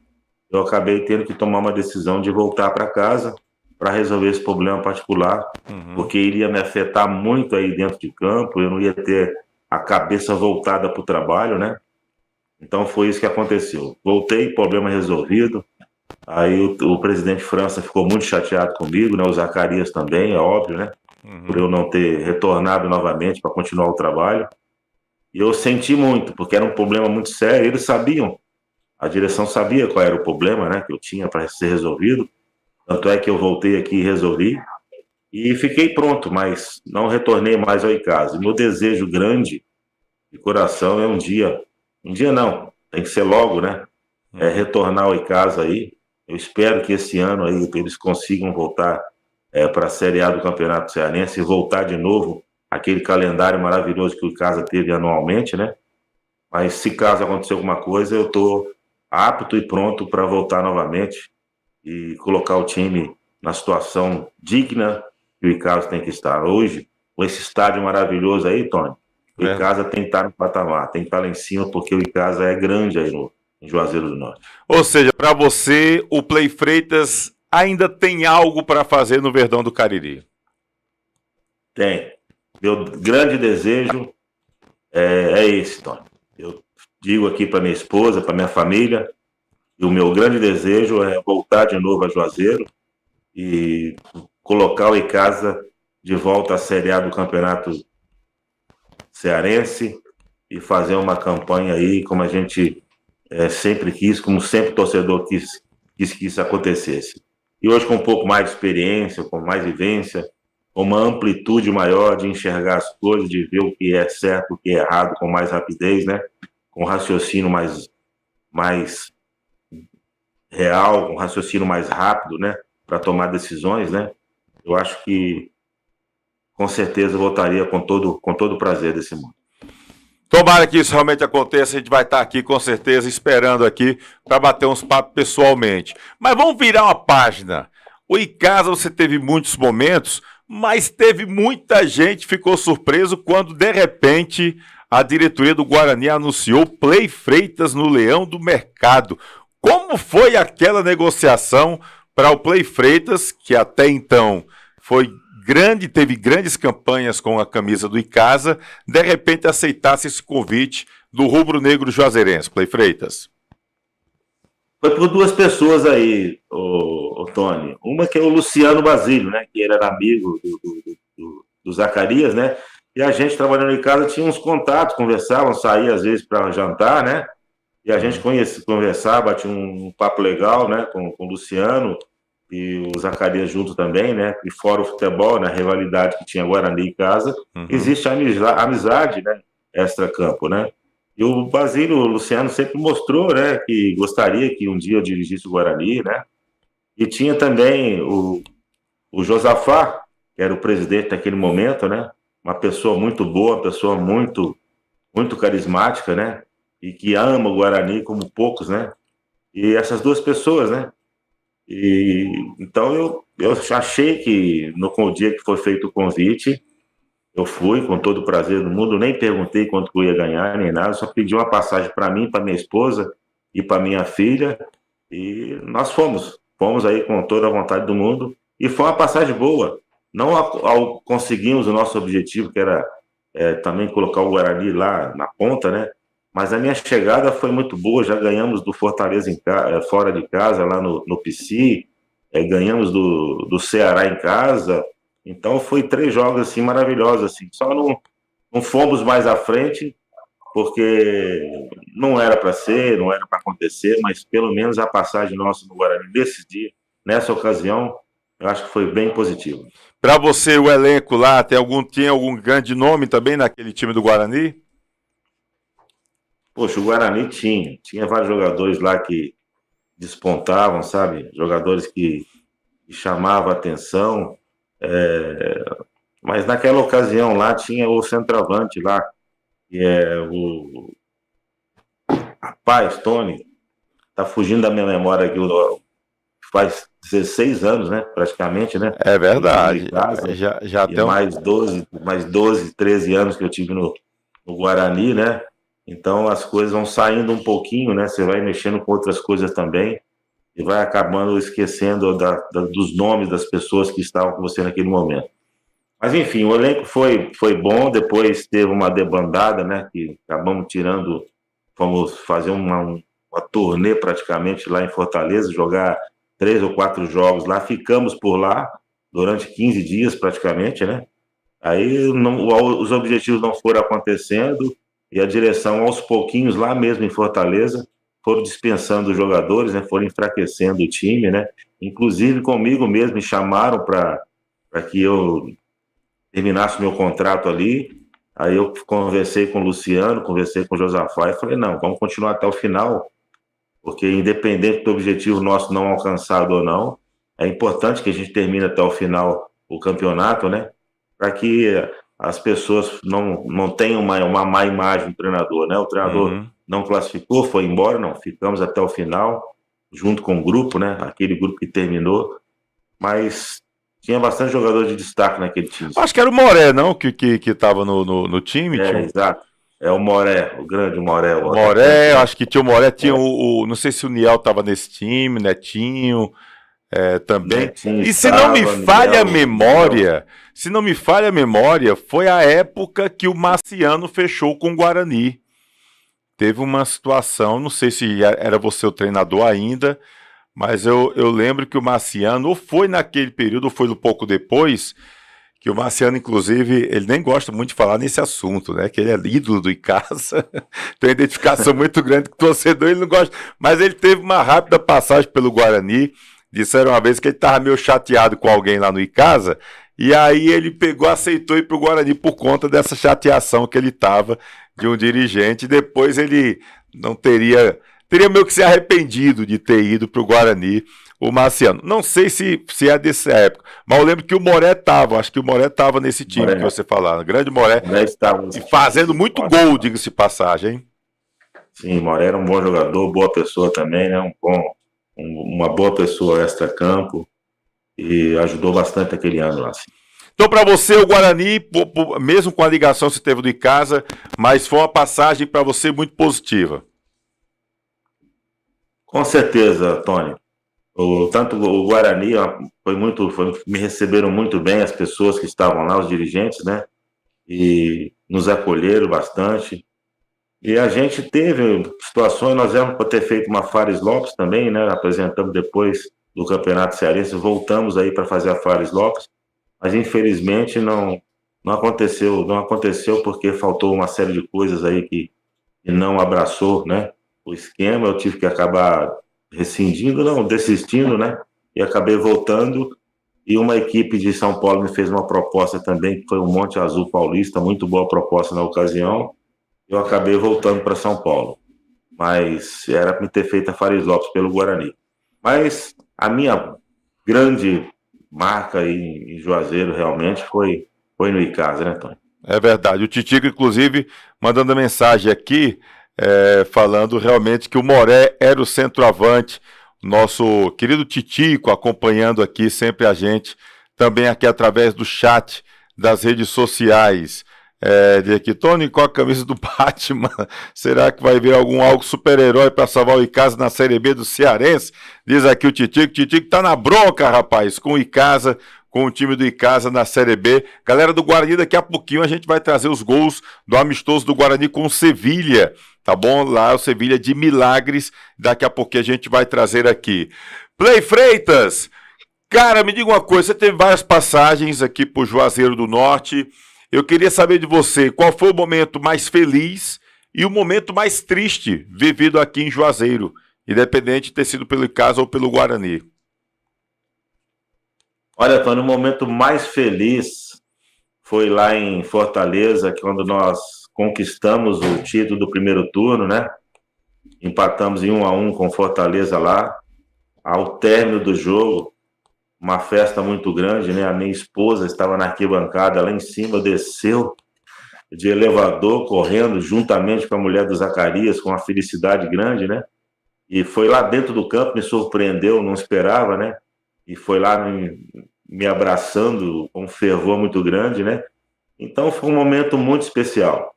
[SPEAKER 8] Eu acabei tendo que tomar uma decisão de voltar para casa para resolver esse problema particular, porque iria me afetar muito aí dentro de campo, eu não ia ter a cabeça voltada para o trabalho, né? Então foi isso que aconteceu. Voltei, problema resolvido. Aí o presidente França ficou muito chateado comigo, né? O Zacarias também, é óbvio, né? Por eu não ter retornado novamente para continuar o trabalho. E eu senti muito, porque era um problema muito sério. Eles sabiam, a direção sabia qual era o problema, né, que eu tinha para ser resolvido. Tanto é que eu voltei aqui e resolvi. E fiquei pronto, mas não retornei mais ao Icasa. E meu desejo grande de coração é um dia não, tem que ser logo, né? É retornar ao Icasa aí. Eu espero que esse ano aí eles consigam voltar para a Série A do Campeonato Cearense e voltar de novo aquele calendário maravilhoso que o Icasa teve anualmente, né? Mas se caso acontecer alguma coisa, eu estou apto e pronto para voltar novamente e colocar o time na situação digna que o Icasa tem que estar. Hoje, com esse estádio maravilhoso aí, Tony, o Icasa tem que estar no patamar, tem que estar lá em cima, porque o Icasa é grande aí em Juazeiro do Norte.
[SPEAKER 1] Ou seja, para você, o Play Freitas ainda tem algo para fazer no Verdão do Cariri?
[SPEAKER 8] Tem. Meu grande desejo é esse, Tony. Eu digo aqui para minha esposa, para minha família, e o meu grande desejo é voltar de novo a Juazeiro e colocar o Icasa de volta à Série A do Campeonato Cearense e fazer uma campanha aí como a gente sempre quis, como sempre o torcedor quis que isso acontecesse. E hoje com um pouco mais de experiência, com mais vivência, com uma amplitude maior de enxergar as coisas, de ver o que é certo, o que é errado, com mais rapidez, né? Com raciocínio mais real, com raciocínio mais rápido, né? Para tomar decisões, né? Eu acho que com certeza voltaria com todo o prazer desse mundo.
[SPEAKER 1] Tomara que isso realmente aconteça, a gente vai estar aqui com certeza esperando aqui para bater uns papos pessoalmente. Mas vamos virar uma página. O Icasa você teve muitos momentos, mas teve muita gente que ficou surpreso quando de repente a diretoria do Guarani anunciou Play Freitas no Leão do Mercado. Como foi aquela negociação para o Play Freitas, que até então foi grande, teve grandes campanhas com a camisa do Icasa, de repente aceitasse esse convite do rubro-negro juazeirense, Play Freitas?
[SPEAKER 8] Foi por duas pessoas aí, o Tony. Uma que é o Luciano Basílio, né? Que ele era amigo do Zacarias, né? E a gente trabalhando em casa tinha uns contatos, conversavam, saía às vezes para jantar, né? E a gente conversava, tinha um papo legal, né? Com o Luciano e o Zacarias junto também, né? E fora o futebol, né? A rivalidade que tinha Guarani e Icasa, existe a amizade, né? Extra-campo, né? E o Basílio, o Luciano sempre mostrou, né? Que gostaria que um dia eu dirigisse o Guarani, né? E tinha também o Josafá, que era o presidente naquele momento, né? Uma pessoa muito boa, uma pessoa muito, muito carismática, né? E que ama o Guarani como poucos, né? E essas duas pessoas, né? E então eu achei que no dia que foi feito o convite, eu fui com todo o prazer do mundo, nem perguntei quanto eu ia ganhar, nem nada, só pedi uma passagem para mim, para minha esposa e para minha filha, e nós fomos aí com toda a vontade do mundo, e foi uma passagem boa. Não ao conseguimos o nosso objetivo, que era também colocar o Guarani lá na ponta, né? Mas a minha chegada foi muito boa, já ganhamos do Fortaleza fora de casa, lá no PC, ganhamos do Ceará em casa, então foi 3 jogos assim, maravilhosos, assim. Só não fomos mais à frente, porque não era para ser, não era para acontecer, mas pelo menos a passagem nossa no Guarani desse dia, nessa ocasião, eu acho que foi bem positivo.
[SPEAKER 1] Para você, o elenco lá, tinha algum grande nome também naquele time do Guarani?
[SPEAKER 8] Poxa, o Guarani tinha vários jogadores lá que despontavam, sabe? Jogadores que chamavam a atenção. Mas naquela ocasião lá tinha o centroavante lá, que é o... Rapaz, Tony, tá fugindo da minha memória aqui, faz 16 anos, né? Praticamente, né?
[SPEAKER 1] É verdade. Já tem
[SPEAKER 8] mais 12, 13 anos que eu tive no Guarani, né? Então as coisas vão saindo um pouquinho, né? Você vai mexendo com outras coisas também e vai acabando esquecendo dos nomes das pessoas que estavam com você naquele momento. Mas enfim, o elenco foi bom, depois teve uma debandada, né? Que acabamos tirando, fomos fazer uma turnê praticamente lá em Fortaleza, jogar 3 ou 4 jogos lá, ficamos por lá durante 15 dias praticamente, né? Aí os objetivos não foram acontecendo e a direção aos pouquinhos lá mesmo em Fortaleza foram dispensando os jogadores, né? Foram enfraquecendo o time, né? Inclusive comigo mesmo me chamaram para que eu terminasse meu contrato ali. Aí eu conversei com o Luciano, conversei com o Josafá e falei, não, vamos continuar até o final, porque independente do objetivo nosso não alcançado ou não, é importante que a gente termine até o final o campeonato, né? Para que as pessoas não tenham uma má imagem do treinador, né? O treinador não classificou, foi embora, não. Ficamos até o final, junto com o grupo, né? Aquele grupo que terminou, mas tinha bastante jogador de destaque naquele time.
[SPEAKER 1] Acho que era o Moré, não? Que estava no time?
[SPEAKER 8] Exato. É o Moré, o grande Moré.
[SPEAKER 1] O Moré, acho que tinha o Moré, tinha não sei se o Niel estava nesse time, Netinho, também.
[SPEAKER 8] Netinho
[SPEAKER 1] e se não me falha a memória, foi a época que o Marciano fechou com o Guarani. Teve uma situação, não sei se era você o treinador ainda, mas eu lembro que o Marciano, ou foi naquele período, ou foi um pouco depois, que o Marciano, inclusive, ele nem gosta muito de falar nesse assunto, né? Que ele é ídolo do Icasa, tem uma identificação muito grande com o torcedor, ele não gosta. Mas ele teve uma rápida passagem pelo Guarani, disseram uma vez que ele estava meio chateado com alguém lá no Icasa, e aí ele aceitou ir para o Guarani por conta dessa chateação que ele estava de um dirigente, e depois ele não teria teria meio que se arrependido de ter ido para o Guarani, o Marciano. Não sei se é dessa época, mas eu lembro que o Moré estava, acho que o Moré estava nesse time
[SPEAKER 8] Moré.
[SPEAKER 1] que você falava, grande Moré, e fazendo muito gol, diga-se de passagem, hein?
[SPEAKER 8] Sim, Moré era um bom jogador, boa pessoa também, né? Uma boa pessoa extra-campo e ajudou bastante aquele ano lá. Assim.
[SPEAKER 1] Então, para você, o Guarani, mesmo com a ligação que você teve do Icasa, mas foi uma passagem para você muito positiva.
[SPEAKER 8] Com certeza, Tony. Tanto o Guarani me receberam muito bem as pessoas que estavam lá, os dirigentes, né? E nos acolheram bastante. E a gente teve situações, nós éramos para ter feito uma Fares Lopes também, né? Apresentamos depois do Campeonato Cearense, voltamos aí para fazer a Fares Lopes, mas infelizmente não aconteceu porque faltou uma série de coisas aí que não abraçou, né? O esquema, eu tive que acabar desistindo, né? E acabei voltando. E uma equipe de São Paulo me fez uma proposta também, que foi o Monte Azul Paulista, muito boa proposta na ocasião. Eu acabei voltando para São Paulo. Mas era para me ter feito a Fares Lopes pelo Guarani. Mas a minha grande marca aí em Juazeiro realmente foi no Icasa, né, Tony?
[SPEAKER 1] É verdade. O Titico, inclusive, mandando mensagem aqui, falando realmente que o Moré era o centroavante, nosso querido Titico acompanhando aqui sempre a gente, também aqui através do chat das redes sociais. De aqui, Tony, com a camisa do Batman, será que vai ver algo super-herói para salvar o Icasa na Série B do Cearense? Diz aqui o Titico tá na bronca, rapaz, com o Icasa, com o time do Icasa na Série B. Galera do Guarani, daqui a pouquinho a gente vai trazer os gols do amistoso do Guarani com o Sevilha, tá bom? Lá o Sevilha de Milagres, daqui a pouquinho a gente vai trazer aqui. Play Freitas, cara, me diga uma coisa, você teve várias passagens aqui pro Juazeiro do Norte. Eu queria saber de você, qual foi o momento mais feliz e o momento mais triste vivido aqui em Juazeiro, independente de ter sido pelo Icasa ou pelo Guarani?
[SPEAKER 8] Olha, Tony, o momento mais feliz foi lá em Fortaleza, quando nós conquistamos o título do primeiro turno, né? Empatamos em 1-1 com Fortaleza lá. Ao término do jogo, uma festa muito grande, né? A minha esposa estava na arquibancada lá em cima, desceu de elevador, correndo juntamente com a mulher do Zacarias, com uma felicidade grande, né? E foi lá dentro do campo, me surpreendeu, não esperava, né? E foi lá me abraçando com um fervor muito grande, né? Então foi um momento muito especial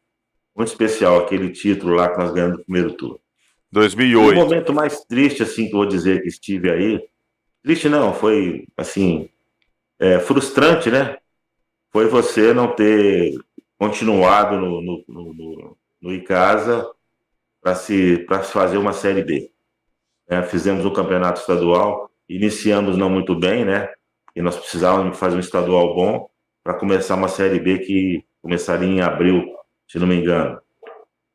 [SPEAKER 8] aquele título lá que nós ganhamos no primeiro turno.
[SPEAKER 1] 2008.
[SPEAKER 8] O momento mais triste, assim, que eu vou dizer que estive aí, triste não, foi, assim, frustrante, né? Foi você não ter continuado no Icasa para fazer uma Série B. Fizemos um campeonato estadual, iniciamos não muito bem, né? E nós precisávamos fazer um estadual bom para começar uma Série B que começaria em abril, se não me engano.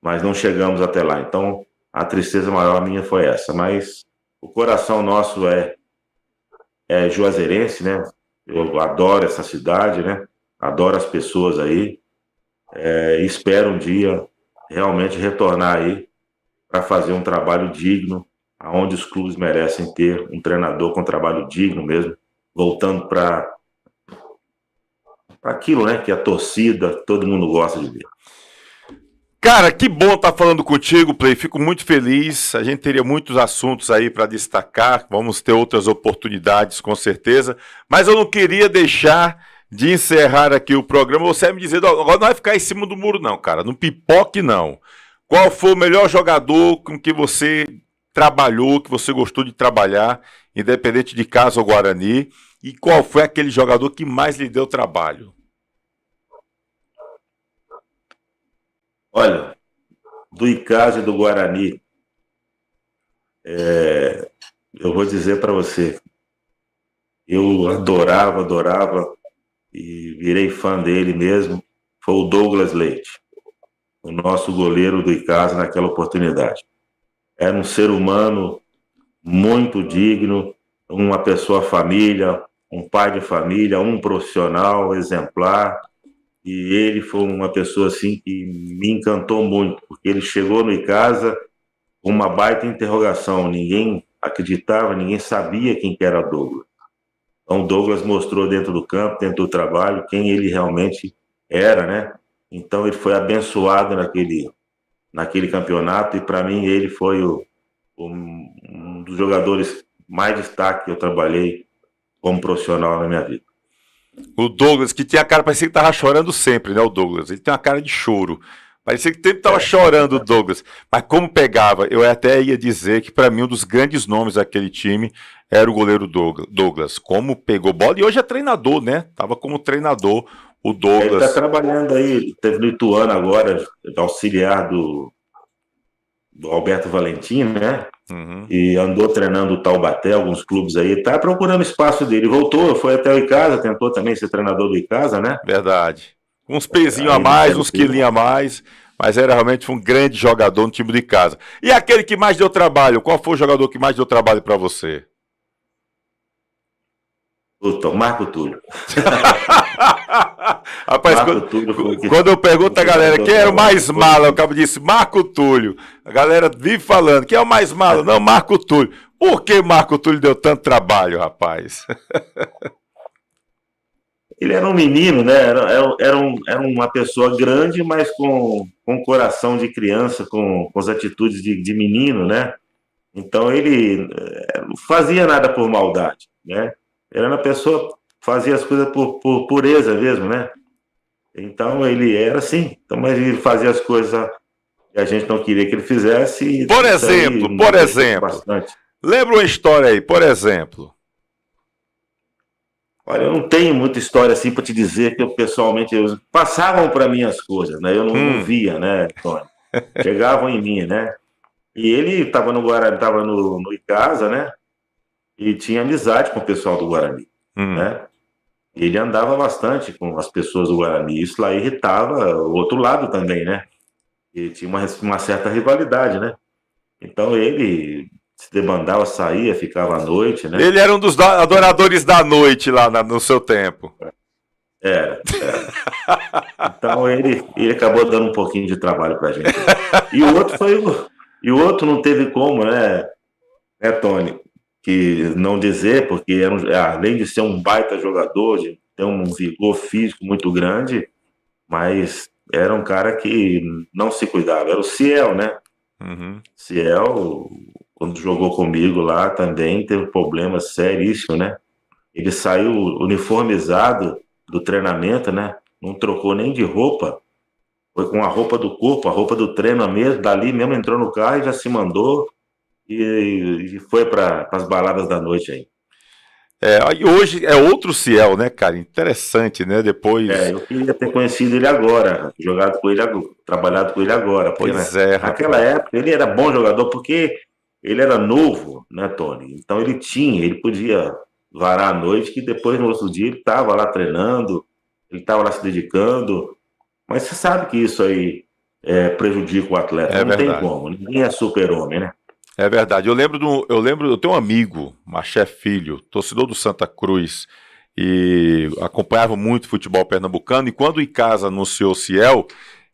[SPEAKER 8] Mas não chegamos até lá. Então, a tristeza maior minha foi essa. Mas o coração nosso é juazeirense, né? Eu adoro essa cidade, né? Adoro as pessoas aí. Espero um dia realmente retornar aí para fazer um trabalho digno, aonde os clubes merecem ter um treinador com trabalho digno mesmo, voltando para aquilo, né? Que a torcida, todo mundo gosta de ver.
[SPEAKER 1] Cara, que bom estar falando contigo, Play. Fico muito feliz. A gente teria muitos assuntos aí para destacar. Vamos ter outras oportunidades, com certeza. Mas eu não queria deixar de encerrar aqui o programa. Você me dizendo, agora não vai ficar em cima do muro, não, cara. Não pipoque, não. Qual foi o melhor jogador com que você trabalhou, que você gostou de trabalhar, independente de Icasa ou Guarani? E qual foi aquele jogador que mais lhe deu trabalho?
[SPEAKER 8] Olha, do Icasa e do Guarani, eu vou dizer para você, eu adorava e virei fã dele mesmo, foi o Douglas Leite, o nosso goleiro do Icasa naquela oportunidade. Era um ser humano muito digno, uma pessoa família, um pai de família, um profissional exemplar. E ele foi uma pessoa assim que me encantou muito, porque ele chegou no Icasa uma baita interrogação. Ninguém acreditava, ninguém sabia quem que era Douglas. Então, o Douglas mostrou dentro do campo, dentro do trabalho, quem ele realmente era, né? Então, ele foi abençoado naquele campeonato, e para mim ele foi um dos jogadores mais destaque que eu trabalhei como profissional na minha vida.
[SPEAKER 1] O Douglas, que tinha a cara, parecia que tava chorando sempre, né, o Douglas? Ele tem uma cara de choro. Parecia que sempre tava chorando o Douglas. Mas como pegava, eu até ia dizer que para mim um dos grandes nomes daquele time era o goleiro Douglas. Como pegou bola, e hoje é treinador, né? Tava como treinador o Douglas.
[SPEAKER 8] Ele tá trabalhando aí, teve no Ituano agora, auxiliar do Alberto Valentim, né?
[SPEAKER 1] Uhum.
[SPEAKER 8] E andou treinando o Taubaté, alguns clubes aí, tá procurando espaço dele. Voltou, foi até o Icasa, tentou também ser treinador do Icasa, né?
[SPEAKER 1] Verdade. Uns pezinhos a mais, uns quilinhos a mais, mas era realmente um grande jogador no time de casa. E aquele que mais deu trabalho, qual foi o jogador que mais deu trabalho para você?
[SPEAKER 8] Puta, Marco Túlio.
[SPEAKER 1] Rapaz, quando eu pergunto a galera quem era o mais mala, o cabo disse Marco Túlio. A galera vive falando, quem é o mais mala? Não, Marco Túlio. Por que Marco Túlio deu tanto trabalho, rapaz?
[SPEAKER 8] Ele era um menino, né? Era uma pessoa grande, mas com coração de criança, com as atitudes de menino, né? Então ele não fazia nada por maldade, né? Era uma pessoa fazia as coisas por pureza mesmo, né? Então ele era assim, então, mas ele fazia as coisas que a gente não queria que ele fizesse.
[SPEAKER 1] Por exemplo,
[SPEAKER 8] bastante.
[SPEAKER 1] Lembra uma história aí, por exemplo.
[SPEAKER 8] Olha, eu não tenho muita história assim para te dizer que eu pessoalmente passavam para mim as coisas, né? Eu não via, né, Tony? Chegavam em mim, né? E ele estava no Guarani, estava no Icasa, né? E tinha amizade com o pessoal do Guarani, né? Ele andava bastante com as pessoas do Guarani. Isso lá irritava o outro lado também, né? E tinha uma certa rivalidade, né? Então ele se debandava, saía, ficava à noite, né?
[SPEAKER 1] Ele era um dos adoradores da noite lá no seu tempo.
[SPEAKER 8] Era. Então ele acabou dando um pouquinho de trabalho pra gente. E o outro não teve como, né, Tony? Que não dizer, porque além de ser um baita jogador, de ter um vigor físico muito grande, mas era um cara que não se cuidava. Era o Ciel, né? Ciel, quando jogou comigo lá também, teve problemas seríssimos, né? Ele saiu uniformizado do treinamento, né? Não trocou nem de roupa. Foi com a roupa do corpo, a roupa do treino mesmo. Dali mesmo entrou no carro e já se mandou e foi para as baladas da noite aí.
[SPEAKER 1] E hoje é outro Ciel, né, cara? Interessante, né? Depois.
[SPEAKER 8] Eu queria ter conhecido ele agora, jogado com ele, trabalhado com ele agora.
[SPEAKER 1] Pois
[SPEAKER 8] naquela época ele era bom jogador porque ele era novo, né, Tony? Então ele podia varar a noite, que depois no outro dia ele estava lá treinando, ele estava lá se dedicando. Mas você sabe que isso aí prejudica o atleta, não tem como, ninguém é super-homem, né?
[SPEAKER 1] É verdade. Eu tenho um amigo, Maché Filho, torcedor do Santa Cruz, e acompanhava muito futebol pernambucano, e quando o Icasa anunciou o Ciel,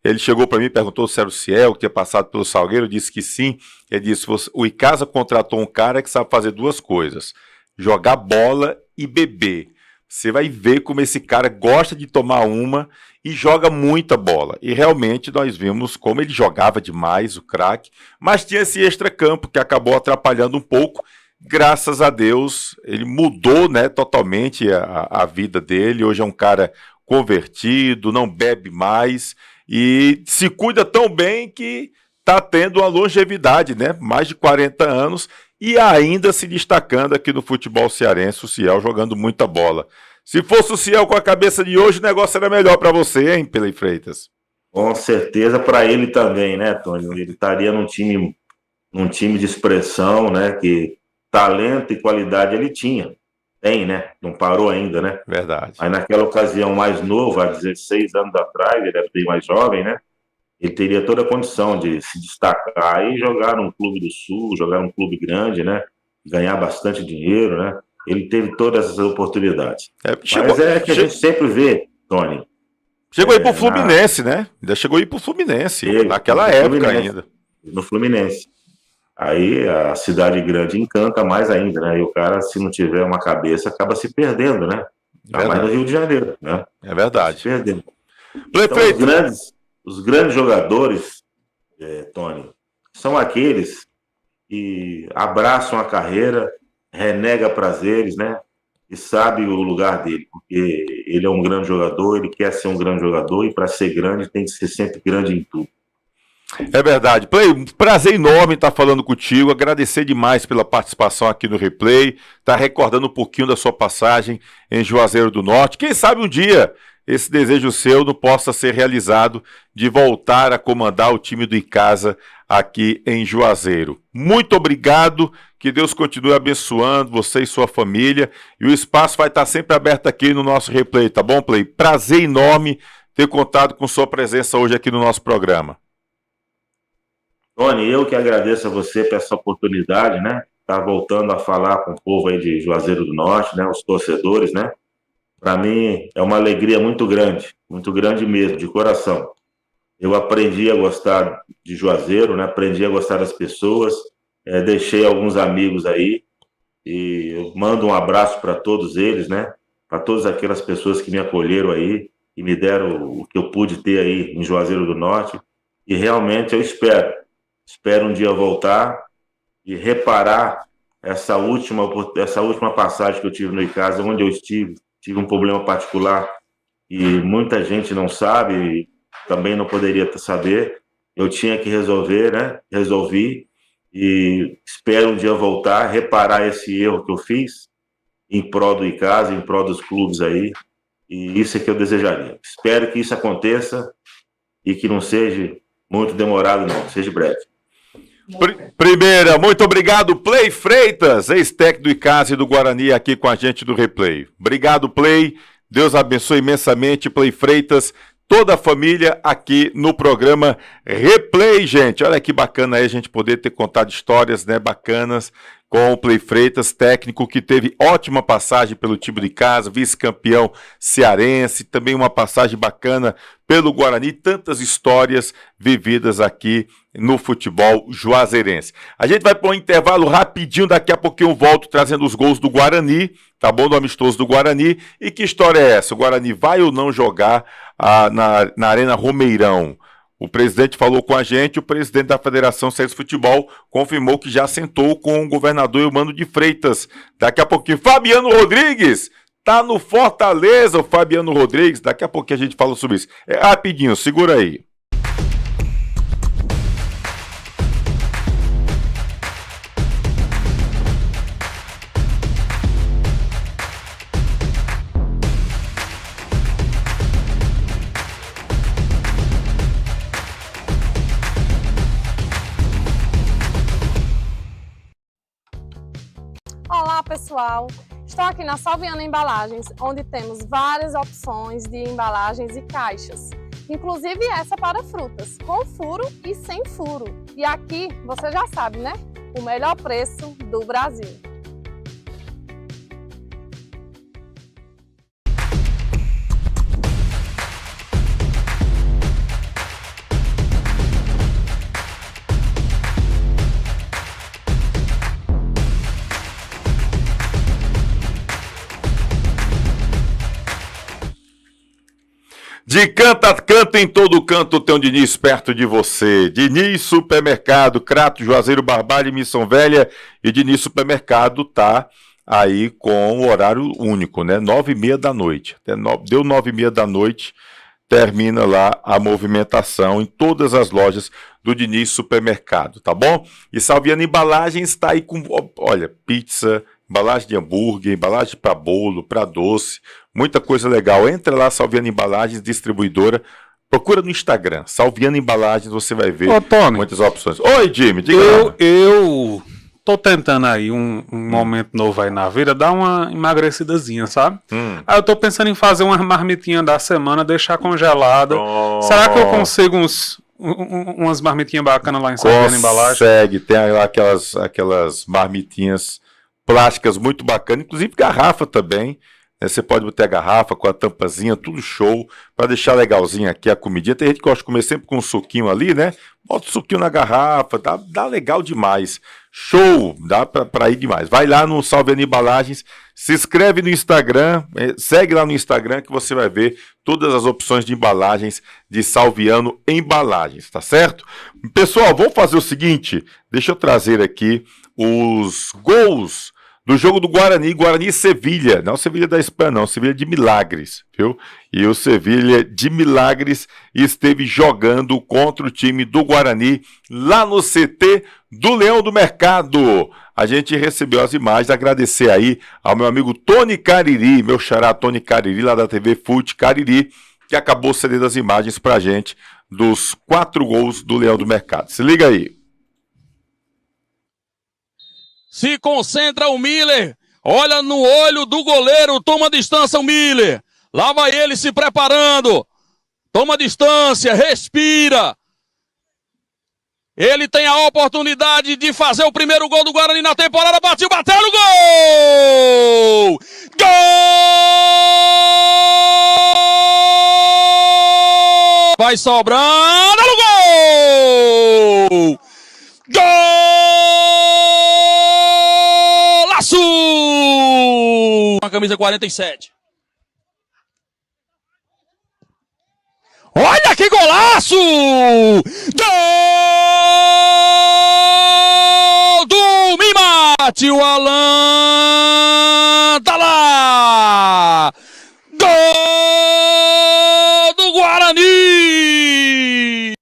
[SPEAKER 1] ele chegou para mim e perguntou se era o Ciel, que tinha passado pelo Salgueiro. Eu disse que sim. Ele disse, o Icasa contratou um cara que sabe fazer duas coisas, jogar bola e beber. Você vai ver como esse cara gosta de tomar uma e joga muita bola. E realmente nós vimos como ele jogava demais, o craque, mas tinha esse extracampo que acabou atrapalhando um pouco. Graças a Deus, ele mudou, né, totalmente a vida dele. Hoje é um cara convertido, não bebe mais e se cuida tão bem que está tendo uma longevidade, né? Mais de 40 anos e ainda se destacando aqui no futebol cearense, o Ciel jogando muita bola. Se fosse o Ciel com a cabeça de hoje, o negócio era melhor para você, hein, Pelé Freitas?
[SPEAKER 8] Com certeza para ele também, né, Tony? Ele estaria num time de expressão, né? Que talento e qualidade ele tinha. Tem, né? Não parou ainda, né?
[SPEAKER 1] Verdade.
[SPEAKER 8] Aí naquela ocasião mais novo, há 16 anos atrás, ele era bem mais jovem, né? Ele teria toda a condição de se destacar e jogar num clube do Sul, jogar num clube grande, né? Ganhar bastante dinheiro, né? Ele teve todas essas oportunidades. Mas é que a gente sempre vê, Tony.
[SPEAKER 1] Chegou aí pro Fluminense, né? Ainda chegou aí pro Fluminense, naquela época ainda.
[SPEAKER 8] No Fluminense. Aí a cidade grande encanta mais ainda, né? E o cara, se não tiver uma cabeça, acaba se perdendo, né? Ainda mais no Rio de Janeiro, né?
[SPEAKER 1] É verdade.
[SPEAKER 8] Se perdendo.
[SPEAKER 1] Prefeito.
[SPEAKER 8] Então, os grandes jogadores, Tony, são aqueles que abraçam a carreira, renega prazeres, né? E sabe o lugar dele, porque ele é um grande jogador, ele quer ser um grande jogador, e para ser grande tem que ser sempre grande em tudo.
[SPEAKER 1] É verdade. Play, prazer enorme estar falando contigo, agradecer demais pela participação aqui no Replay, tá recordando um pouquinho da sua passagem em Juazeiro do Norte. Quem sabe um dia esse desejo seu não possa ser realizado de voltar a comandar o time do Icasa aqui em Juazeiro. Muito obrigado, que Deus continue abençoando você e sua família, e o espaço vai estar sempre aberto aqui no nosso Replay, tá bom, Play? Prazer enorme ter contado com sua presença hoje aqui no nosso programa.
[SPEAKER 8] Tony, eu que agradeço a você por essa oportunidade, né? Tá voltando a falar com o povo aí de Juazeiro do Norte, né? Os torcedores, né? Para mim é uma alegria muito grande mesmo, de coração. Eu aprendi a gostar de Juazeiro, né? Aprendi a gostar das pessoas, deixei alguns amigos aí, e eu mando um abraço para todos eles, né? Para todas aquelas pessoas que me acolheram aí e me deram o que eu pude ter aí em Juazeiro do Norte. E realmente eu espero um dia voltar e reparar essa última passagem que eu tive no Icasa, onde eu tive um problema particular e muita gente não sabe, e também não poderia saber. Eu tinha que resolver, né? Resolvi, e espero um dia voltar, reparar esse erro que eu fiz em prol do Icasa, em prol dos clubes aí, e isso é que eu desejaria. Espero que isso aconteça e que não seja muito demorado, não, seja breve.
[SPEAKER 1] Primeira, muito obrigado, Play Freitas, ex-técnico do Icasa e do Guarani, aqui com a gente do Replay. Obrigado, Play. Deus abençoe imensamente, Play Freitas, toda a família aqui no programa Replay, gente. Olha que bacana aí a gente poder ter contado histórias, né, bacanas com o Play Freitas, técnico que teve ótima passagem pelo time de Icasa, vice-campeão cearense, também uma passagem bacana pelo Guarani, tantas histórias vividas aqui no futebol juazeirense. A gente vai para um intervalo rapidinho, daqui a pouquinho eu volto trazendo os gols do Guarani, tá bom? Do amistoso do Guarani. E que história é essa? O Guarani vai ou não jogar na Arena Romeirão? O presidente falou com a gente, o presidente da Federação Cearense de Futebol confirmou que já sentou com o governador Eumano de Freitas. Daqui a pouquinho, Fabiano Rodrigues, tá no Fortaleza, o Fabiano Rodrigues, daqui a pouquinho a gente fala sobre isso. É rapidinho, segura aí.
[SPEAKER 6] Olá pessoal, estou aqui na Salviana Embalagens, onde temos várias opções de embalagens e caixas, inclusive essa para frutas, com furo e sem furo. E aqui, você já sabe, né? O melhor preço do Brasil.
[SPEAKER 1] De canto a canto, em todo canto, tem um Diniz perto de você. Diniz Supermercado, Crato, Juazeiro, Barbalha e Missão Velha. E Diniz Supermercado tá aí com o horário único, né? 9h30 da noite. Deu 9h30 da noite, termina lá a movimentação em todas as lojas do Diniz Supermercado, tá bom? E Salviano Embalagens está aí com, olha, pizza, embalagem de hambúrguer, embalagem para bolo, para doce, muita coisa legal. Entra lá, Salviano Embalagens, distribuidora. Procura no Instagram, Salviano Embalagens, você vai ver muitas opções. Oi, Jimmy, diga lá.
[SPEAKER 9] Eu tô tentando aí um momento novo aí na vida, dar uma emagrecidazinha, sabe? Aí eu tô pensando em fazer uma marmitinha da semana, deixar congelada. Será que eu consigo umas marmitinhas bacanas lá em Salviano Embalagens?
[SPEAKER 1] Consegue, tem lá aquelas marmitinhas plásticas muito bacanas, inclusive garrafa também. né? Você pode botar a garrafa com a tampazinha, tudo show, para deixar legalzinho aqui a comidinha. Tem gente que gosta de comer sempre com um suquinho ali, né? Bota o suquinho na garrafa, dá legal demais. Show, dá pra ir demais. Vai lá no Salviano Embalagens, se inscreve no Instagram, segue lá no Instagram que você vai ver todas as opções de embalagens de Salviano Embalagens, tá certo? Pessoal, vamos fazer o seguinte, deixa eu trazer aqui os gols do jogo do Guarani e Sevilha, não Sevilha da Espanha não, Sevilha de Milagres, viu? E o Sevilha de Milagres esteve jogando contra o time do Guarani lá no CT do Leão do Mercado. A gente recebeu as imagens, agradecer aí ao meu amigo Tony Cariri, meu xará Tony Cariri, lá da TV Fute Cariri, que acabou cedendo as imagens pra gente dos 4 gols do Leão do Mercado. Se liga aí.
[SPEAKER 10] Se concentra o Miller, olha no olho do goleiro, toma distância o Miller. Lá vai ele se preparando. Toma distância, respira. Ele tem a oportunidade de fazer o primeiro gol do Guarani na temporada. Bateu no gol! Gol! Vai sobrando no gol! Golaço! A camisa 47. Olha que golaço! Gol do Mimate, o Alan tá lá! Gol do Guarani!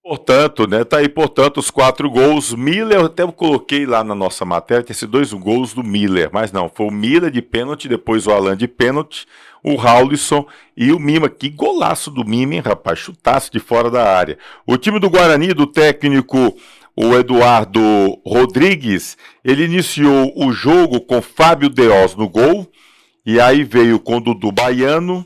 [SPEAKER 1] Portanto, né, tá aí, portanto, os 4 gols. Miller, eu até coloquei lá na nossa matéria, tem esses 2 gols do Miller, mas não, foi o Miller de pênalti, depois o Alan de pênalti, o Raulisson e o Mima. Que golaço do Mima, hein, rapaz? Chutaço de fora da área. O time do Guarani, do técnico o Eduardo Rodrigues, ele iniciou o jogo com Fábio Deoz no gol, e aí veio com Dudu Baiano,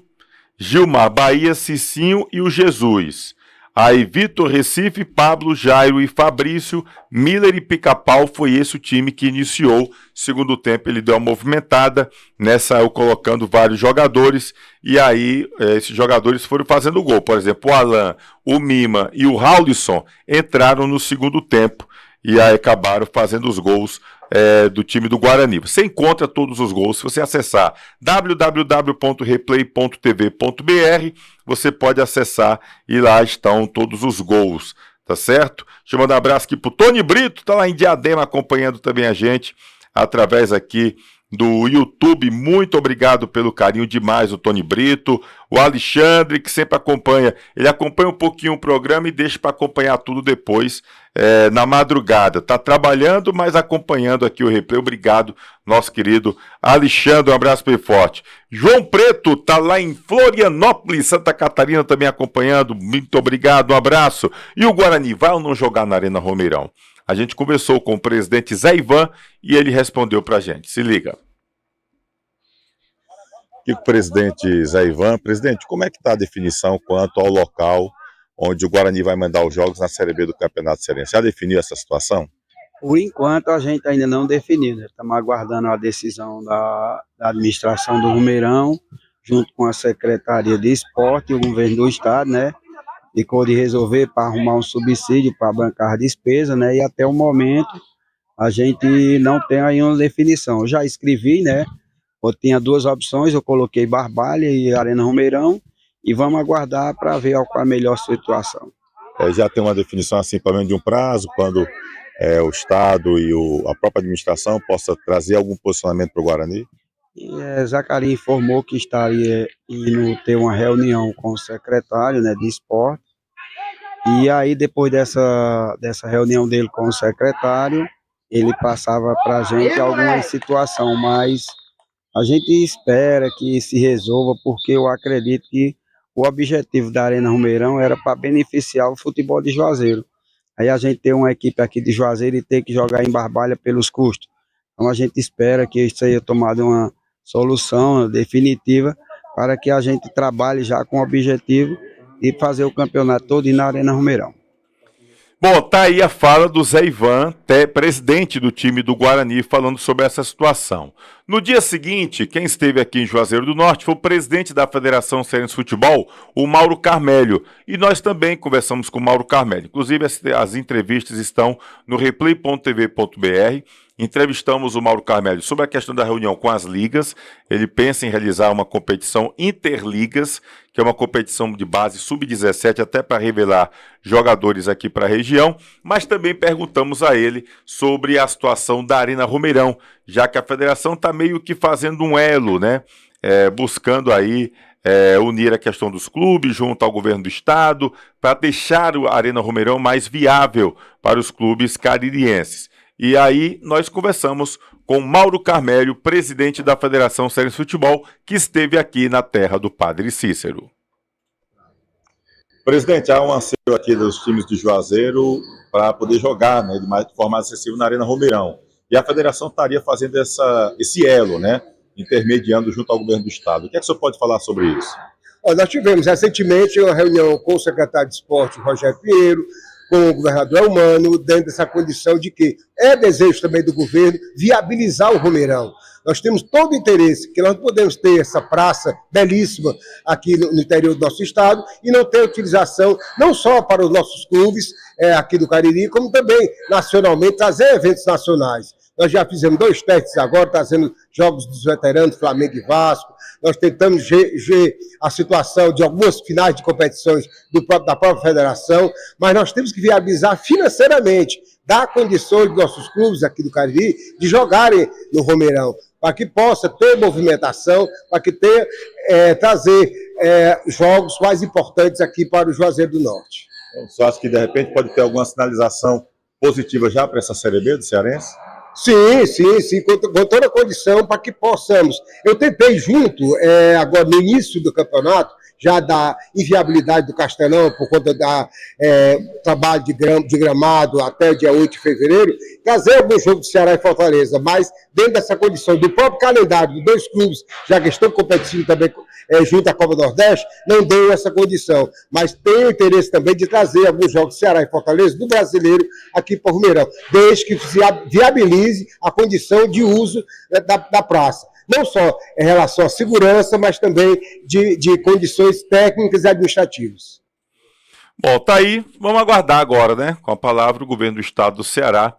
[SPEAKER 1] Gilmar Bahia, Cicinho e o Jesus. Aí Vitor Recife, Pablo, Jairo e Fabrício, Miller e Pica-Pau, foi esse o time que iniciou. Segundo tempo ele deu uma movimentada, saiu colocando vários jogadores, e aí esses jogadores foram fazendo gol. Por exemplo, o Alan, o Mima e o Raulisson entraram no segundo tempo, e aí acabaram fazendo os gols do time do Guarani. Você encontra todos os gols se você acessar www.replay.tv.br, você pode acessar e lá estão todos os gols, tá certo? Deixa eu mandar um abraço aqui pro Tony Brito, tá lá em Diadema acompanhando também a gente através aqui do YouTube. Muito obrigado pelo carinho demais, o Tony Brito, o Alexandre, que sempre acompanha, ele acompanha um pouquinho o programa e deixa para acompanhar tudo depois, na madrugada, tá trabalhando, mas acompanhando aqui o replay. Obrigado, nosso querido Alexandre, um abraço bem forte. João Preto tá lá em Florianópolis, Santa Catarina, também acompanhando, muito obrigado, um abraço. E o Guarani vai ou não jogar na Arena Romeirão? A gente conversou com o presidente Zé Ivan e ele respondeu pra gente. Se liga.
[SPEAKER 3] Aqui com o presidente Zé Ivan. Presidente, como é que está a definição quanto ao local onde o Guarani vai mandar os jogos na Série B do Campeonato Cearense? Já definiu essa situação?
[SPEAKER 11] Por enquanto a gente ainda não definiu, né? Estamos aguardando a decisão da administração do Romeirão, junto com a Secretaria de Esporte e o governo do estado, né? Ficou de resolver para arrumar um subsídio para bancar a despesa, né? E até o momento a gente não tem aí uma definição. Eu já escrevi, né? Eu tinha 2 opções, eu coloquei Barbalha e Arena Romeirão, e vamos aguardar para ver qual a melhor situação.
[SPEAKER 3] Já tem uma definição assim, pelo menos de um prazo, quando o Estado e a própria administração possa trazer algum posicionamento para o Guarani?
[SPEAKER 11] Zacarias informou que estaria indo ter uma reunião com o secretário, né, de esporte, e aí depois dessa reunião dele com o secretário, ele passava para a gente alguma situação, mas a gente espera que se resolva, porque eu acredito que o objetivo da Arena Romeirão era para beneficiar o futebol de Juazeiro. Aí a gente tem uma equipe aqui de Juazeiro e ter que jogar em Barbalha pelos custos. Então a gente espera que isso seja tomado uma solução definitiva para que a gente trabalhe já com o objetivo de fazer o campeonato todo na Arena Romeirão.
[SPEAKER 1] Bom, tá aí a fala do Zé Ivan, presidente do time do Guarani, falando sobre essa situação. No dia seguinte, quem esteve aqui em Juazeiro do Norte foi o presidente da Federação Cearense de Futebol, o Mauro Carmélio. E nós também conversamos com o Mauro Carmélio. Inclusive, as entrevistas estão no replay.tv.br. Entrevistamos o Mauro Carmélio sobre a questão da reunião com as ligas. Ele pensa em realizar uma competição interligas, que é uma competição de base sub-17, até para revelar jogadores aqui para a região. Mas também perguntamos a ele sobre a situação da Arena Romeirão, já que a federação está meio que fazendo um elo, né? Buscando aí unir a questão dos clubes junto ao governo do estado, para deixar a Arena Romeirão mais viável para os clubes caririenses. E aí nós conversamos com Mauro Carmélio, presidente da Federação Cearense de Futebol, que esteve aqui na terra do Padre Cícero.
[SPEAKER 3] Presidente, há um anseio aqui dos times de Juazeiro para poder jogar, né, de forma acessível na Arena Romeirão. E a federação estaria fazendo esse elo, né, intermediando junto ao governo do estado. O que é que o senhor pode falar sobre isso?
[SPEAKER 12] Nós tivemos recentemente uma reunião com o secretário de esporte, Rogério Pinheiro, com o governador Elmano, dentro dessa condição de que é desejo também do governo viabilizar o Romeirão. Nós temos todo o interesse, que nós podemos ter essa praça belíssima aqui no interior do nosso estado e não ter utilização não só para os nossos clubes aqui do Cariri, como também nacionalmente, trazer eventos nacionais. Nós já fizemos 2 testes agora, trazendo jogos dos veteranos, Flamengo e Vasco. Nós tentamos ver a situação de algumas finais de competições da própria federação, mas nós temos que viabilizar financeiramente, dar condições dos nossos clubes aqui do Cariri de jogarem no Romeirão, para que possa ter movimentação, para que tenha, trazer jogos mais importantes aqui para o Juazeiro do Norte.
[SPEAKER 3] Então, você acha que de repente pode ter alguma sinalização positiva já para essa Série B do Cearense?
[SPEAKER 12] Sim, com toda a condição para que possamos. Eu tentei junto, agora no início do campeonato, já da inviabilidade do Castelão, por conta do trabalho de gramado até o dia 8 de fevereiro, trazer algum jogo de Ceará e Fortaleza, mas dentro dessa condição do próprio calendário dos 2 clubes, já que estão competindo também junto à Copa Nordeste, não deu essa condição. Mas tem o interesse também de trazer alguns jogos de Ceará e Fortaleza do brasileiro aqui para o Romeirão, desde que se viabilize a condição de uso da praça. Não só em relação à segurança, mas também de condições técnicas e administrativas.
[SPEAKER 1] Bom, tá aí. Vamos aguardar agora, né? Com a palavra o governo do estado do Ceará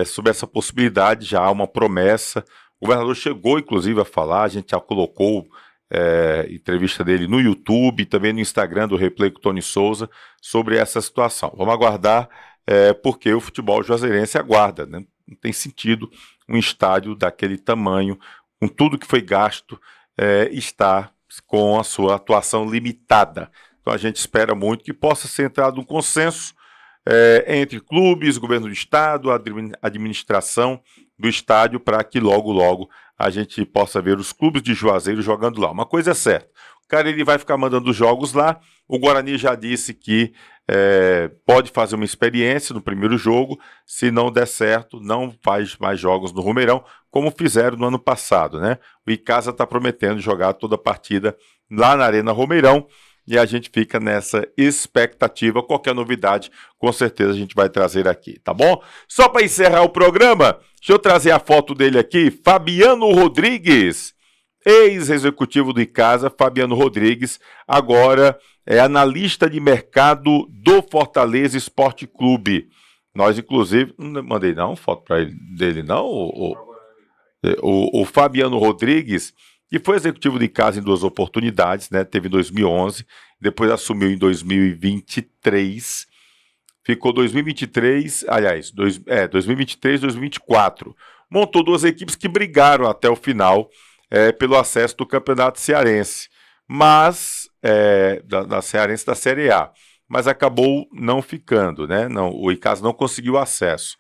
[SPEAKER 1] sobre essa possibilidade. Já há uma promessa. O governador chegou, inclusive, a falar. A gente já colocou entrevista dele no YouTube e também no Instagram do Replay com o Tony Souza sobre essa situação. Vamos aguardar, porque o futebol juazeirense aguarda, né? Não tem sentido um estádio daquele tamanho, com tudo que foi gasto, está com a sua atuação limitada. Então a gente espera muito que possa ser entrado um consenso entre clubes, governo do estado, administração do estádio, para que logo, logo a gente possa ver os clubes de Juazeiro jogando lá. Uma coisa é certa, o Cariri vai ficar mandando jogos lá, o Guarani já disse que pode fazer uma experiência no primeiro jogo, se não der certo, não faz mais jogos no Romeirão, como fizeram no ano passado, né? O Icasa está prometendo jogar toda a partida lá na Arena Romeirão, e a gente fica nessa expectativa. Qualquer novidade, com certeza a gente vai trazer aqui, tá bom? Só para encerrar o programa, deixa eu trazer a foto dele aqui, Fabiano Rodrigues, ex-executivo do Icasa, Fabiano Rodrigues, agora é analista de mercado do Fortaleza Esporte Clube. Nós, inclusive, não mandei não foto para ele dele, não, o Fabiano Rodrigues, que foi executivo de Icasa em 2 oportunidades, né? Teve em 2011, depois assumiu em 2023, ficou 2023, aliás, 2023, 2024. Montou 2 equipes que brigaram até o final pelo acesso do Campeonato Cearense, mas da Cearense da Série A, mas acabou não ficando, né? O Icasa não conseguiu acesso.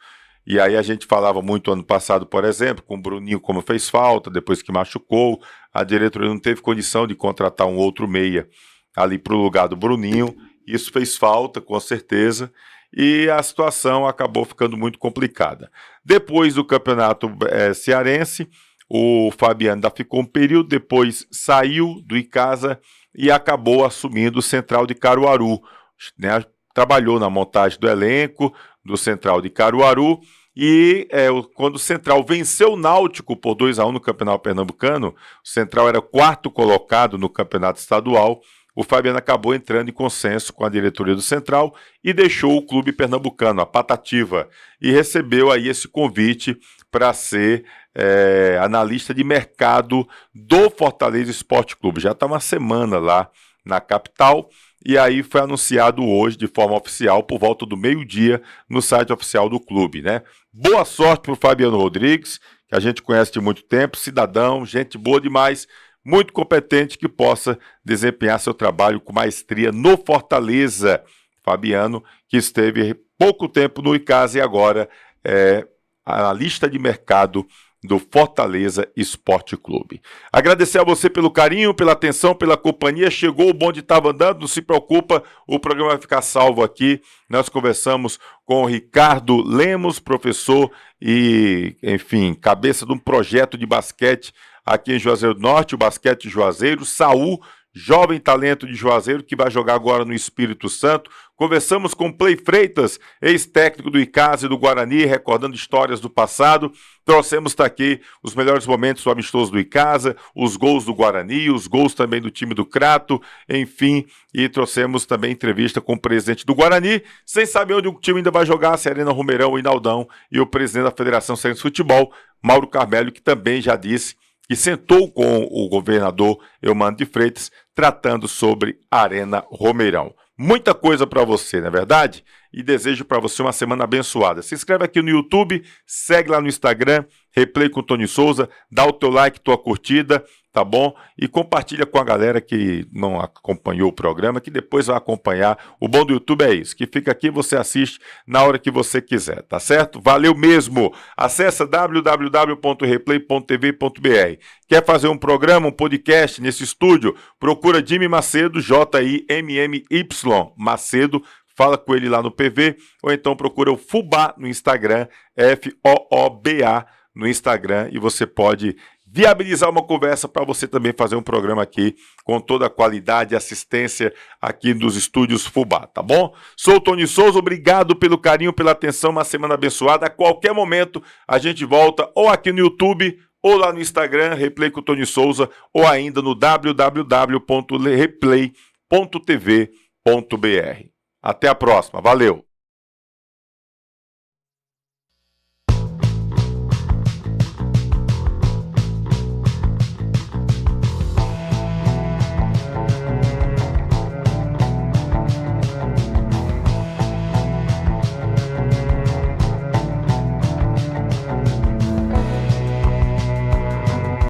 [SPEAKER 1] E aí a gente falava muito ano passado, por exemplo, com o Bruninho, como fez falta, depois que machucou, a diretoria não teve condição de contratar um outro meia ali para o lugar do Bruninho, isso fez falta, com certeza, e a situação acabou ficando muito complicada. Depois do Campeonato Cearense, o Fabiano ainda ficou um período, depois saiu do Icasa e acabou assumindo o Central de Caruaru, né? trabalhou na montagem do elenco do Central de Caruaru. E quando o Central venceu o Náutico por 2-1 no Campeonato Pernambucano, o Central era 4º colocado no Campeonato Estadual, o Fabiano acabou entrando em consenso com a diretoria do Central e deixou o clube pernambucano, a Patativa, e recebeu aí esse convite para ser analista de mercado do Fortaleza Esporte Clube. Já está uma semana lá na capital. E aí foi anunciado hoje, de forma oficial, por volta do meio-dia, no site oficial do clube, né? Boa sorte para o Fabiano Rodrigues, que a gente conhece de muito tempo, cidadão, gente boa demais, muito competente, que possa desempenhar seu trabalho com maestria no Fortaleza. Fabiano, que esteve pouco tempo no Icasa e agora é analista de mercado do Fortaleza Esporte Clube. Agradecer a você pelo carinho, pela atenção, pela companhia. Chegou, o bonde estava andando, não se preocupa, o programa vai ficar salvo aqui. Nós conversamos com o Ricardo Lemos, professor e, enfim, cabeça de um projeto de basquete aqui em Juazeiro do Norte, o Basquete Juazeiro. Saul, jovem talento de Juazeiro, que vai jogar agora no Espírito Santo. Conversamos com Play Freitas, ex-técnico do Icasa e do Guarani, recordando histórias do passado. Trouxemos aqui os melhores momentos do amistoso do Icasa, os gols do Guarani, os gols também do time do Crato, enfim, e trouxemos também entrevista com o presidente do Guarani, sem saber onde o time ainda vai jogar, se é Arena Romeirão ou Inaldão, e o presidente da Federação Cearense de Futebol, Mauro Carmelo, que também já disse que sentou com o governador Eumano de Freitas, tratando sobre a Arena Romeirão. Muita coisa para você, não é verdade? E desejo para você uma semana abençoada. Se inscreve aqui no YouTube, segue lá no Instagram, Replay com Tony Souza, dá o teu like, tua curtida, tá bom? E compartilha com a galera que não acompanhou o programa, que depois vai acompanhar. O bom do YouTube é isso, que fica aqui, você assiste na hora que você quiser, tá certo? Valeu mesmo! Acesse www.replay.tv.br. Quer fazer um programa, um podcast nesse estúdio? Procura Jimmy Macedo, J-I-M-M-Y Macedo, fala com ele lá no PV, ou então procura o Fubá no Instagram, F-O-O-B-A no Instagram, e você pode viabilizar uma conversa para você também fazer um programa aqui com toda a qualidade e assistência aqui dos estúdios Fubá, tá bom? Sou o Tony Souza, obrigado pelo carinho, pela atenção, uma semana abençoada. A qualquer momento a gente volta ou aqui no YouTube ou lá no Instagram, Replay com o Tony Souza, ou ainda no www.replay.tv.br. Até a próxima, valeu!